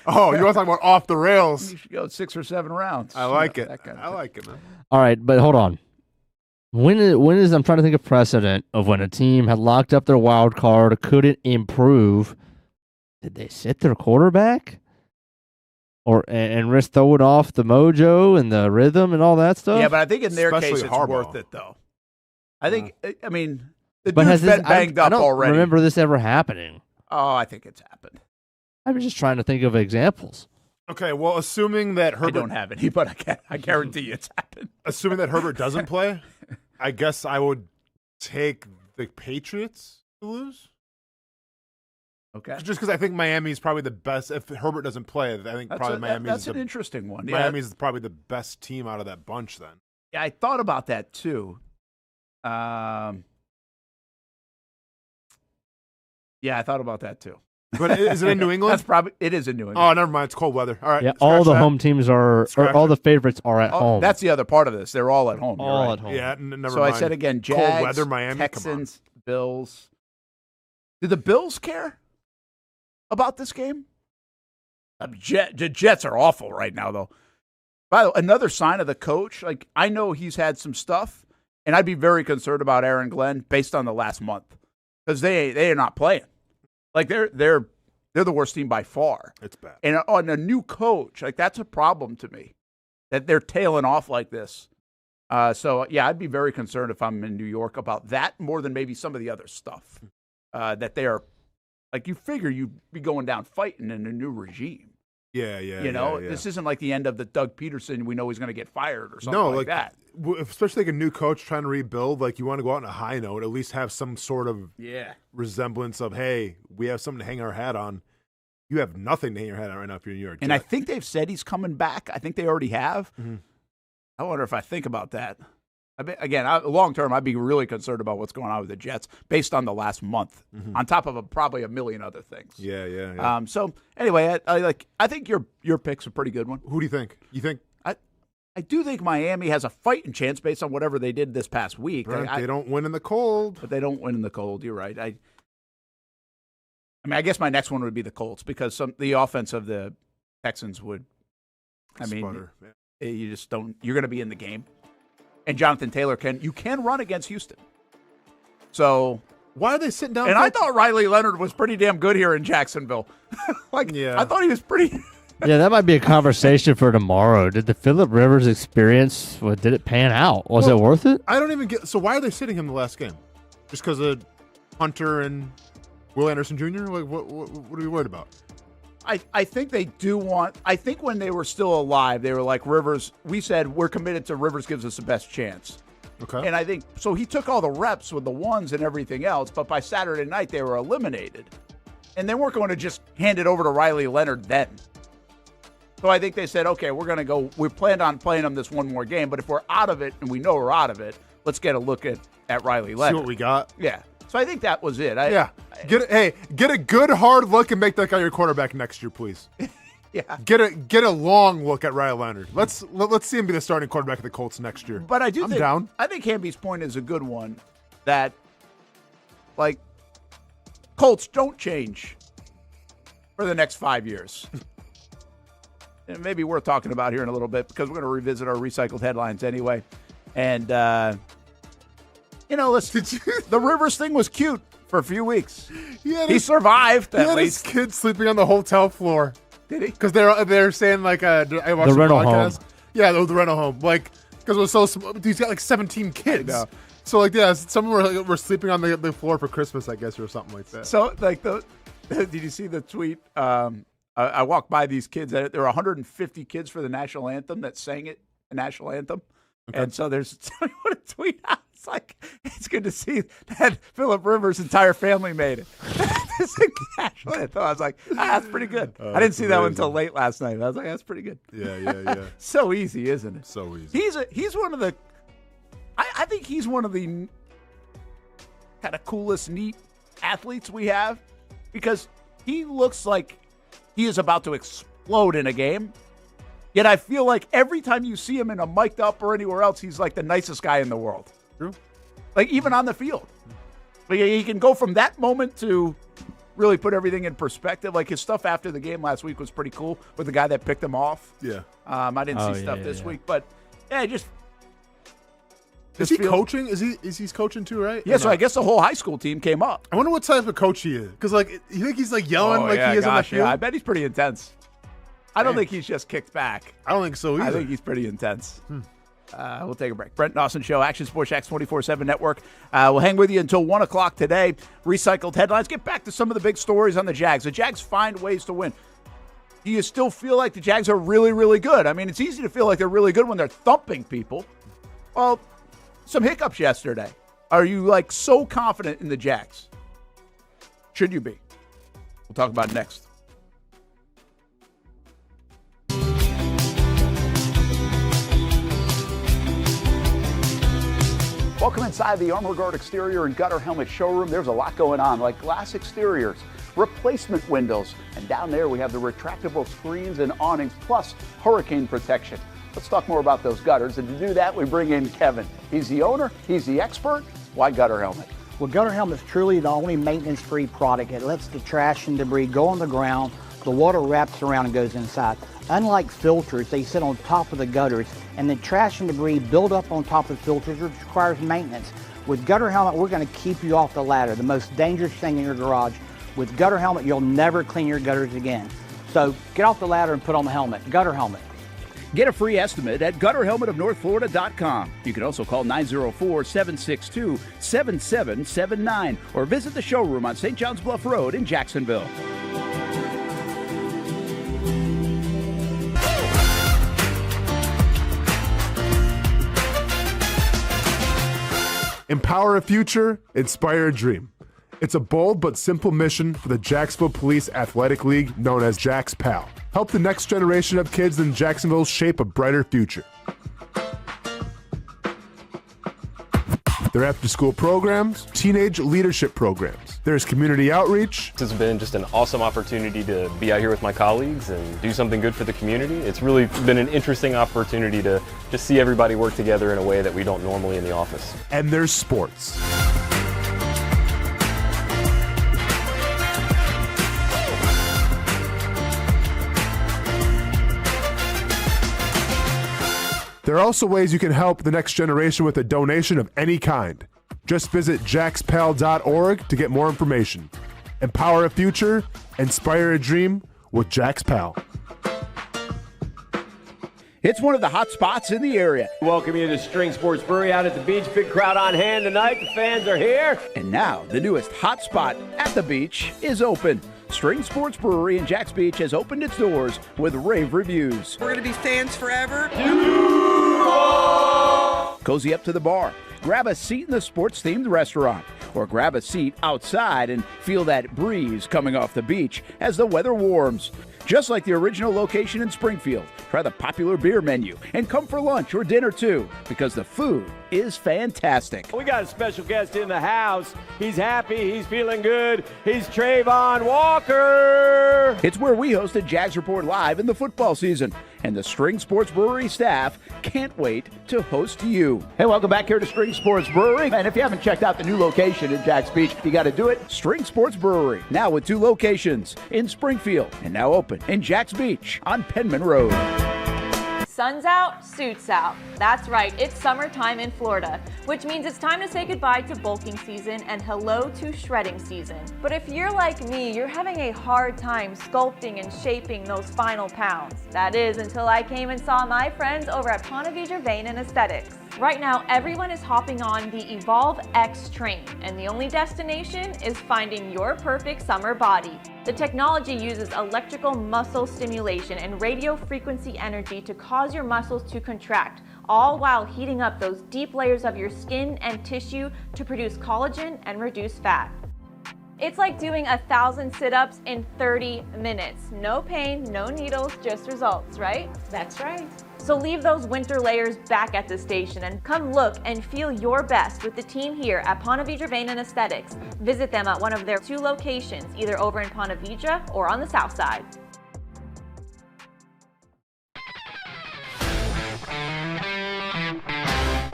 Oh, you want to talk about off the rails? You should go 6 or 7 rounds. I like it. That kind of I thing. like it, man. All right, but hold on. When is I'm trying to think of precedent of when a team had locked up their wild card, couldn't improve. Did they sit their quarterback? And risk throwing off the mojo and the rhythm and all that stuff? Yeah, but I think in their Especially case, it's Harbaugh. worth it, though. I think, I mean, the But dude's been banged up I don't already. remember this ever happening. Oh, I think it's happened. I was just trying to think of examples. Okay, well, assuming that Herbert I don't have any, but I guarantee you it's happened. Assuming that Herbert doesn't play, I guess I would take the Patriots to lose. Okay. Just because I think Miami's probably the best. If Herbert doesn't play, I think probably Miami's That's an interesting one. Yeah. Miami's probably the best team out of that bunch then. Yeah, I thought about that too. Yeah, I thought about that too. But is it in New England? That's probably it is in New England. Oh, never mind. It's cold weather. All right. Yeah, all the that. home teams are, or all the favorites are at home. That's the other part of this. They're all at home. You're All right. at home. Yeah, never So mind. I said again, Jags, Cold weather, Miami. Texans, Bills. Do the Bills care about this game? The Jets are awful right now, though. By the way, another sign of the coach, like I know he's had some stuff, and I'd be very concerned about Aaron Glenn based on the last month because they are not playing. Like they're the worst team by far. It's bad. And on a new coach, like that's a problem to me that they're tailing off like this. So yeah, I'd be very concerned if I'm in New York about that more than maybe some of the other stuff that they are. Like you figure you'd be going down fighting in a new regime. Yeah. You know, this isn't like the end of the Doug Peterson. We know he's going to get fired or something like that. Especially like a new coach trying to rebuild, like you want to go out on a high note, at least have some sort of resemblance of, hey, we have something to hang our hat on. You have nothing to hang your hat on right now if you're in New York. And I think they've said he's coming back. I think they already have. Mm-hmm. I wonder if I think about that. Long term, I'd be really concerned about what's going on with the Jets based on the last month, on top of probably a million other things. Yeah. So anyway, I think your pick's a pretty good one. Who do you think? You think? I do think Miami has a fighting chance based on whatever they did this past week. Brent, they don't win in the cold. But they don't win in the cold. You're right. I mean, I guess my next one would be the Colts because the offense of the Texans would. I mean, Sputter. you just don't. You're going to be in the game, and Jonathan Taylor can run against Houston. So why are they sitting down? And I thought Riley Leonard was pretty damn good here in Jacksonville. I thought he was pretty. Yeah, that might be a conversation for tomorrow. Did the Phillip Rivers experience, did it pan out? Was it worth it? I don't even get. So why are they sitting him the last game? Just because of Hunter and Will Anderson Jr.? Like, what are you worried about? I think they do want. I think when they were still alive, they were like Rivers. We said we're committed to Rivers gives us the best chance. Okay. And I think so. He took all the reps with the ones and everything else, but by Saturday night they were eliminated, and they weren't going to just hand it over to Riley Leonard then. So I think they said, okay, we're going to go. We planned on playing them this one more game, but if we're out of it and we know we're out of it, let's get a look at Riley Leonard. See what we got. Yeah. So I think that was it. Get a good hard look and make that guy your quarterback next year, please. Yeah. Get a long look at Riley Leonard. Let's see him be the starting quarterback of the Colts next year. But I'm down. I think Hamby's point is a good one. That like Colts don't change for the next 5 years. And maybe worth talking about here in a little bit because we're going to revisit our recycled headlines anyway. And, Listen, the Rivers thing was cute for a few weeks. He survived, at His least. kid sleeping on the hotel floor. Did he? Because they're saying, like, I watched The rental podcast. home. Yeah, the rental home. Like, because it was so small. He's got, like, 17 kids. So, like, yeah, some were sleeping on the floor for Christmas, I guess, or something like that. So, like, did you see the tweet? I walked by these kids. There were 150 kids for the national anthem that sang it, the national anthem. Okay. And so there's what a tweet out. It's like, it's good to see that Phillip Rivers' entire family made it. National anthem. I was like, that's pretty good. I didn't see that one until late last night. I was like, that's pretty good. Yeah. So easy, isn't it? So easy. He's one of the. I think he's one of the kind of coolest, neat athletes we have because he looks like he is about to explode in a game. Yet I feel like every time you see him in a mic'd up or anywhere else, he's like the nicest guy in the world. True. Like even on the field. Like he can go from that moment to really put everything in perspective. Like his stuff after the game last week was pretty cool with the guy that picked him off. Yeah. I didn't see stuff this week, but yeah, just. Is he coaching? Is he's coaching too, right? Yeah, so I guess the whole high school team came up. I wonder what type of coach he is. Because, like, you think he's, like, yelling he is on the field? Yeah, I bet he's pretty intense. I don't think he's just kicked back. I don't think so either. I think he's pretty intense. We'll take a break. Brent Martineau Show, Action Sports Jax 24/7 Network. We'll hang with you until 1 o'clock today. Recycled headlines. Get back to some of the big stories on the Jags. The Jags find ways to win. Do you still feel like the Jags are really, really good? I mean, it's easy to feel like they're really good when they're thumping people. Well, some hiccups yesterday. Are you, like, so confident in the Jags? Should you be? We'll talk about it next. Welcome inside the Armor Guard exterior and gutter helmet showroom. There's a lot going on, like glass exteriors, replacement windows, and down there we have the retractable screens and awnings, plus hurricane protection. Let's talk more about those gutters, and to do that, we bring in Kevin. He's the owner, he's the expert. Why Gutter Helmet? Well, Gutter Helmet's truly the only maintenance-free product. It lets the trash and debris go on the ground, the water wraps around and goes inside. Unlike filters, they sit on top of the gutters, and the trash and debris build up on top of filters, which requires maintenance. With Gutter Helmet, we're going to keep you off the ladder, the most dangerous thing in your garage. With Gutter Helmet, you'll never clean your gutters again. So get off the ladder and put on the helmet. Gutter Helmet. Get a free estimate at gutterhelmetofnorthflorida.com. You can also call 904-762-7779 or visit the showroom on St. John's Bluff Road in Jacksonville. Empower a future, inspire a dream. It's a bold but simple mission for the Jacksonville Police Athletic League known as Jags PAL. Help the next generation of kids in Jacksonville shape a brighter future. Their after-school programs, teenage leadership programs. There's community outreach. It's been just an awesome opportunity to be out here with my colleagues and do something good for the community. It's really been an interesting opportunity to just see everybody work together in a way that we don't normally in the office. And there's sports. There are also ways you can help the next generation with a donation of any kind. Just visit jaxpal.org to get more information. Empower a future, inspire a dream with Jags PAL. It's one of the hot spots in the area. Welcome you to String Sports Brewery out at the beach. Big crowd on hand tonight. The fans are here. And now the newest hot spot at the beach is open. String Sports Brewery in Jax Beach has opened its doors with rave reviews. We're going to be fans forever. Cozy up to the bar, grab a seat in the sports-themed restaurant, or grab a seat outside and feel that breeze coming off the beach as the weather warms. Just like the original location in Springfield, try the popular beer menu and come for lunch or dinner too, because the food is fantastic. We got a special guest in the house. He's happy. He's feeling good. He's Trayvon Walker. It's where we hosted Jags Report Live in the football season, and the String Sports Brewery staff can't wait to host you. Hey, welcome back here to String Sports Brewery. And if you haven't checked out the new location in Jax Beach, you got to do it. String Sports Brewery, now with 2 locations in Springfield and now open in Jax Beach on Penman Road. sun's out, suits out. That's right, it's summertime in Florida, which means it's time to say goodbye to bulking season and hello to shredding season. But if you're like me, you're having a hard time sculpting and shaping those final pounds. That is until I came and saw my friends over at Ponte Vedra Vein and Aesthetics. Right now, everyone is hopping on the Evolve X train, and the only destination is finding your perfect summer body. The technology uses electrical muscle stimulation and radio frequency energy to cause your muscles to contract, all while heating up those deep layers of your skin and tissue to produce collagen and reduce fat. It's like doing 1,000 sit-ups in 30 minutes. No pain, no needles, just results, right? That's right. So leave those winter layers back at the station and come look and feel your best with the team here at Ponte Vedra Vein and Aesthetics. Visit them at one of their 2 locations, either over in Ponte Vedra or on the south side.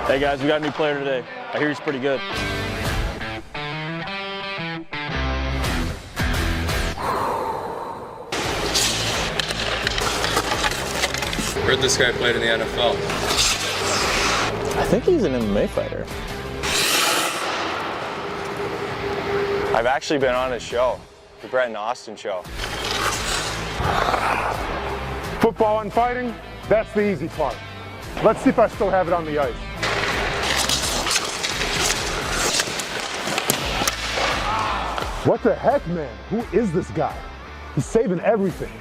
Hey guys, we got a new player today. I hear he's pretty good. Heard this guy played in the NFL. I think he's an MMA fighter. I've actually been on his show, the Brent and Austen show. Football and fighting, that's the easy part. Let's see if I still have it on the ice. What the heck, man? Who is this guy? He's saving everything.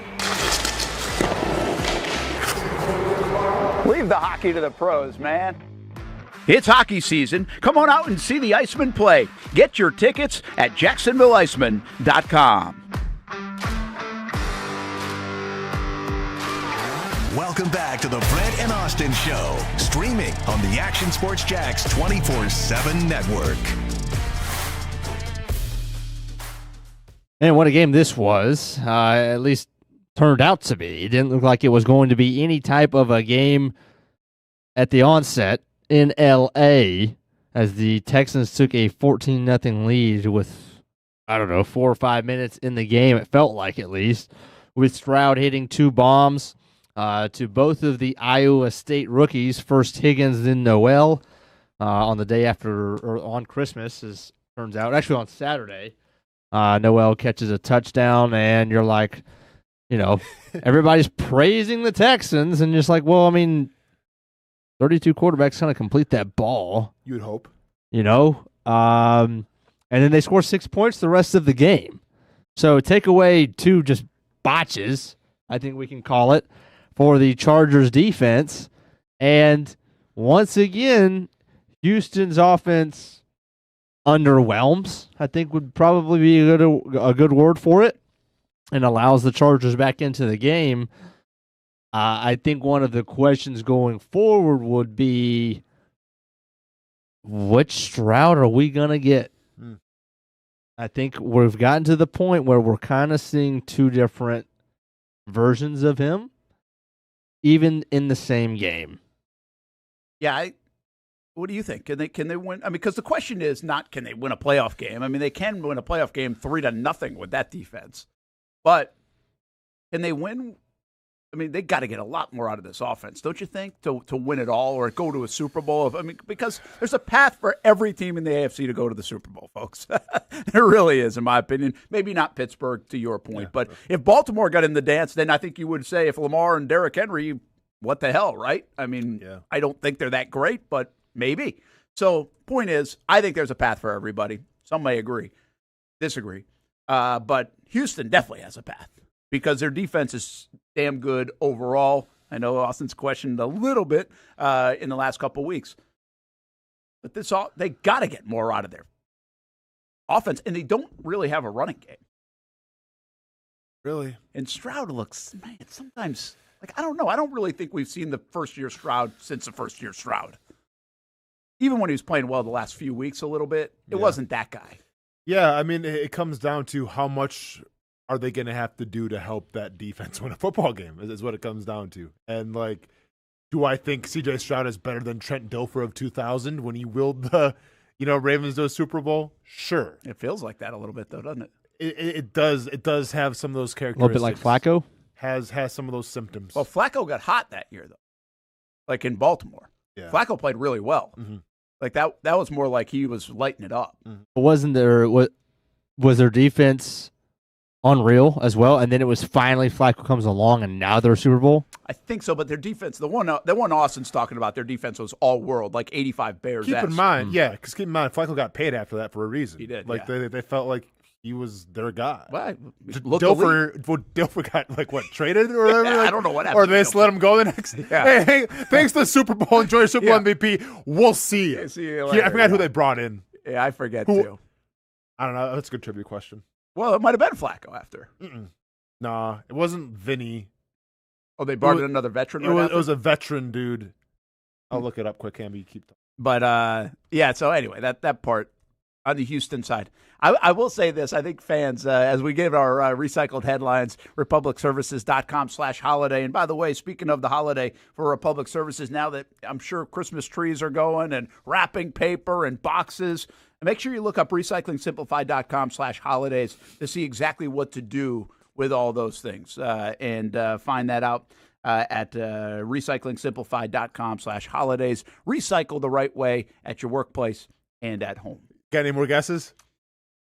Leave the hockey to the pros, man. It's hockey season. Come on out and see the Icemen play. Get your tickets at JacksonvilleIcemen.com. Welcome back to the Brent and Austen Show, streaming on the Action Sports Jax 24/7 network. And what a game this was, at least turned out to be. It didn't look like it was going to be any type of a game at the onset in L.A. as the Texans took a 14-0 lead with, 4 or 5 minutes in the game, it felt like at least, with Stroud hitting 2 bombs to both of the Iowa State rookies, first Higgins, then Noel, on the day after, or on Christmas, as turns out, actually on Saturday. Noel catches a touchdown, and you're like, everybody's praising the Texans, and just like, 32 quarterbacks kind of complete that ball. You would hope. And then they score 6 points the rest of the game. So take away 2 just botches, I think we can call it, for the Chargers defense. And once again, Houston's offense underwhelms, I think would probably be a good word for it, and allows the Chargers back into the game. I think one of the questions going forward would be, which Stroud are we going to get? I think we've gotten to the point where we're kind of seeing 2 different versions of him, even in the same game. Yeah, what do you think? Can they win? Because the question is not can they win a playoff game. They can win a playoff game 3-0 with that defense. But can they win? They got to get a lot more out of this offense, don't you think, to win it all or go to a Super Bowl? Because there's a path for every team in the AFC to go to the Super Bowl, folks. There really is, in my opinion. Maybe not Pittsburgh, to your point. But if Baltimore got in the dance, then I think you would say if Lamar and Derrick Henry, what the hell, right? I don't think they're that great, but maybe. So point is, I think there's a path for everybody. Some may disagree. But Houston definitely has a path because their defense is damn good overall. I know Austin's questioned a little bit in the last couple of weeks. But they got to get more out of their offense, and they don't really have a running game. Really? And Stroud looks, man, sometimes, I don't know. I don't really think we've seen the first-year Stroud since the first-year Stroud. Even when he was playing well the last few weeks a little bit, it wasn't that guy. Yeah, it comes down to how much are they going to have to do to help that defense win a football game is what it comes down to. And, do I think C.J. Stroud is better than Trent Dilfer of 2000 when he willed the, Ravens to a Super Bowl? Sure. It feels like that a little bit, though, doesn't it? It does. It does have some of those characteristics. A little bit like Flacco? Has some of those symptoms. Well, Flacco got hot that year, though. like in Baltimore. Yeah. Flacco played really well. Mm-hmm. Like that was more like he was lighting it up. But wasn't there was their defense unreal as well? And then it was finally Flacco comes along, and now they're Super Bowl. I think so, but their defense, the one Austin's talking about, their defense was all world, like 85 Bears. Keep in mind, Flacco got paid after that for a reason. He did, Like they felt like he was their guy. Well, Dilfer got like what, traded or whatever? Yeah, like, I don't know what happened. Or they just let him go the next. Yeah. Hey, thanks to the Super Bowl. Enjoy your Super Bowl MVP. We'll see you. See you later. I forgot who they brought in. Yeah, I forget too. I don't know. That's a good trivia question. Well, it might have been Flacco after. Nah, it wasn't Vinny. Oh, they brought in another veteran. It was a veteran dude. I'll look it up quick, Hamby. Keep talking. But yeah. So anyway, that part on the Houston side, I will say this. I think fans, as we give our recycled headlines, republicservices.com/holiday. And by the way, speaking of the holiday for Republic Services, now that I'm sure Christmas trees are going and wrapping paper and boxes, make sure you look up recyclingsimplified.com/holidays to see exactly what to do with all those things, and find that out at recyclingsimplified.com/holidays. Recycle the right way at your workplace and at home. Got any more guesses?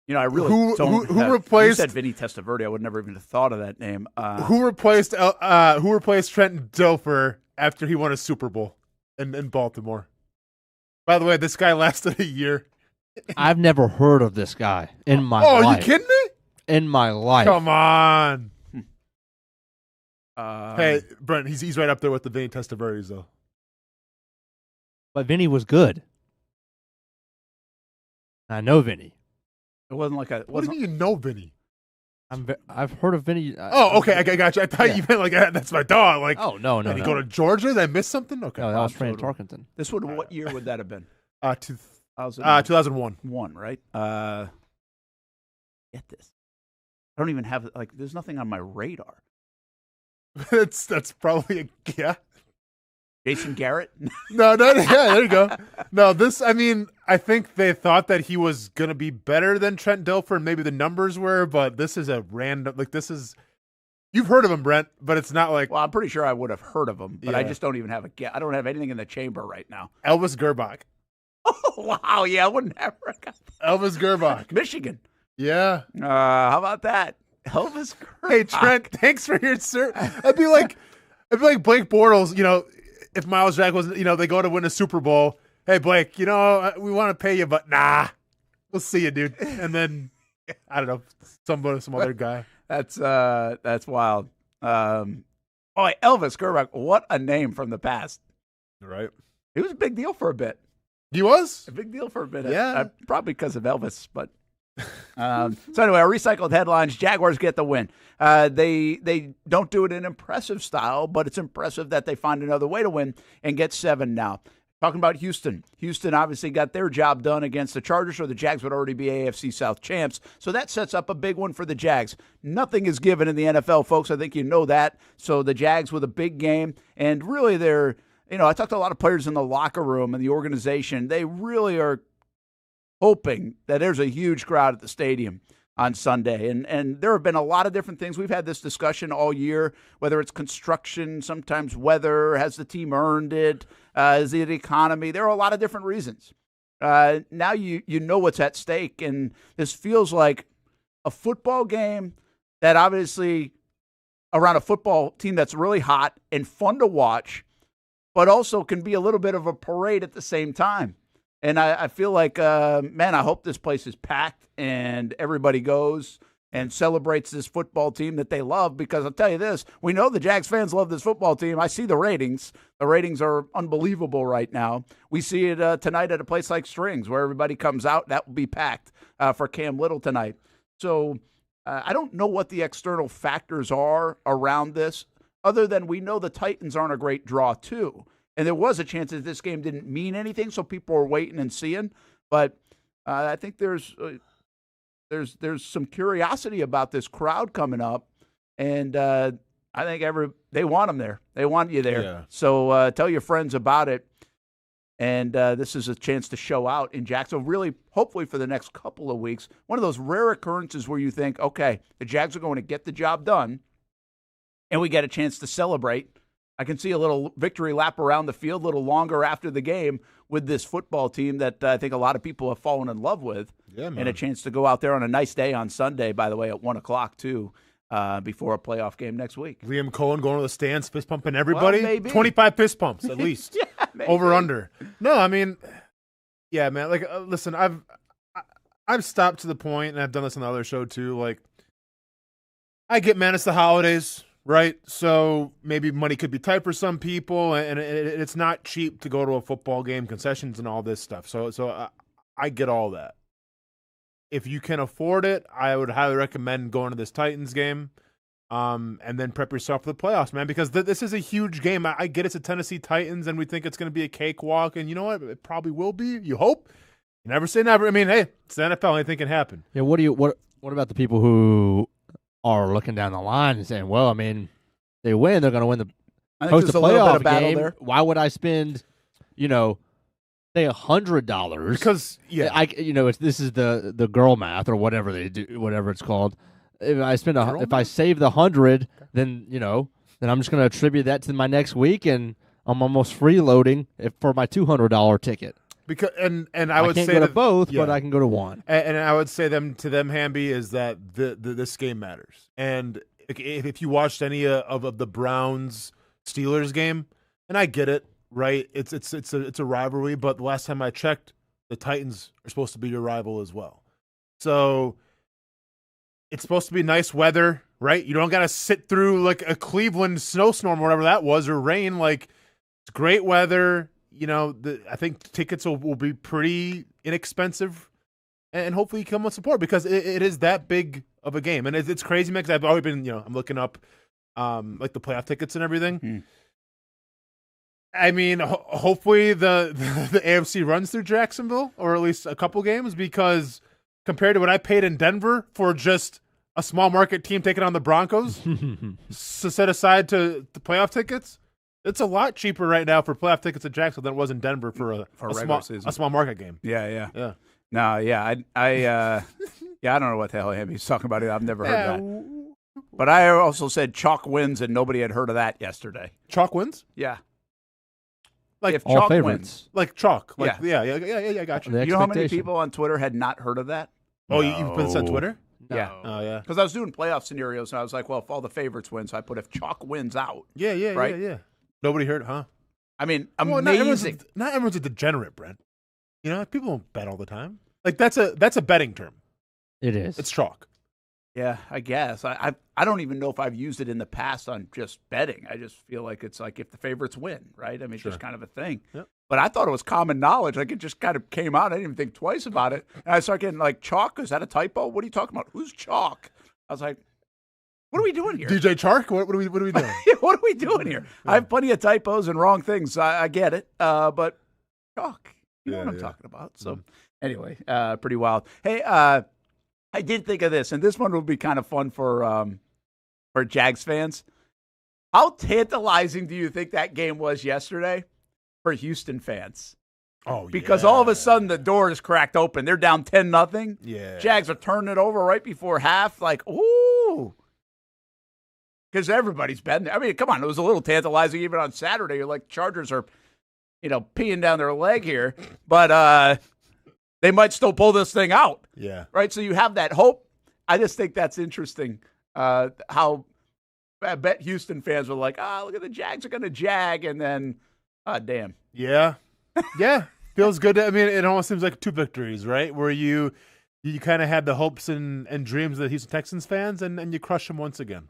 I really don't. Who replaced? You said Vinny Testaverde. I would never even have thought of that name. Who replaced Trenton Dilfer after he won a Super Bowl in Baltimore? By the way, this guy lasted a year. I've never heard of this guy in my life. Oh, are you kidding me? In my life. Come on. Hey, Brent, he's right up there with the Vinny Testaverdes, though. But Vinny was good. I know Vinny. It wasn't like a. What do you mean you know Vinny? I've heard of Vinny. Okay, I got you. I thought you meant like that's my dog. Like, oh no. Did he go to Georgia? Did I miss something? Okay, no, that was Fran Tarkenton. This would what year would that have been? 2001. Right? Get this. I don't even have there's nothing on my radar. that's probably yeah. Jason Garrett? No, yeah, there you go. No, I think they thought that he was going to be better than Trent Dilfer, and maybe the numbers were, but this is a random, you've heard of him, Brent, but it's not like. Well, I'm pretty sure I would have heard of him, but Yeah. I just don't even have a guess. I don't have anything in the chamber right now. Elvis Gerbach. Oh, wow. Yeah, I wouldn't have got that. Elvis Gerbach. Michigan. Yeah. How about that? Elvis Gerbach. Hey, Trent, thanks for your I'd be like Blake Bortles, if Miles Jack wasn't, they go to win a Super Bowl. Hey, Blake, we want to pay you, but nah, we'll see you, dude. And then, I don't know, some other guy. That's wild. Elvis Gerbach, what a name from the past. Right. He was a big deal for a bit. He was? A big deal for a bit. Yeah. Probably because of Elvis, but. So anyway, our recycled headlines: Jaguars get the win. They don't do it in impressive style, but it's impressive that they find another way to win and get 7 now. Talking about Houston. Houston obviously got their job done against the Chargers, or the Jags would already be AFC South champs. So that sets up a big one for the Jags. Nothing is given in the NFL, folks. I think you know that. So the Jags with a big game, and really they're, I talked to a lot of players in the locker room and the organization. They really are hoping that there's a huge crowd at the stadium on Sunday. And there have been a lot of different things. We've had this discussion all year, whether it's construction, sometimes weather, has the team earned it, is it the economy? There are a lot of different reasons. Now you know what's at stake, and this feels like a football game that obviously around a football team that's really hot and fun to watch, but also can be a little bit of a parade at the same time. And I feel like, I hope this place is packed and everybody goes and celebrates this football team that they love, because I'll tell you this, we know the Jags fans love this football team. I see the ratings. The ratings are unbelievable right now. We see it tonight at a place like Strings where everybody comes out. That will be packed for Cam Little tonight. So I don't know what the external factors are around this, other than we know the Titans aren't a great draw too. And there was a chance that this game didn't mean anything, so people were waiting and seeing. But I think there's some curiosity about this crowd coming up, and I think they want them there. They want you there. Yeah. So tell your friends about it. And this is a chance to show out in Jacksonville, really, hopefully for the next couple of weeks. One of those rare occurrences where you think, okay, the Jags are going to get the job done, and we get a chance to celebrate I can see a little victory lap around the field, a little longer after the game with this football team that I think a lot of people have fallen in love with. Yeah, man. And a chance to go out there on a nice day on Sunday, by the way, at 1 o'clock, too, before a playoff game next week. Liam Cohen going to the stands, fist pumping everybody. Well, maybe. 25 fist pumps at least. Yeah, maybe. Over under. No, I mean, yeah, man. Like, listen, I've stopped to the point, and I've done this on the other show too. Like, I get, man, it's the holidays, right? So maybe money could be tight for some people, and it's not cheap to go to a football game, concessions and all this stuff. So I get all that. If you can afford it, I would highly recommend going to this Titans game, and then prep yourself for the playoffs, man, because this is a huge game. I get it's a Tennessee Titans, and we think it's going to be a cakewalk, and you know what? It probably will be. You hope. You never say never. I mean, hey, it's the NFL. Anything can happen. Yeah. What about the people who are looking down the line and saying, "Well, I mean, they win, they're going to win the host a playoff game. There. Why would I spend, say $100 because this is the girl math or whatever they do, whatever it's called. If I spend I save the 100, then then I'm just going to attribute that to my next week, and I'm almost freeloading for my $200 ticket. Because and I would can't say go to both, but I can go to one. And I would say to them, Hamby, is that this game matters. And if you watched any of the Browns Steelers game, and I get it. Right, it's a rivalry, but the last time I checked, the Titans are supposed to be your rival as well. So it's supposed to be nice weather, right? You don't got to sit through like a Cleveland snowstorm or whatever that was, or rain. Like, it's great weather. I think tickets will be pretty inexpensive, and hopefully you come with support because it is that big of a game, and it's crazy, man. Because I've always been, I'm looking up like the playoff tickets and everything. I mean, hopefully the AFC runs through Jacksonville, or at least a couple games, because compared to what I paid in Denver for just a small market team taking on the Broncos, so set aside to the playoff tickets, it's a lot cheaper right now for playoff tickets at Jacksonville than it was in Denver for a small market game. Yeah. No, yeah, I don't know what the hell Hamby's talking about. I've never heard that. But I also said chalk wins, and nobody had heard of that yesterday. Chalk wins? Yeah. Like if all chalk favorites. wins. Like chalk. Like, yeah, I got you. You know how many people on Twitter had not heard of that? Oh, you put this on Twitter? Yeah. Oh, yeah. Because I was doing playoff scenarios, and I was like, well, if all the favorites win, so I put if chalk wins out. Yeah. Right? Yeah. Nobody heard it, huh? I mean, well, amazing. Not everyone's a degenerate, Brent. People don't bet all the time. Like, that's a betting term. It is. It's chalk. Yeah, I guess. I don't even know if I've used it in the past on just betting. I just feel like it's like if the favorites win, right? I mean, it's just kind of a thing. Yep. But I thought it was common knowledge. Like, it just kind of came out. I didn't even think twice about it. And I started getting like, chalk? Is that a typo? What are you talking about? Who's chalk? I was like, what are we doing here? DJ Chark? What are we doing? What are we doing here? I have plenty of typos and wrong things. I get it. But chalk, you know what I'm talking about. So anyway, pretty wild. Hey, I did think of this, and this one will be kind of fun for Jags fans. How tantalizing do you think that game was yesterday for Houston fans? Oh, because all of a sudden the door is cracked open. They're down 10-0. Yeah. Jags are turning it over right before half. Like, ooh. Because everybody's been there. I mean, come on. It was a little tantalizing even on Saturday. You're like, Chargers are, peeing down their leg here. But they might still pull this thing out. Yeah. Right? So you have that hope. I just think that's interesting how I bet Houston fans were like, look at the Jags are going to jag. And then, damn. Yeah. Yeah. Feels good. I mean, it almost seems like two victories, right? Where you kind of had the hopes and dreams of the Houston Texans fans, and you crush them once again.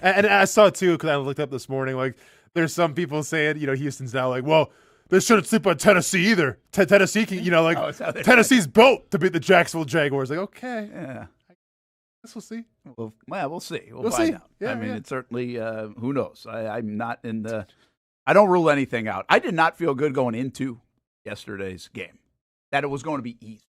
And I saw it, too, because I looked up this morning. Like, there's some people saying, Houston's now like, well, they shouldn't sleep on Tennessee either. Tennessee can, Tennessee's built to beat the Jacksonville Jaguars. Like, okay. Yeah. I guess we'll see. Well, we'll see. We'll see. find out. Yeah, I mean, it's certainly, who knows? I'm not in the – I don't rule anything out. I did not feel good going into yesterday's game, that it was going to be easy.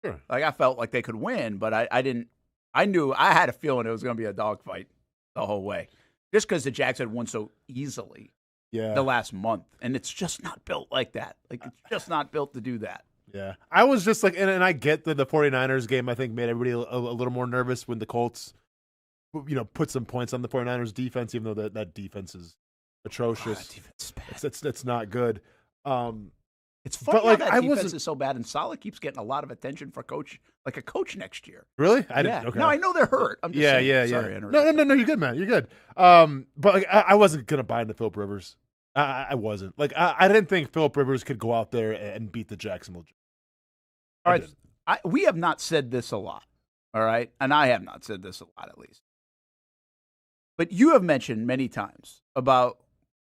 Sure. Like, I felt like they could win, but I didn't – I knew – I had a feeling it was going to be a dogfight the whole way, just because the Jags had won so easily the last month, and it's just not built like that. Like, it's just not built to do that. Yeah. I was just like, and I get that the 49ers game, I think, made everybody a little more nervous when the Colts, put some points on the 49ers defense, even though that defense is atrocious. It's not good. It's funny But, like, how that I defense wasn't- is so bad, and Saleh keeps getting a lot of attention for a coach next year. Really? I Yeah. didn't. Okay. No, I know they're hurt. I'm just saying. yeah. Sorry, I interrupted. No. You're good, man. You're good. But like, I wasn't gonna buy into Philip Rivers. I wasn't. Like, I didn't think Philip Rivers could go out there and beat the Jacksonville. All right, we have not said this a lot. All right, and I have not said this a lot, at least. But you have mentioned many times about,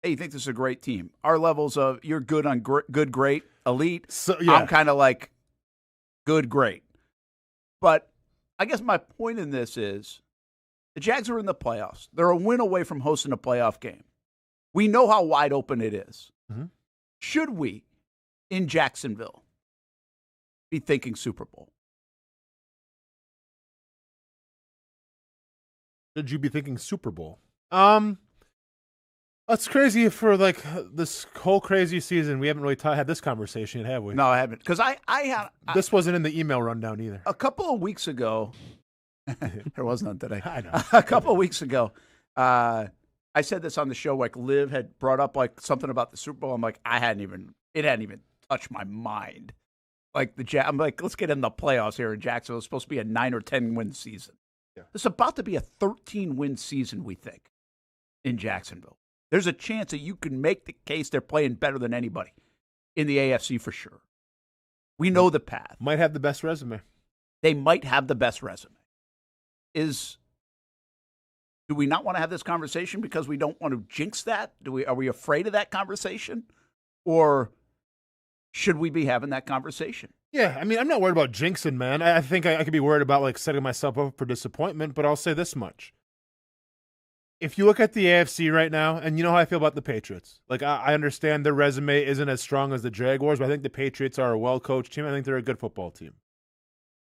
hey, you think this is a great team. Our levels of you're good on good, great, elite. So, yeah. I'm kind of like good, great. But I guess my point in this is the Jags are in the playoffs. They're a win away from hosting a playoff game. We know how wide open it is. Mm-hmm. Should we, in Jacksonville, be thinking Super Bowl? Should you be thinking Super Bowl? That's crazy for like this whole crazy season. We haven't really had this conversation yet, have we? No, I haven't. Because I had this wasn't in the email rundown either. a couple of weeks ago. There was none today. I know. A couple of weeks ago, I said this on the show. Like Liv had brought up like something about the Super Bowl. I'm like, it hadn't even touched my mind. Like I'm like, let's get in the playoffs here in Jacksonville. It's supposed to be a 9 or 10 win season. Yeah. It's about to be a 13 win season, we think, in Jacksonville. There's a chance that you can make the case they're playing better than anybody in the AFC for sure. We know the path. Might have the best resume. They might have the best resume. Do we not want to have this conversation because we don't want to jinx that? Are we afraid of that conversation? Or should we be having that conversation? Yeah, I mean, I'm not worried about jinxing, man. I think I could be worried about like setting myself up for disappointment, but I'll say this much. If you look at the AFC right now, and you know how I feel about the Patriots, like I understand their resume isn't as strong as the Jaguars, but I think the Patriots are a well-coached team. I think they're a good football team.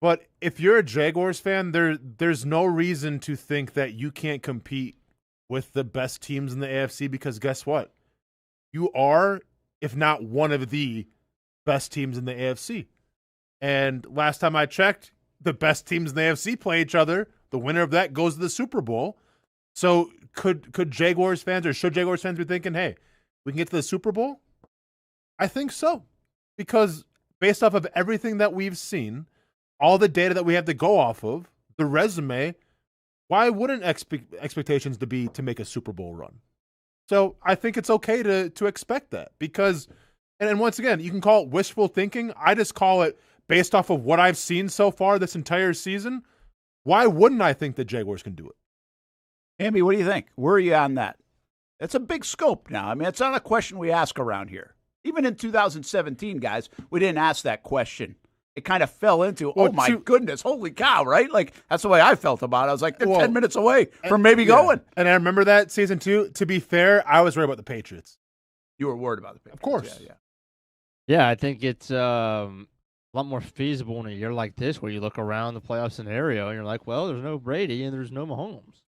But if you're a Jaguars fan, there's no reason to think that you can't compete with the best teams in the AFC because guess what? You are, if not one of the best teams in the AFC. And last time I checked, the best teams in the AFC play each other. The winner of that goes to the Super Bowl. So could Jaguars fans or should Jaguars fans be thinking, hey, we can get to the Super Bowl? I think so. Because based off of everything that we've seen, all the data that we have to go off of, the resume, why wouldn't expectations be to make a Super Bowl run? So I think it's okay to expect that because, and once again, you can call it wishful thinking. I just call it based off of what I've seen so far this entire season. Why wouldn't I think the Jaguars can do it? Hamby, what do you think? Where are you on that? It's a big scope now. I mean, it's not a question we ask around here. Even in 2017, guys, we didn't ask that question. It kind of fell into, oh, my goodness, holy cow, right? Like, that's the way I felt about it. I was like, they're 10 minutes away from maybe going. And I remember that season 2. To be fair, I was worried about the Patriots. You were worried about the Patriots. Of course. Yeah, I think it's a lot more feasible in a year like this where you look around the playoff scenario and you're like, well, there's no Brady and there's no Mahomes.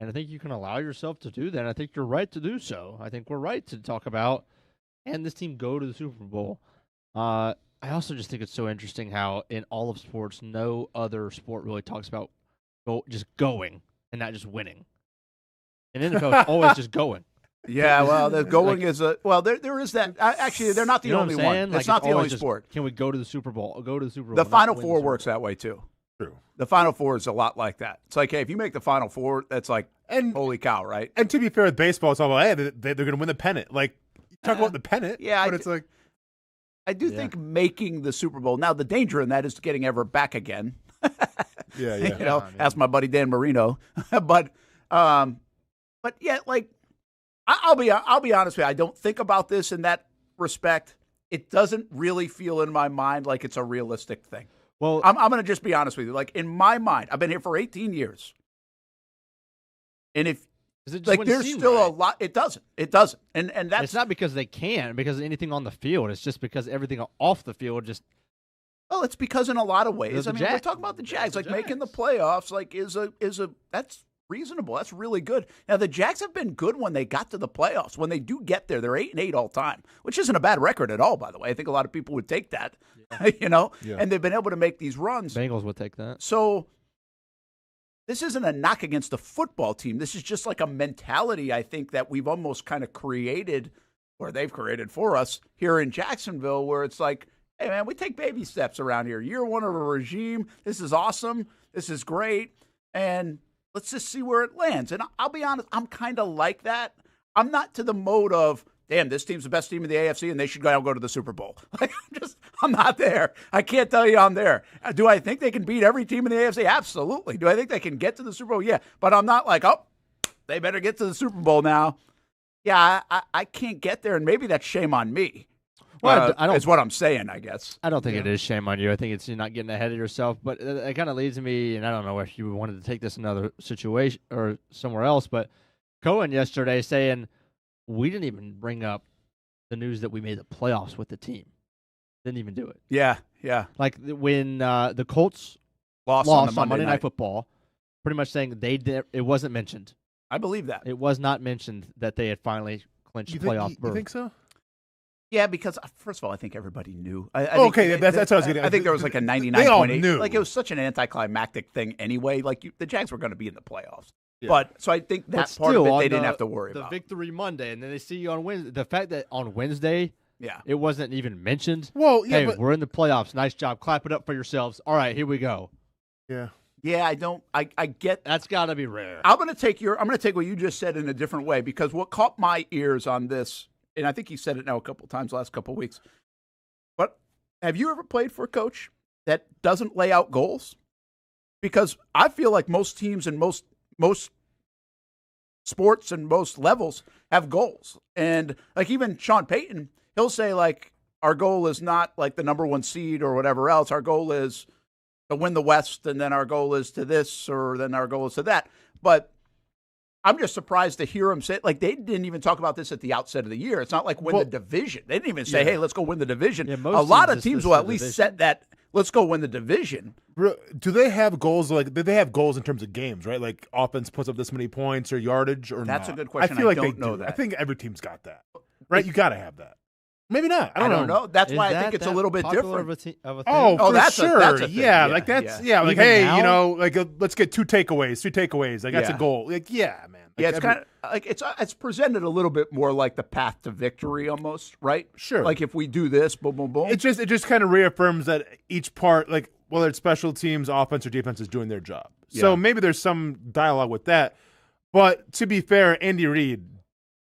And I think you can allow yourself to do that. I think you're right to do so. I think we're right to talk about, and this team go to the Super Bowl. I also just think it's so interesting how in all of sports, no other sport really talks about just going and not just winning. In NFL, it's always just going. Yeah, well, the going is there is that. Actually, they're not the only one. Like, it's not the only sport. Can we go to the Super Bowl? Go to the Super Bowl. The Final Four works that way too. True. The Final Four is a lot like that. It's like, hey, if you make the Final Four, that's like, holy cow, right? And to be fair with baseball, it's all about, hey, they're going to win the pennant. Like, talk about the pennant. Yeah, but it's like, I do think making the Super Bowl. Now, the danger in that is getting ever back again. Yeah. You know, ask my buddy Dan Marino. but yeah, like, I'll be honest with you. I don't think about this in that respect. It doesn't really feel in my mind like it's a realistic thing. Well, I'm going to just be honest with you. Like, in my mind, I've been here for 18 years. And if, like, there's still a lot, it doesn't. And that's. It's not because they can, because anything on the field. It's just because everything off the field just. Well, it's because in a lot of ways. I mean, we're talking about the Jags. Like, making the playoffs, like, is a that's reasonable. That's really good. Now, the Jags have been good when they got to the playoffs. When they do get there, they're 8-8 all time, which isn't a bad record at all, by the way. I think a lot of people would take that, you know, and they've been able to make these runs. Bengals would take that. So this isn't a knock against the football team. This is just like a mentality, I think, that we've almost kind of created, or they've created for us here in Jacksonville, where it's like, hey, man, we take baby steps around here. Year one of a regime. This is awesome. This is great. And let's just see where it lands. And I'll be honest, I'm kind of like that. I'm not to the mode of, damn, this team's the best team in the AFC and they should go to the Super Bowl. Like, I'm not there. I can't tell you I'm there. Do I think they can beat every team in the AFC? Absolutely. Do I think they can get to the Super Bowl? Yeah. But I'm not like, oh, they better get to the Super Bowl now. Yeah, I can't get there, and maybe that's shame on me. Well, I don't. Is what I'm saying, I guess. I don't think it is shame on you. I think it's you not getting ahead of yourself. But it kind of leads me, and I don't know if you wanted to take this another situation or somewhere else, but Cohen yesterday saying we didn't even bring up the news that we made the playoffs with the team. Didn't even do it. Yeah, yeah. Like when the Colts lost on Monday Night Football, pretty much saying it wasn't mentioned. I believe that. It was not mentioned that they had finally clinched playoff berth. You think so? Yeah, because first of all, I think everybody knew. Okay, that's what I was getting at. I think there was like a 99.8. They all knew. Like it was such an anticlimactic thing anyway. Like the Jags were going to be in the playoffs. Yeah. But so I think that part of it they didn't have to worry about. The victory Monday, and then they see you on Wednesday. The fact that on Wednesday, yeah, it wasn't even mentioned. Well, yeah, hey, but we're in the playoffs. Nice job. Clap it up for yourselves. All right, here we go. Yeah. Yeah, I get that's got to be rare. I'm going to take what you just said in a different way, because what caught my ears on this, and I think you said it now a couple of times last couple of weeks. But have you ever played for a coach that doesn't lay out goals? Because I feel like most teams and most sports and most levels have goals. And like even Sean Payton, he'll say like our goal is not like the number one seed or whatever else. Our goal is to win the West, and then our goal is to this, or then our goal is to that. But I'm just surprised to hear him say it. Like, they didn't even talk about this at the outset of the year. It's not like win the division. They didn't even say, hey, let's go win the division. Yeah, a lot of teams will at least set that, let's go win the division. Do they have goals? Like, do they have goals in terms of games, right? Like, offense puts up this many points or yardage or That's not? a good question. I feel like don't they know do. that. I think every team's got that, right? You got to have that. Maybe not. I don't know. That's why I think it's a little bit different. Oh, that's sure. That's a thing. Yeah, like that's like, Even hey, now? you know, like let's get 2 takeaways, 3 takeaways. Like that's a goal. Like, yeah, man. Like, Yeah, it's kind of like it's presented a little bit more like the path to victory, almost, right? Sure. Like if we do this, boom, boom, boom. It just kind of reaffirms that each part, like whether it's special teams, offense, or defense, is doing their job. So maybe there's some dialogue with that. But to be fair, Andy Reid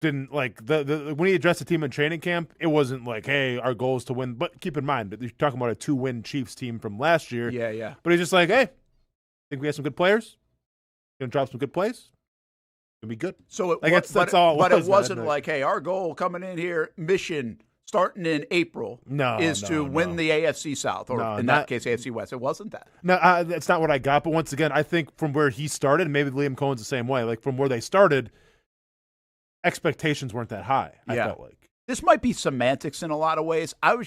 didn't like the when he addressed the team in training camp, it wasn't like, hey, our goal is to win. But keep in mind that you're talking about a 2-win Chiefs team from last year. Yeah. But he's just like, hey, think we have some good players. Gonna drop some good plays. Gonna be good. So that's all. It wasn't like, hey, our goal coming in here, mission starting in April, is to win the AFC South, or in that case, AFC West. It wasn't that. No, that's not what I got. But once again, I think from where he started, and maybe Liam Cohen's the same way. Like from where they started, expectations weren't that high. I felt like this might be semantics in a lot of ways. I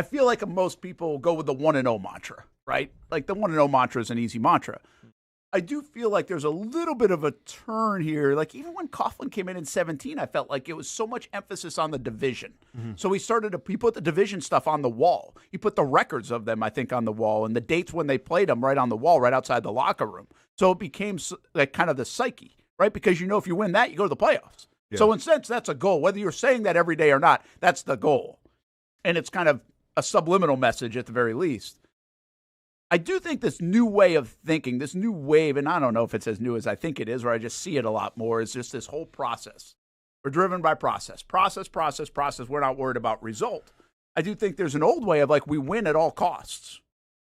feel like most people go with the 1-0 mantra, right? Like the 1-0 mantra is an easy mantra. I do feel like there's a little bit of a turn here. Like even when Coughlin came in 2017, I felt like it was so much emphasis on the division. Mm-hmm. So he put the division stuff on the wall. He put the records of them, I think, on the wall, and the dates when they played them right on the wall, right outside the locker room. So it became like kind of the psyche, right? Because if you win that, you go to the playoffs. Yeah. So in a sense, that's a goal. Whether you're saying that every day or not, that's the goal. And it's kind of a subliminal message at the very least. I do think this new way of thinking, this new wave, and I don't know if it's as new as I think it is, or I just see it a lot more, is just this whole process. We're driven by process. Process. We're not worried about result. I do think there's an old way of like we win at all costs.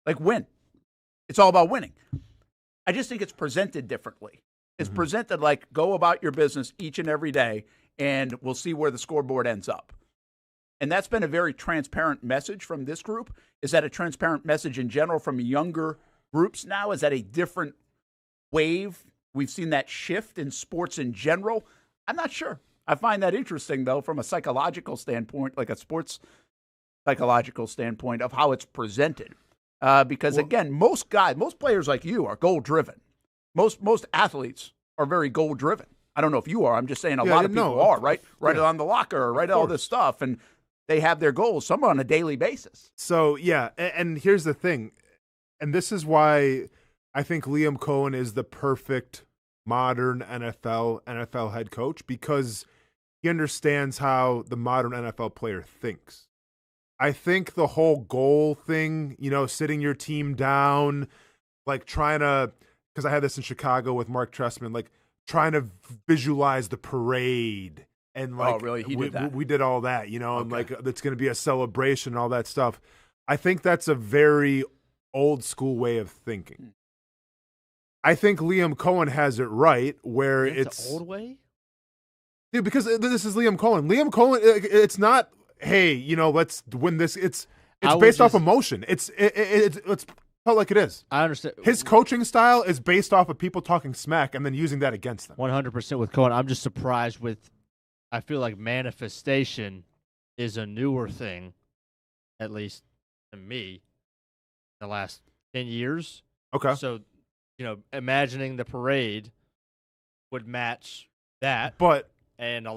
Like win. It's all about winning. I just think it's presented differently. It's presented like go about your business each and every day, and we'll see where the scoreboard ends up. And that's been a very transparent message from this group. Is that a transparent message in general from younger groups now? Is that a different wave? We've seen that shift in sports in general. I'm not sure. I find that interesting, though, from a psychological standpoint, like a sports psychological standpoint of how it's presented. Because, again, most players like you are goal-driven. Most athletes are very goal-driven. I don't know if you are. I'm just saying a lot of people are, right? Right on the locker, right? All this stuff. And they have their goals, some on a daily basis. So, yeah, and here's the thing, and this is why I think Liam Cohen is the perfect modern NFL head coach because he understands how the modern NFL player thinks. I think the whole goal thing, sitting your team down, like trying to, because I had this in Chicago with Mark Trestman, like trying to visualize the parade. And like, really? He did that. We did all that, and like it's going to be a celebration and all that stuff. I think that's a very old school way of thinking. I think Liam Cohen has it right where it's an old way. Dude, because this is Liam Cohen. Liam Cohen, it's not, hey, let's win this. It's based off emotion. It's felt like it is. I understand. His coaching style is based off of people talking smack and then using that against them. 100% with Cohen. I'm just surprised with. I feel like manifestation is a newer thing, at least to me, the last 10 years. Okay. So, imagining the parade would match that. And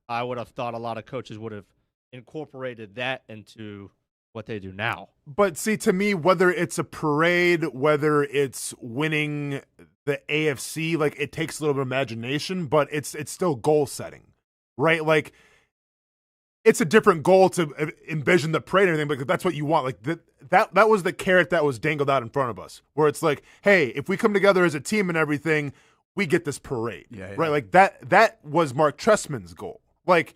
I would have thought a lot of coaches would have incorporated that into what they do now. But see, to me, whether it's a parade, whether it's winning the AFC, like it takes a little bit of imagination, but it's still goal setting. Right, like it's a different goal to envision the parade and everything, but that's what you want. Like that was the carrot that was dangled out in front of us, where it's like, hey, if we come together as a team and everything, we get this parade, right? Like that was Mark Trestman's goal. Like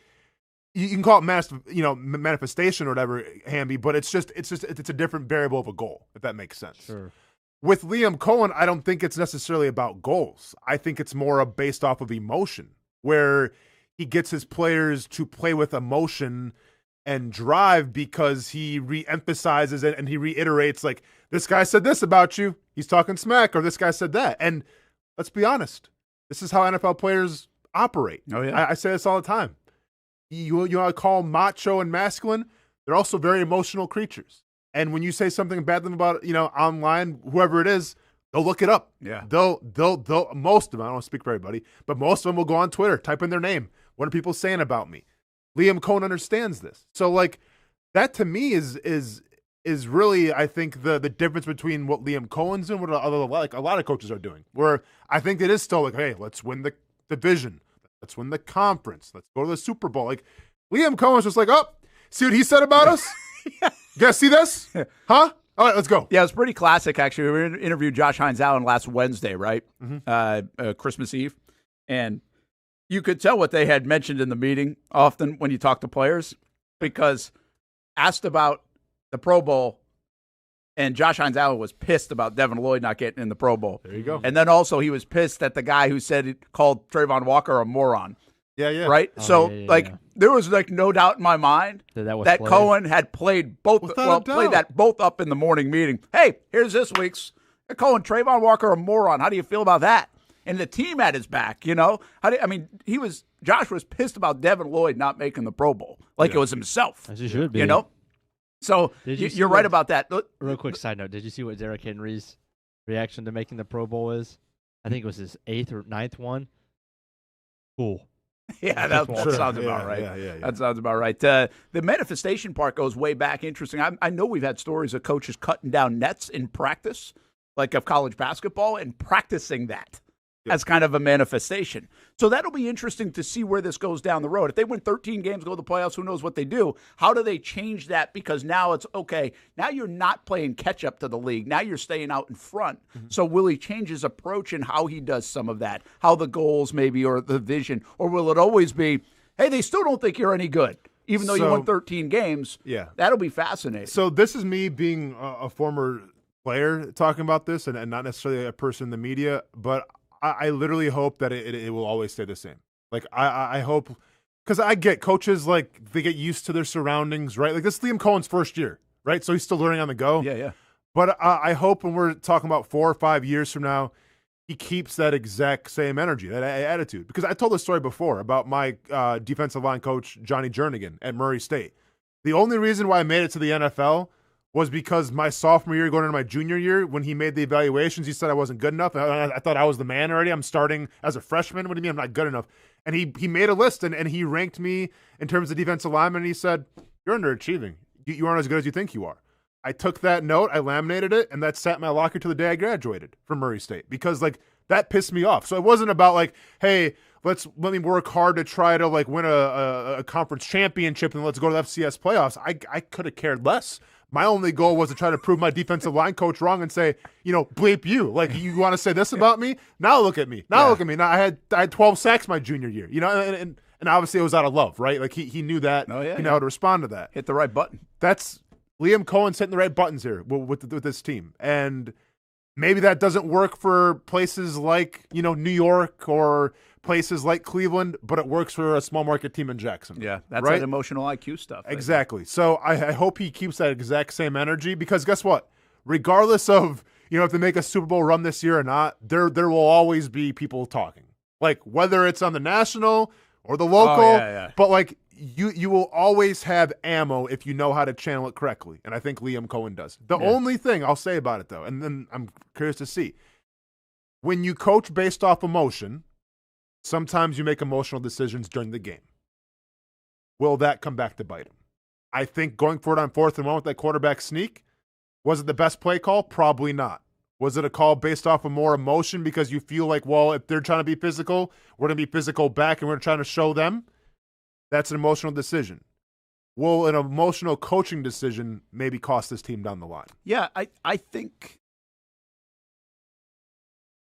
you can call it manifestation or whatever, Hamby, but it's a different variable of a goal, if that makes sense. Sure. With Liam Cohen, I don't think it's necessarily about goals. I think it's more based off of emotion, where he gets his players to play with emotion and drive because he re-emphasizes it and he reiterates, like, this guy said this about you, he's talking smack, or this guy said that. And let's be honest, this is how NFL players operate. Oh, yeah. I say this all the time. You want to call them macho and masculine, they're also very emotional creatures. And when you say something bad to them about, online, whoever it is, they'll look it up. Yeah. They'll most of them, I don't want to speak for everybody, but most of them will go on Twitter, type in their name. What are people saying about me? Liam Cohen understands this. So like that to me is really, I think, the difference between what Liam Cohen's doing and what a lot of coaches are doing. Where I think it is still like, hey, let's win the division. Let's win the conference. Let's go to the Super Bowl. Like Liam Cohen's just like, oh, see what he said about us? You guys see this? Huh? All right, let's go. Yeah, it was pretty classic, actually. We interviewed Josh Hines Allen last Wednesday, right? Mm-hmm. Christmas Eve. And you could tell what they had mentioned in the meeting often when you talk to players, because asked about the Pro Bowl, and Josh Hines Allen was pissed about Devin Lloyd not getting in the Pro Bowl. There you go. And then also he was pissed at the guy who called Trayvon Walker a moron. Yeah. Right? There was no doubt in my mind that Cohen had played both up in the morning meeting. Hey, here's this week's. Calling Trayvon Walker a moron. How do you feel about that? And the team had his back, Josh was pissed about Devin Lloyd not making the Pro Bowl, it was himself. As he should be. So you're right about that. Real quick side note, did you see what Derrick Henry's reaction to making the Pro Bowl is? I think it was his 8th or 9th one. Cool. Yeah, that sounds about right. Yeah. That sounds about right. The manifestation part goes way back. Interesting. I know we've had stories of coaches cutting down nets in practice, like of college basketball, and practicing that as kind of a manifestation. So that'll be interesting to see where this goes down the road. If they win 13 games, go to the playoffs, who knows what they do? How do they change that? Because now it's, okay, now you're not playing catch-up to the league. Now you're staying out in front. Mm-hmm. So will he change his approach and how he does some of that? How the goals maybe, or the vision? Or will it always be, hey, they still don't think you're any good, even though you won 13 games? Yeah. That'll be fascinating. So this is me being a former player talking about this and not necessarily a person in the media, but I literally hope that it will always stay the same. Like, I hope, because I get coaches, like, they get used to their surroundings, right? Like, this is Liam Cohen's first year, right? So he's still learning on the go. Yeah. But I hope when we're talking about 4 or 5 years from now, he keeps that exact same energy, that attitude. Because I told this story before about my defensive line coach, Johnny Jernigan, at Murray State. The only reason why I made it to the NFL was because my sophomore year going into my junior year, when he made the evaluations, he said I wasn't good enough. I thought I was the man already. I'm starting as a freshman. What do you mean I'm not good enough? And he made a list, and he ranked me in terms of defensive lineman, and he said, you're underachieving. You aren't as good as you think you are. I took that note, I laminated it, and that sat in my locker till the day I graduated from Murray State because, like, that pissed me off. So it wasn't about, like, hey, let me work hard to try to, like, win a conference championship and let's go to the FCS playoffs. I could have cared less. My only goal was to try to prove my defensive line coach wrong and say, bleep you. Like, you want to say this about me? Now look at me. Look at me. Now I had 12 sacks my junior year. And obviously it was out of love, right? Like he knew that. Oh, yeah, he knew how to respond to that. Hit the right button. That's Liam Cohen's hitting the right buttons here with this team. And maybe that doesn't work for places like, New York or places like Cleveland, but it works for a small market team in Jacksonville. Yeah, that's right? that emotional IQ stuff. Exactly. So I hope he keeps that exact same energy because guess what? Regardless of, if they make a Super Bowl run this year or not, there will always be people talking. Like whether it's on the national or the local, but like you will always have ammo if you know how to channel it correctly. And I think Liam Cohen does. The only thing I'll say about it though, and then I'm curious to see, when you coach based off emotion, sometimes you make emotional decisions during the game. Will that come back to bite him? I think going for it on 4th and 1 with that quarterback sneak, was it the best play call? Probably not. Was it a call based off of more emotion because you feel like, well, if they're trying to be physical, we're going to be physical back and we're trying to show them? That's an emotional decision. Will an emotional coaching decision maybe cost this team down the line? Yeah, I think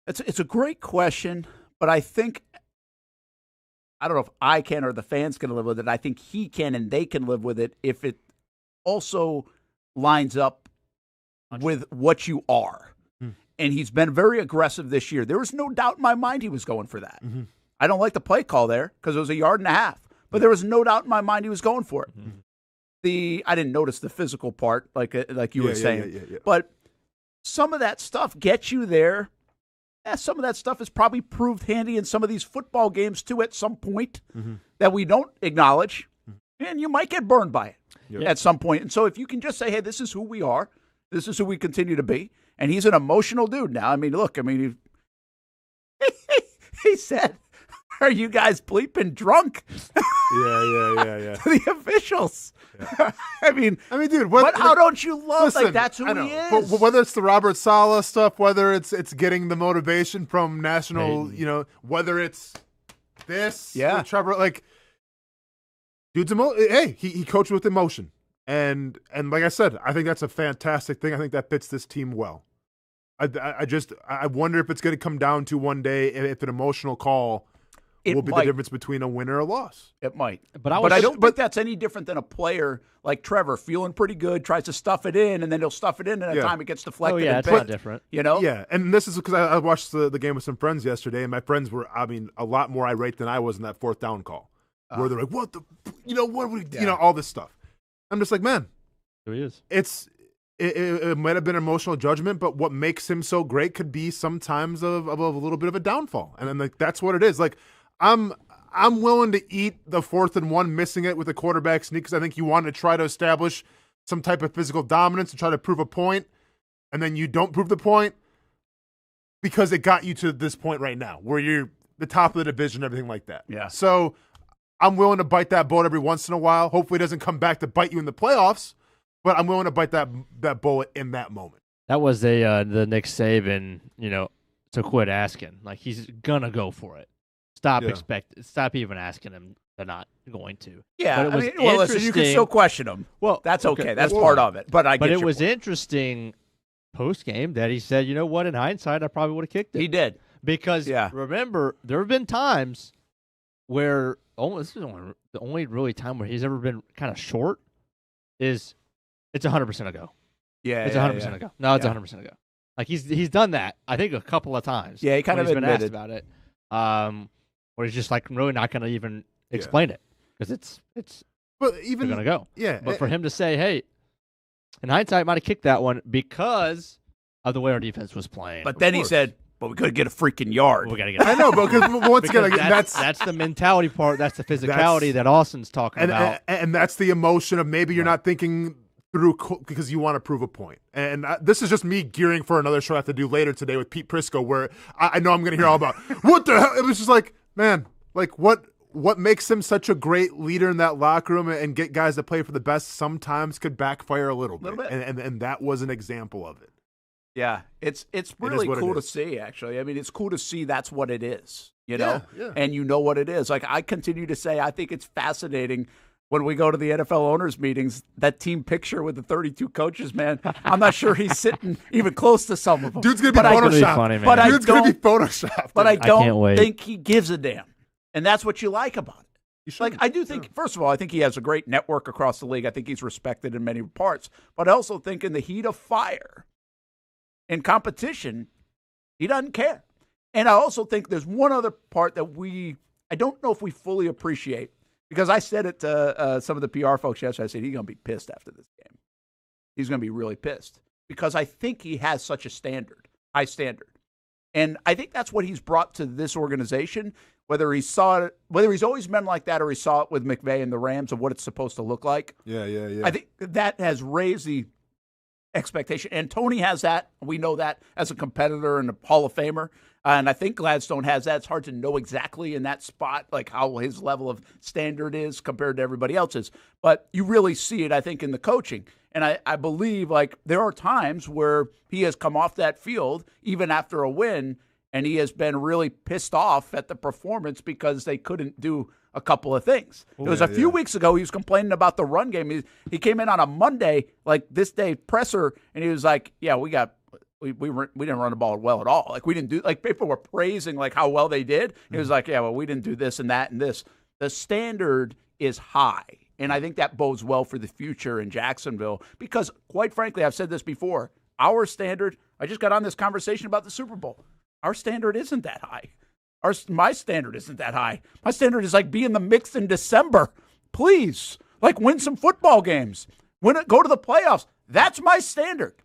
it's a great question, but I think I don't know if I can or the fans can live with it. I think he can and they can live with it if it also lines up with what you are. And he's been very aggressive this year. There was no doubt in my mind he was going for that. Mm-hmm. I don't like the play call there because it was 1.5 yards, but there was no doubt in my mind he was going for it. Mm-hmm. I didn't notice the physical part like you were saying. Yeah. But some of that stuff gets you there. Yeah, some of that stuff has probably proved handy in some of these football games, too, at some point that we don't acknowledge. And you might get burned by it at some point. And so if you can just say, hey, this is who we are. This is who we continue to be. And he's an emotional dude now. I mean, look, he said, are you guys bleeping drunk? Yeah. To the officials. Yeah. I mean, dude, but how don't you love listen, like that's who he is? But whether it's the Robert Saleh stuff, whether it's getting the motivation from national, whether it's this, Trevor, like, dude's he coached with emotion, and like I said, I think that's a fantastic thing. I think that fits this team well. I wonder if it's going to come down to one day if an emotional call will be the difference between a win or a loss. It might. But I don't think that's any different than a player like Trevor feeling pretty good, tries to stuff it in, and then he'll stuff it in, and at the time it gets deflected. Oh, yeah, it's not different. Yeah, and this is because I watched the game with some friends yesterday, and my friends were, a lot more irate than I was in that 4th down call, where they're like, what the, what we, all this stuff. I'm just like, man. Who he is. It might have been emotional judgment, but what makes him so great could be sometimes of a little bit of a downfall. And then that's what it is. Like, I'm willing to eat the 4th and 1 missing it with a quarterback sneak because I think you want to try to establish some type of physical dominance and try to prove a point, and then you don't prove the point because it got you to this point right now where you're the top of the division and everything like that. Yeah. So I'm willing to bite that bullet every once in a while. Hopefully it doesn't come back to bite you in the playoffs, but I'm willing to bite that bullet in that moment. That was the Nick Saban, to quit asking. Like, he's gonna go for it. Stop even asking him. They're not going to. Yeah, listen, you can still question him. Well, that's okay. That's part of it. But it was interesting post game that he said, you know what? In hindsight, I probably would have kicked it. He did because remember there have been times where this is the only really time where he's ever been kind of short is it's 100% a go. Yeah, it's 100% a go. No, it's 100% a go. Like he's done that I think a couple of times. Yeah, he kind of been asked admitted about it. Where he's just like really not going to even explain it because it's but even going to go. Yeah, but for him to say, hey, in hindsight, might have kicked that one because of the way our defense was playing. But then he said, "But we could get a freaking yard." We got to get. I know, because once again, that's the mentality part. That's the physicality that Austin's talking about, and that's the emotion of maybe you're not thinking through because you want to prove a point. And this is just me gearing for another show I have to do later today with Pete Prisco, where I know I'm going to hear all about what the hell. It was just like, man, like what what makes him such a great leader in that locker room and get guys that play for the best sometimes could backfire a little bit. And that was an example of it. Yeah, it's really cool to see, actually. I mean, it's cool to see that's what it is, you know? Yeah. And you know what it is. Like, I continue to say, I think it's fascinating when we go to the NFL owners meetings, that team picture with the 32 coaches, man. I'm not sure he's sitting even close to some of them. Dude's going to be photoshopped. Funny, man. But Dude's going to be photoshopped. But I can't don't wait. think he gives a damn. And that's what you like about it. Like, I do think, first of all, I think he has a great network across the league. I think he's respected in many parts. But I also think in the heat of fire, in competition, he doesn't care. And I also think there's one other part that I don't know if we fully appreciate, because I said it to some of the PR folks yesterday. I said, he's going to be pissed after this game. He's going to be really pissed because I think he has such a high standard. And I think that's what he's brought to this organization, whether he's always been like that or he saw it with McVay and the Rams of what it's supposed to look like. Yeah. I think that has raised the expectation. And Tony has that. We know that as a competitor and a Hall of Famer. And I think Gladstone has that. It's hard to know exactly in that spot, like how his level of standard is compared to everybody else's. But you really see it, I think, in the coaching. And I believe, like, there are times where he has come off that field, even after a win, and he has been really pissed off at the performance because they couldn't do a couple of things. It was a few weeks ago, he was complaining about the run game. He came in on a Monday, like this day presser, and he was like, yeah, we didn't run the ball well at all. Like, we didn't do, like, people were praising, like, how well they did. He was like, yeah, well, we didn't do this and that and this. The standard is high. And I think that bodes well for the future in Jacksonville because, quite frankly, I've said this before, our standard, I just got on this conversation about the Super Bowl. Our standard isn't that high. My standard isn't that high. My standard is like be in the mix in December. Please, like win some football games. Go to the playoffs. That's my standard.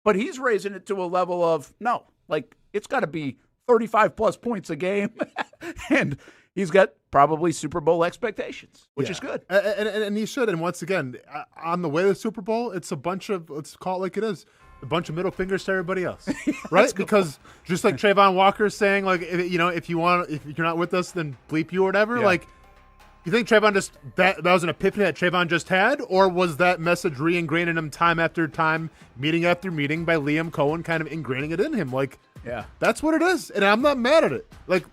But he's raising it to a level of, no, like it's got to be 35-plus points a game. And he's got probably Super Bowl expectations, which is good. And he should. And once again, on the way to the Super Bowl, it's a bunch of, let's call it like it is, a bunch of middle fingers to everybody else, right? Because just like Trayvon Walker saying, like, if you're not with us, then bleep you or whatever. Yeah. Like, you think Trayvon that was an epiphany that Trayvon just had, or was that message re-ingrained in him time after time, meeting after meeting by Liam Cohen, kind of ingraining it in him? Like, yeah, that's what it is, and I'm not mad at it. Like,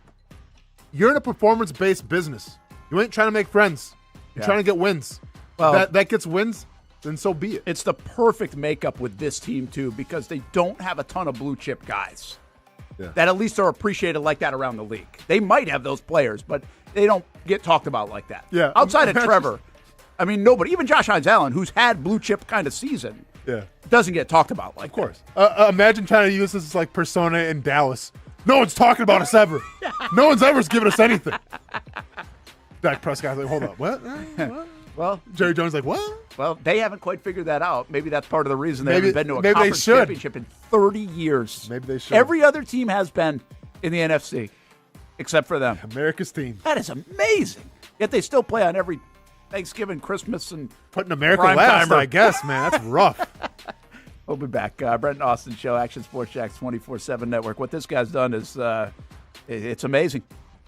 you're in a performance-based business. You ain't trying to make friends. You're trying to get wins. Well, that gets wins, then so be it. It's the perfect makeup with this team, too, because they don't have a ton of blue-chip guys that at least are appreciated like that around the league. They might have those players, but they don't get talked about like that. Yeah. Outside of Trevor, I mean, nobody, even Josh Hines-Allen, who's had blue-chip kind of season, doesn't get talked about like that. Of course. Imagine trying to use this like persona in Dallas. No one's talking about us ever. No one's ever given us anything. Dak Prescott's like, hold up, what? Well, Jerry Jones like, what? Well, they haven't quite figured that out. Maybe that's part of the reason they haven't been to a maybe conference championship in 30 years. Maybe they should. Every other team has been in the NFC, except for them. America's team. That is amazing. Yet they still play on every Thanksgiving, Christmas, and putting America last, I guess, man. That's rough. We'll be back. Brent and Austen Show, Action Sports Jacks 24/7 Network. What this guy's done is it's amazing.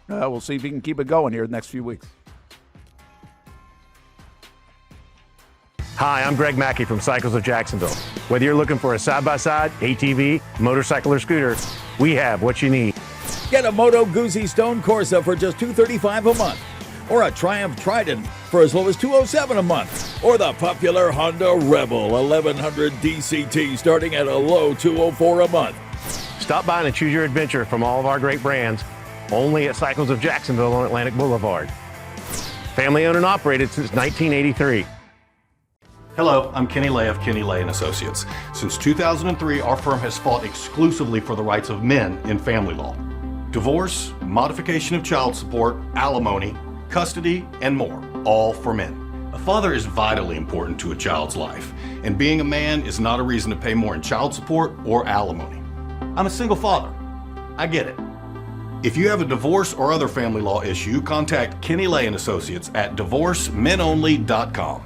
We'll see if he can keep it going here the next few weeks. Hi, I'm Greg Mackey from Cycles of Jacksonville. Whether you're looking for a side-by-side, ATV, motorcycle, or scooter, we have what you need. Get a Moto Guzzi Stone Corsa for just $235 a month, or a Triumph Trident for as low as $207 a month, or the popular Honda Rebel 1100 DCT starting at a low $204 a month. Stop by and choose your adventure from all of our great brands, only at Cycles of Jacksonville on Atlantic Boulevard. Family owned and operated since 1983. Hello, I'm Kenny Lay of Kenny Lay & Associates. Since 2003, our firm has fought exclusively for the rights of men in family law. Divorce, modification of child support, alimony, custody, and more, all for men. A father is vitally important to a child's life, and being a man is not a reason to pay more in child support or alimony. I'm a single father. I get it. If you have a divorce or other family law issue, contact Kenny Lay & Associates at divorcemenonly.com.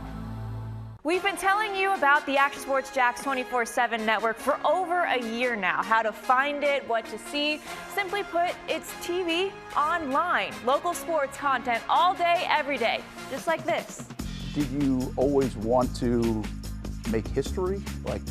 We've been telling you about the Action Sports Jax 24/7 network for over a year now. How to find it, what to see. Simply put, it's TV online. Local sports content all day, every day, just like this. Did you always want to make history? Like,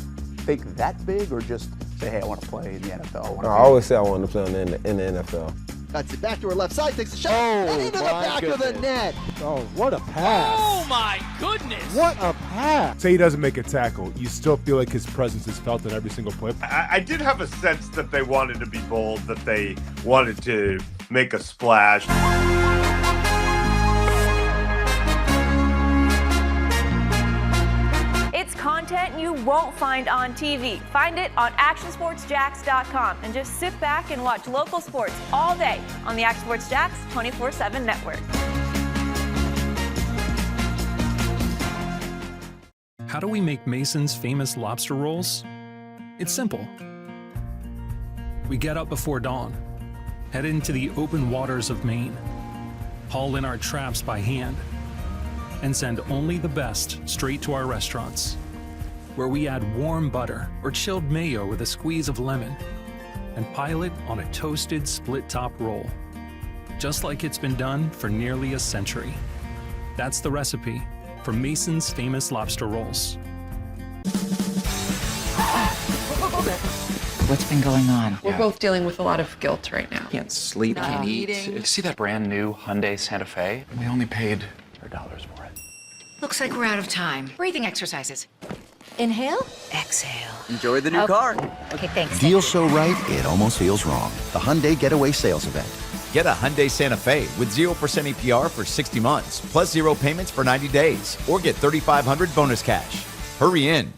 think that big, or just say, hey, I want to play in the NFL? I always say I wanted to play in the NFL. That's it. Back to her left side. Takes a shot. Oh, Into the my back of the goodness. net. Oh, what a pass. Oh, my goodness. What a pass. Say he doesn't make a tackle. You still feel like his presence is felt in every single play. I did have a sense that they wanted to be bold, that they wanted to make a splash. It's content you won't find on TV. Find it on actionsportsjax.com and just sit back and watch local sports all day on the Action Sports Jax 24/7 network. How do we make Mason's famous lobster rolls? It's simple. We get up before dawn, head into the open waters of Maine, haul in our traps by hand, and send only the best straight to our restaurants, where we add warm butter or chilled mayo with a squeeze of lemon and pile it on a toasted split-top roll, just like it's been done for nearly a century. That's the recipe for Mason's famous lobster rolls. What's been going on? We're both dealing with a lot of guilt right now. Can't sleep, can't eat. eating. See that brand new Hyundai Santa Fe? We only paid $100 for it. Looks like we're out of time. Breathing exercises. Inhale, exhale. Enjoy the new car. Okay, thanks. Deal so right, it almost feels wrong. The Hyundai Getaway Sales Event. Get a Hyundai Santa Fe with 0% APR for 60 months, plus 0 payments for 90 days, or get $3,500 bonus cash. Hurry in.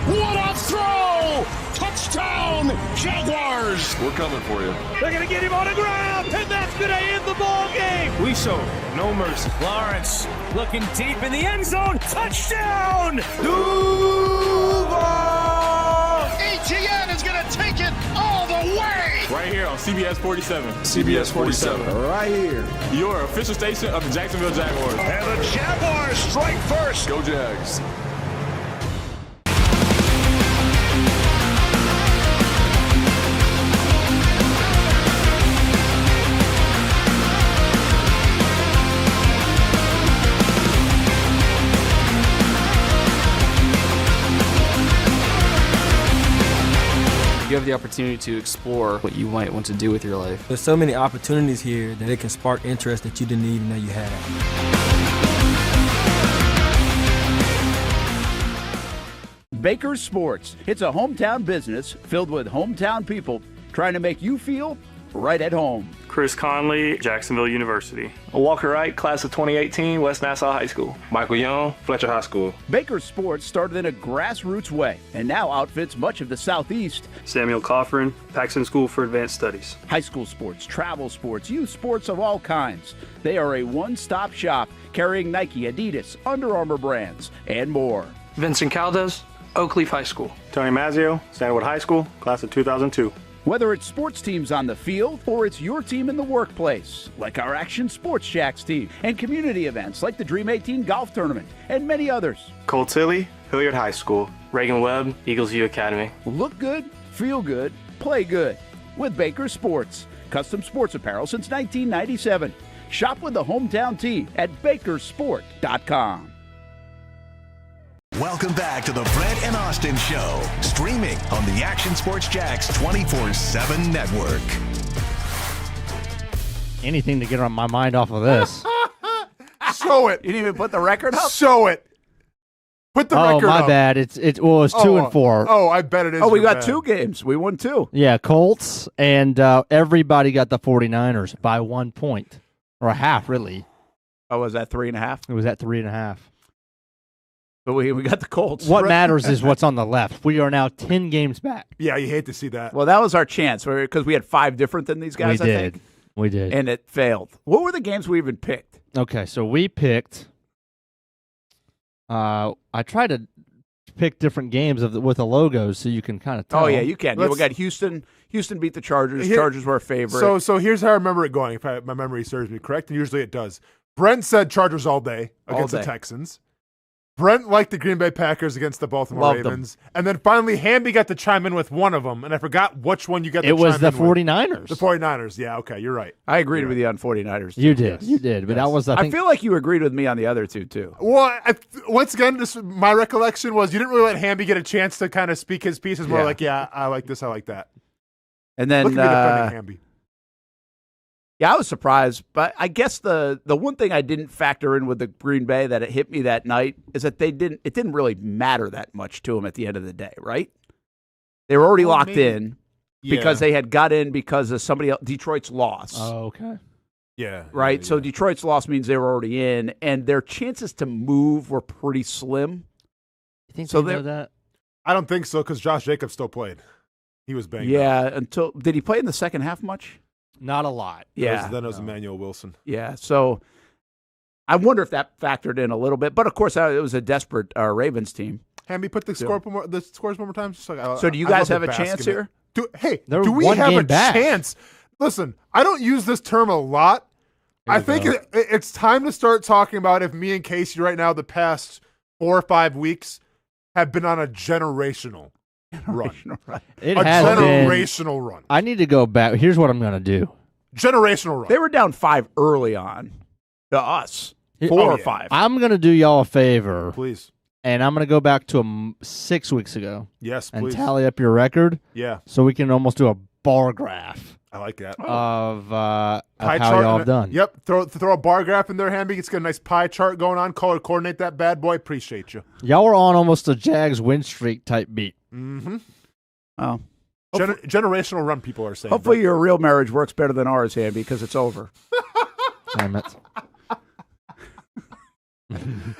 What a throw! Touchdown, Jaguars! We're coming for you. They're going to get him on the ground, and that's going to end the ball game. We show no mercy. Lawrence looking deep in the end zone. Touchdown! Duval! ETN is going to take it all the way! Right here on CBS 47. CBS 47. Right here. Your official station of the Jacksonville Jaguars. And the Jaguars strike first. Go Jags. You have the opportunity to explore what you might want to do with your life. There's so many opportunities here that it can spark interest that you didn't even know you had. Baker's Sports. It's a hometown business filled with hometown people trying to make you feel right at home. Chris Conley, Jacksonville University. Walker Wright, class of 2018, West Nassau High School. Michael Young, Fletcher High School. Baker's Sports started in a grassroots way and now outfits much of the Southeast. Samuel Coffrin, Paxton School for Advanced Studies. High school sports, travel sports, youth sports of all kinds. They are a one-stop shop carrying Nike, Adidas, Under Armour brands, and more. Vincent Caldes, Oak Leaf High School. Tony Mazzio, Stanwood High School, class of 2002. Whether it's sports teams on the field or it's your team in the workplace, like our Action Sports Jax team, and community events like the Dream 18 Golf Tournament, and many others. Colts Hilly, Hilliard High School. Reagan Webb, Eagles View Academy. Look good, feel good, play good with Baker Sports. Custom sports apparel since 1997. Shop with the hometown team at bakersport.com. Welcome back to the Brent and Austen Show, streaming on the Action Sports Jax 24/7 network. Anything to get on my mind off of this. Show it. You didn't even put the record up? Show it. Put the record up. Oh, my bad. It's 2-4. Oh, I bet it is. Oh, we got bad. 2 games. We won 2. Yeah, Colts, and everybody got the 49ers by 1 point. Or a half, really. Oh, was that 3.5? It was at 3.5. But we got the Colts. What matters is what's on the left. We are now 10 games back. Yeah, you hate to see that. Well, that was our chance because we had 5 different than these guys, We did. I think. We did. And it failed. What were the games we even picked? Okay, so we picked. I tried to pick different games with the logos so you can kind of tell. Oh, yeah, you can. We got Houston. Houston beat the Chargers. Chargers were a favorite. So here's how I remember it going, if my memory serves me correct, and usually it does. Brent said Chargers all day against the Texans. Brent liked the Green Bay Packers against the Baltimore Ravens. And then finally, Hamby got to chime in with one of them, and I forgot which one you got to chime in with. It was the 49ers. The 49ers, yeah, okay, you're right. I agreed with you on 49ers. You did, but that was, I feel like you agreed with me on the other two, too. Well, once again, my recollection was you didn't really let Hamby get a chance to kind of speak his piece. It's more like, I like this, I like that. And then, look at me defending Hamby. Yeah, I was surprised, but I guess the one thing I didn't factor in with the Green Bay that it hit me that night is that it didn't really matter that much to them at the end of the day, right? They were already locked in because they had got in because of somebody else, Detroit's loss. Oh, okay. Yeah. Right? Yeah. So Detroit's loss means they were already in, and their chances to move were pretty slim. You think so they know that? I don't think so because Josh Jacobs still played. He was banged up. Did he play in the second half much? Not a lot. Yeah. Then it was Emmanuel Wilson. Yeah. So I wonder if that factored in a little bit. But, of course, it was a desperate Ravens team. Hamby, put the scores one more time. So do you guys have a chance here? Do we have a chance? Listen, I don't use this term a lot. I think it's time to start talking about if me and Casey right now the past 4 or 5 weeks have been on a generational run. It a has generational run. I need to go back. Here's what I'm going to do. Generational run. They were down 5 early on to us. 4 or 5. I'm going to do y'all a favor. Please. And I'm going to go back to 6 weeks ago. Yes, and please. tally up your record. Yeah. So we can almost do a bar graph. I like that. Of how chart y'all have done. Yep. Throw a bar graph in there, Hamby. It's got a nice pie chart going on. Color coordinate that bad boy. Appreciate you. Y'all were on almost a Jags win streak type beat. Mm-hmm. Oh. Generational run, people are saying. Hopefully your real marriage works better than ours, Hamby, because it's over. Damn it.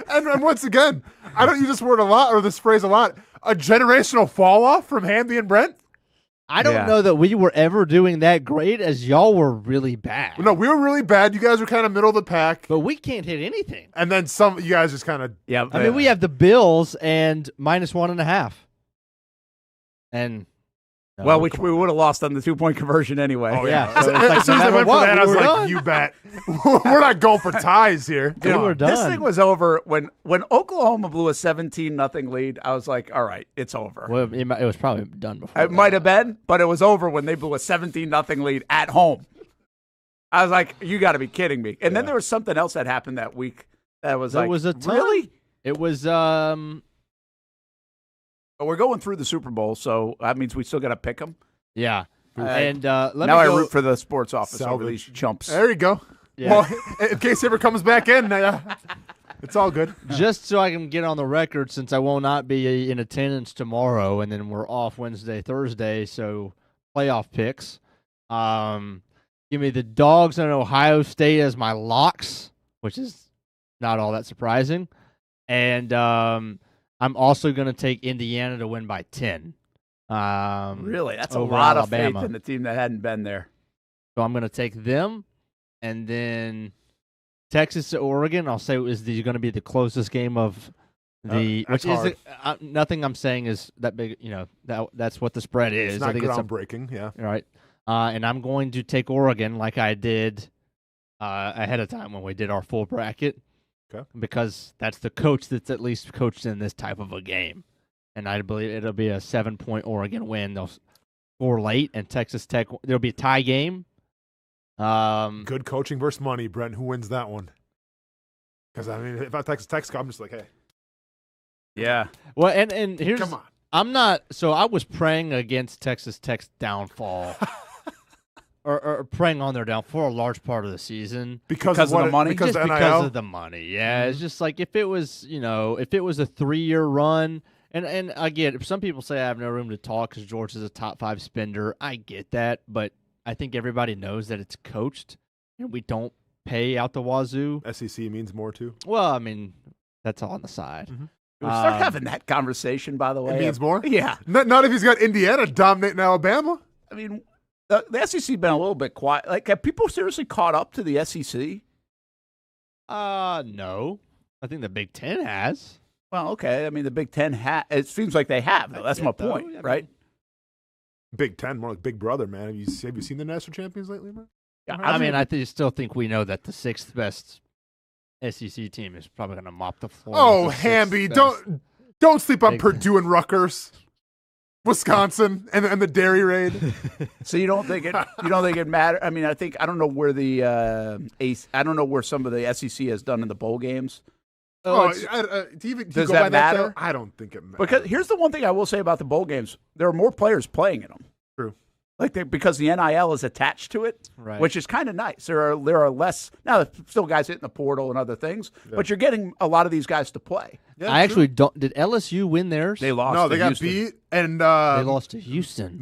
and once again, I don't use this word a lot or this phrase a lot. A generational fall off from Hamby and Brent? I don't know that we were ever doing that great as y'all were really bad. No, we were really bad. You guys were kind of middle of the pack. But we can't hit anything. And then some you guys just kind of I mean, we have the Bills and -1.5. And which we would have lost on the 2-point conversion anyway. Oh, yeah. So as soon as I went for that, I was like, done. you bet. We're not going for ties here. We were done. This thing was over when Oklahoma blew a 17-0 lead. I was like, all right, it's over. Well, it was probably done before. It might have been, but it was over when they blew a 17-0 lead at home. I was like, you got to be kidding me. And then there was something else that happened that week that was like, was a ton. really? It was But we're going through the Super Bowl, so that means we still got to pick them. Yeah. And let now me I go. root for the sports office over these chumps. There you go. Yeah. Well, in case he ever comes back in, it's all good. Just so I can get on the record, since I will not be in attendance tomorrow, and then we're off Wednesday, Thursday, so playoff picks. Give me the Dogs and Ohio State as my locks, which is not all that surprising. And I'm also going to take Indiana to win by 10. Really? That's a over lot Alabama. of faith in the team that hadn't been there. So I'm going to take them. And then Texas to Oregon, I'll say is going to be the closest game of the that's which is hard. nothing I'm saying is that big, that's what the spread is. It's not I think groundbreaking, yeah. Right. And I'm going to take Oregon like I did ahead of time when we did our full bracket. Okay. Because that's the coach that's at least coached in this type of a game. And I believe it'll be a 7-point Oregon win. They'll score late, and Texas Tech, there'll be a tie game. Good coaching versus money, Brent. Who wins that one? Because, I mean, if I Texas Tech, I'm just like, hey. Yeah. Well, and here's Come on. I'm not – so I was praying against Texas Tech's downfall or preying on their downfall for a large part of the season. Because of the money? Because of NIL? Because of the money, yeah. It's just like if it was, if it was a 3-year run – And I get it. Some people say I have no room to talk because George is a top 5 spender. I get that, but I think everybody knows that it's coached, and we don't pay out the wazoo. SEC means more, too? Well, I mean, that's all on the side. Mm-hmm. We'll start having that conversation, by the way. It means more? Yeah. Not if he's got Indiana dominating Alabama. I mean, the SEC been a little bit quiet. Like, have people seriously caught up to the SEC? No. I think the Big Ten has. Well, okay. I mean, the Big Ten it seems like they have, though. That's my point, right? Big Ten, more like Big Brother, man. Have you seen the national champions lately, man? Yeah, I mean, I still think we know that the 6th best SEC team is probably going to mop the floor. Oh, Hamby, don't sleep on Purdue and Rutgers, Wisconsin, and the Dairy Raid. So you don't think it matter? I mean, I don't know where I don't know where some of the SEC has done in the bowl games. Does that matter? I don't think it matters. Because here's the one thing I will say about the bowl games: there are more players playing in them. True. Because the NIL is attached to it, right. Which is kind of nice. There are less now. There's still guys hitting the portal and other things, but you're getting a lot of these guys to play. Yeah, I actually don't. Did LSU win theirs? They lost. No, they got Houston. beat, and they lost to Houston.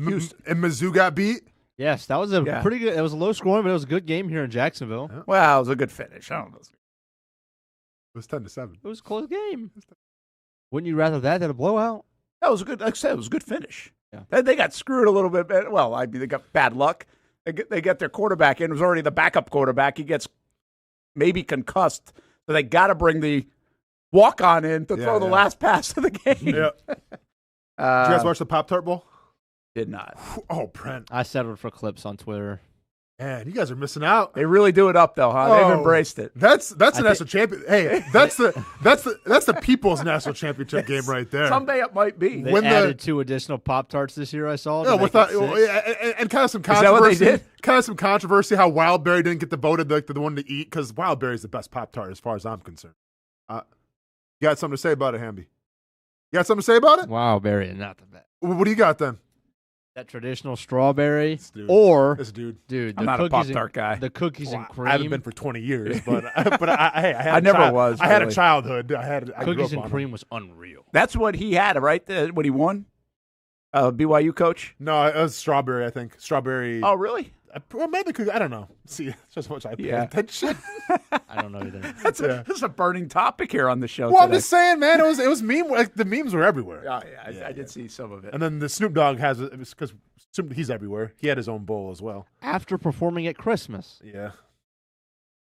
And Mizzou got beat. Yes, that was a pretty good. It was a low scoring, but it was a good game here in Jacksonville. Yeah. Well, it was a good finish. I don't know. It was 10-7. It was a close game. Wouldn't you rather that than a blowout? That was a good. Like I said, it was a good finish. Yeah. They got screwed a little bit. Well, I mean, they got bad luck. They get their quarterback in. It was already the backup quarterback. He gets maybe concussed, so they got to bring the walk-on in to throw the last pass of the game. Yeah. Did you guys watch the Pop-Tart Bowl? Did not. Oh, Brent. I settled for clips on Twitter. Man, you guys are missing out. They really do it up though, huh? They've embraced it. That's a national champion. Hey, that's the people's national championship game right there. Someday it might be. They added 2 additional Pop-Tarts this year. I saw. Yeah, and kind of some controversy. Is that what they did? Kind of some controversy how Wildberry didn't get the voted the one to eat because Wildberry is the best Pop-Tart as far as I'm concerned. You got something to say about it, Hamby? You got something to say about it? Wildberry is not the best. What do you got then? That traditional strawberry, this dude. I'm not a Pop-Tart guy. The cookies and cream. I haven't been for 20 years, but I never was. I had a childhood. I cookies and cream was unreal. That's what he had, right? When he won, BYU coach. No, it was strawberry. I think strawberry. Oh, really? Well, maybe I don't know. See, it's just what I pay attention. I don't know either. This is a burning topic here on the show. Well, today. I'm just saying, man. It was meme. Like the memes were everywhere. Oh, yeah, I did see some of it. And then the Snoop Dogg has it because he's everywhere. He had his own bowl as well. After performing at Christmas. Yeah.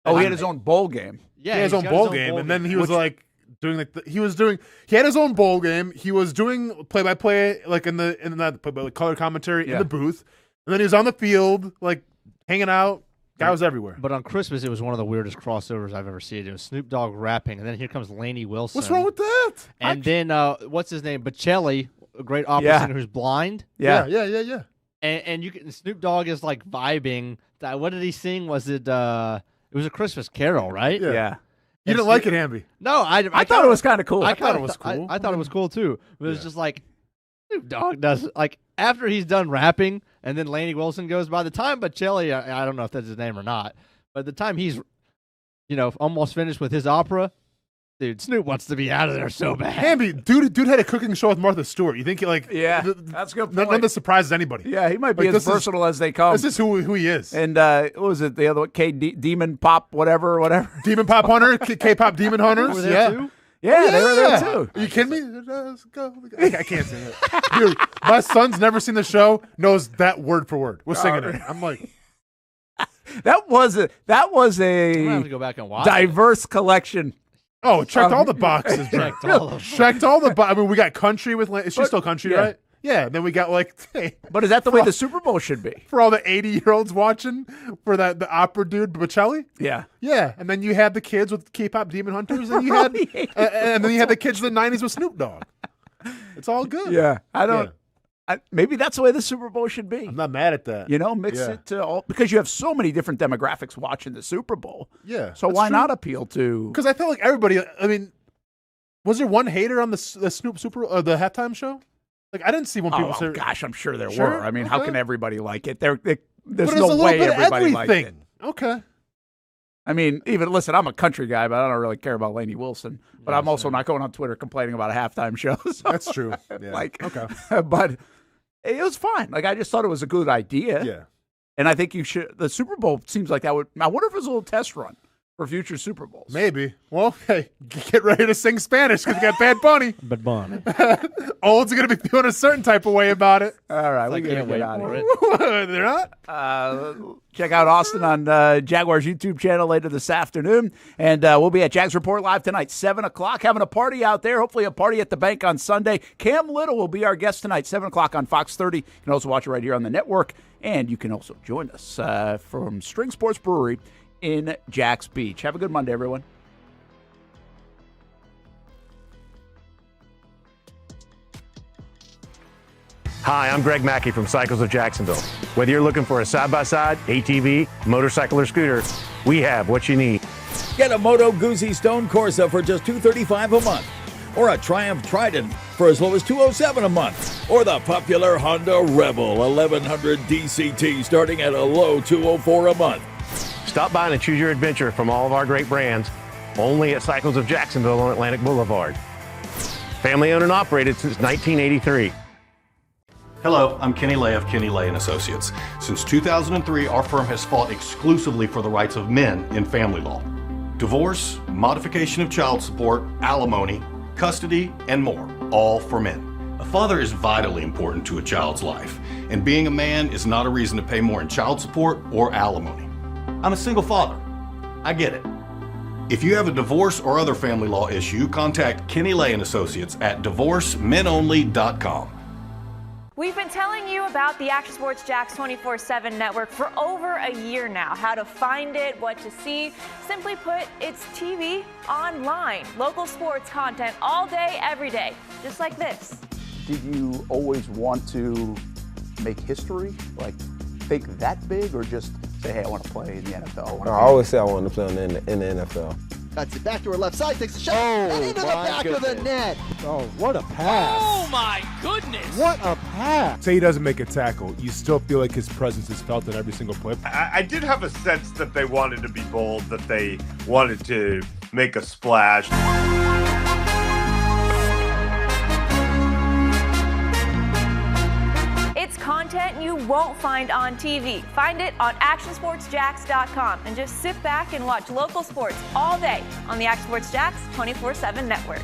Oh, he had his own bowl game. Yeah, he had his own bowl game, and then he was like doing he had his own bowl game. He was doing play-by-play like in the color commentary in the booth. And then he was on the field, like, hanging out. Guy was everywhere. But on Christmas, it was one of the weirdest crossovers I've ever seen. It was Snoop Dogg rapping, and then here comes Lainey Wilson. What's wrong with that? And then, what's his name? Bocelli, a great opera singer who's blind. Yeah. And Snoop Dogg is, like, vibing. What did he sing? Was it was a Christmas Carol, right? Yeah. You didn't like it, Hamby? No, I thought it was kind of cool. I thought it was cool. I thought it was cool, too. But it was just like, Snoop Dogg does, like, after he's done rapping, and then Lainey Wilson goes, by the time Bocelli, I don't know if that's his name or not, but the time he's, almost finished with his opera, dude, Snoop wants to be out of there so bad. Hamby, dude had a cooking show with Martha Stewart. You think that's a good point. None of this surprises anybody. Yeah, he might be as versatile as they come. This is who he is. And what was it? The other one, Demon Pop, whatever. Demon Pop Hunter, K-pop Demon Hunters. Were there too? Yeah, they were there too. Are you kidding me? Let's go. I can't sing it. Dude, my son's never seen the show, knows that word for word. We're singing it. I'm like, that was a I'm gonna have to go back and watch diverse collection. Oh, checked all the boxes. Checked all of them. Checked all the boxes. I mean, we got country with. Is she still country, right? Yeah. Then we got But is that the way the Super Bowl should be? For all the 80-year-olds watching, for the opera dude Bocelli. Yeah. Yeah, and then you had the kids with K-pop Demon Hunters, and you had, and then you had the kids of the '90s with Snoop Dogg. It's all good. Yeah, I don't. Maybe that's the way the Super Bowl should be. I'm not mad at that. Mix it to all because you have so many different demographics watching the Super Bowl. Yeah. So why not appeal to? Because I felt like everybody. I mean, was there one hater on the Snoop the halftime show? Like I didn't see one people say. Oh gosh, I'm sure there were. I mean, how can everybody like it? There's but no way everybody liked it. Okay. I mean, listen, I'm a country guy, but I don't really care about Lainey Wilson. But I'm also not going on Twitter complaining about a halftime show. So, that's true. Yeah. Okay. But it was fine. Like, I just thought it was a good idea. Yeah. And I think the Super Bowl seems like that would, I wonder if it's a little test run for future Super Bowls. Maybe. Well, hey, get ready to sing Spanish because we got Bad Bunny. Bad Bunny. Old's going to be feeling a certain type of way about it. All right, we can't wait out of it. They're not? Check out Austen on Jaguars YouTube channel later this afternoon. And we'll be at Jags Report Live tonight, 7 o'clock, having a party out there, hopefully a party at the bank on Sunday. Cam Little will be our guest tonight, 7 o'clock on Fox 30. You can also watch it right here on the network. And you can also join us from String Sports Brewery in Jax Beach. Have a good Monday, everyone. Hi, I'm Greg Mackey from Cycles of Jacksonville. Whether you're looking for a side-by-side, ATV, motorcycle, or scooter, we have what you need. Get a Moto Guzzi Stone Corsa for just $235 a month, or a Triumph Trident for as low as $207 a month, or the popular Honda Rebel 1100 DCT starting at a low $204 a month. Stop by and choose your adventure from all of our great brands, only at Cycles of Jacksonville on Atlantic Boulevard. Family owned and operated since 1983. Hello, I'm Kenny Lay of Kenny Lay & Associates. Since 2003, our firm has fought exclusively for the rights of men in family law. Divorce, modification of child support, alimony, custody, and more, all for men. A father is vitally important to a child's life, and being a man is not a reason to pay more in child support or alimony. I'm a single father. I get it. If you have a divorce or other family law issue, contact Kenny Lay & Associates at divorcemenonly.com. We've been telling you about the Action Sports Jax 24/7 network for over a year now. How to find it, what to see. Simply put, it's TV online. Local sports content all day, every day. Just like this. Did you always want to make history? Like, think that big, or just say, hey, I want to play in the NFL? I always say I wanted to play in the NFL. That's it. Back to her left side. Takes a shot. Oh, into the back of the net. Oh, what a pass. Oh, my goodness. What a pass. Say he doesn't make a tackle, you still feel like his presence is felt in every single play. I did have a sense that they wanted to be bold, that they wanted to make a splash. It's content you won't find on TV. Find it on actionsportsjax.com and just sit back and watch local sports all day on the Action Sports Jax 24/7 network.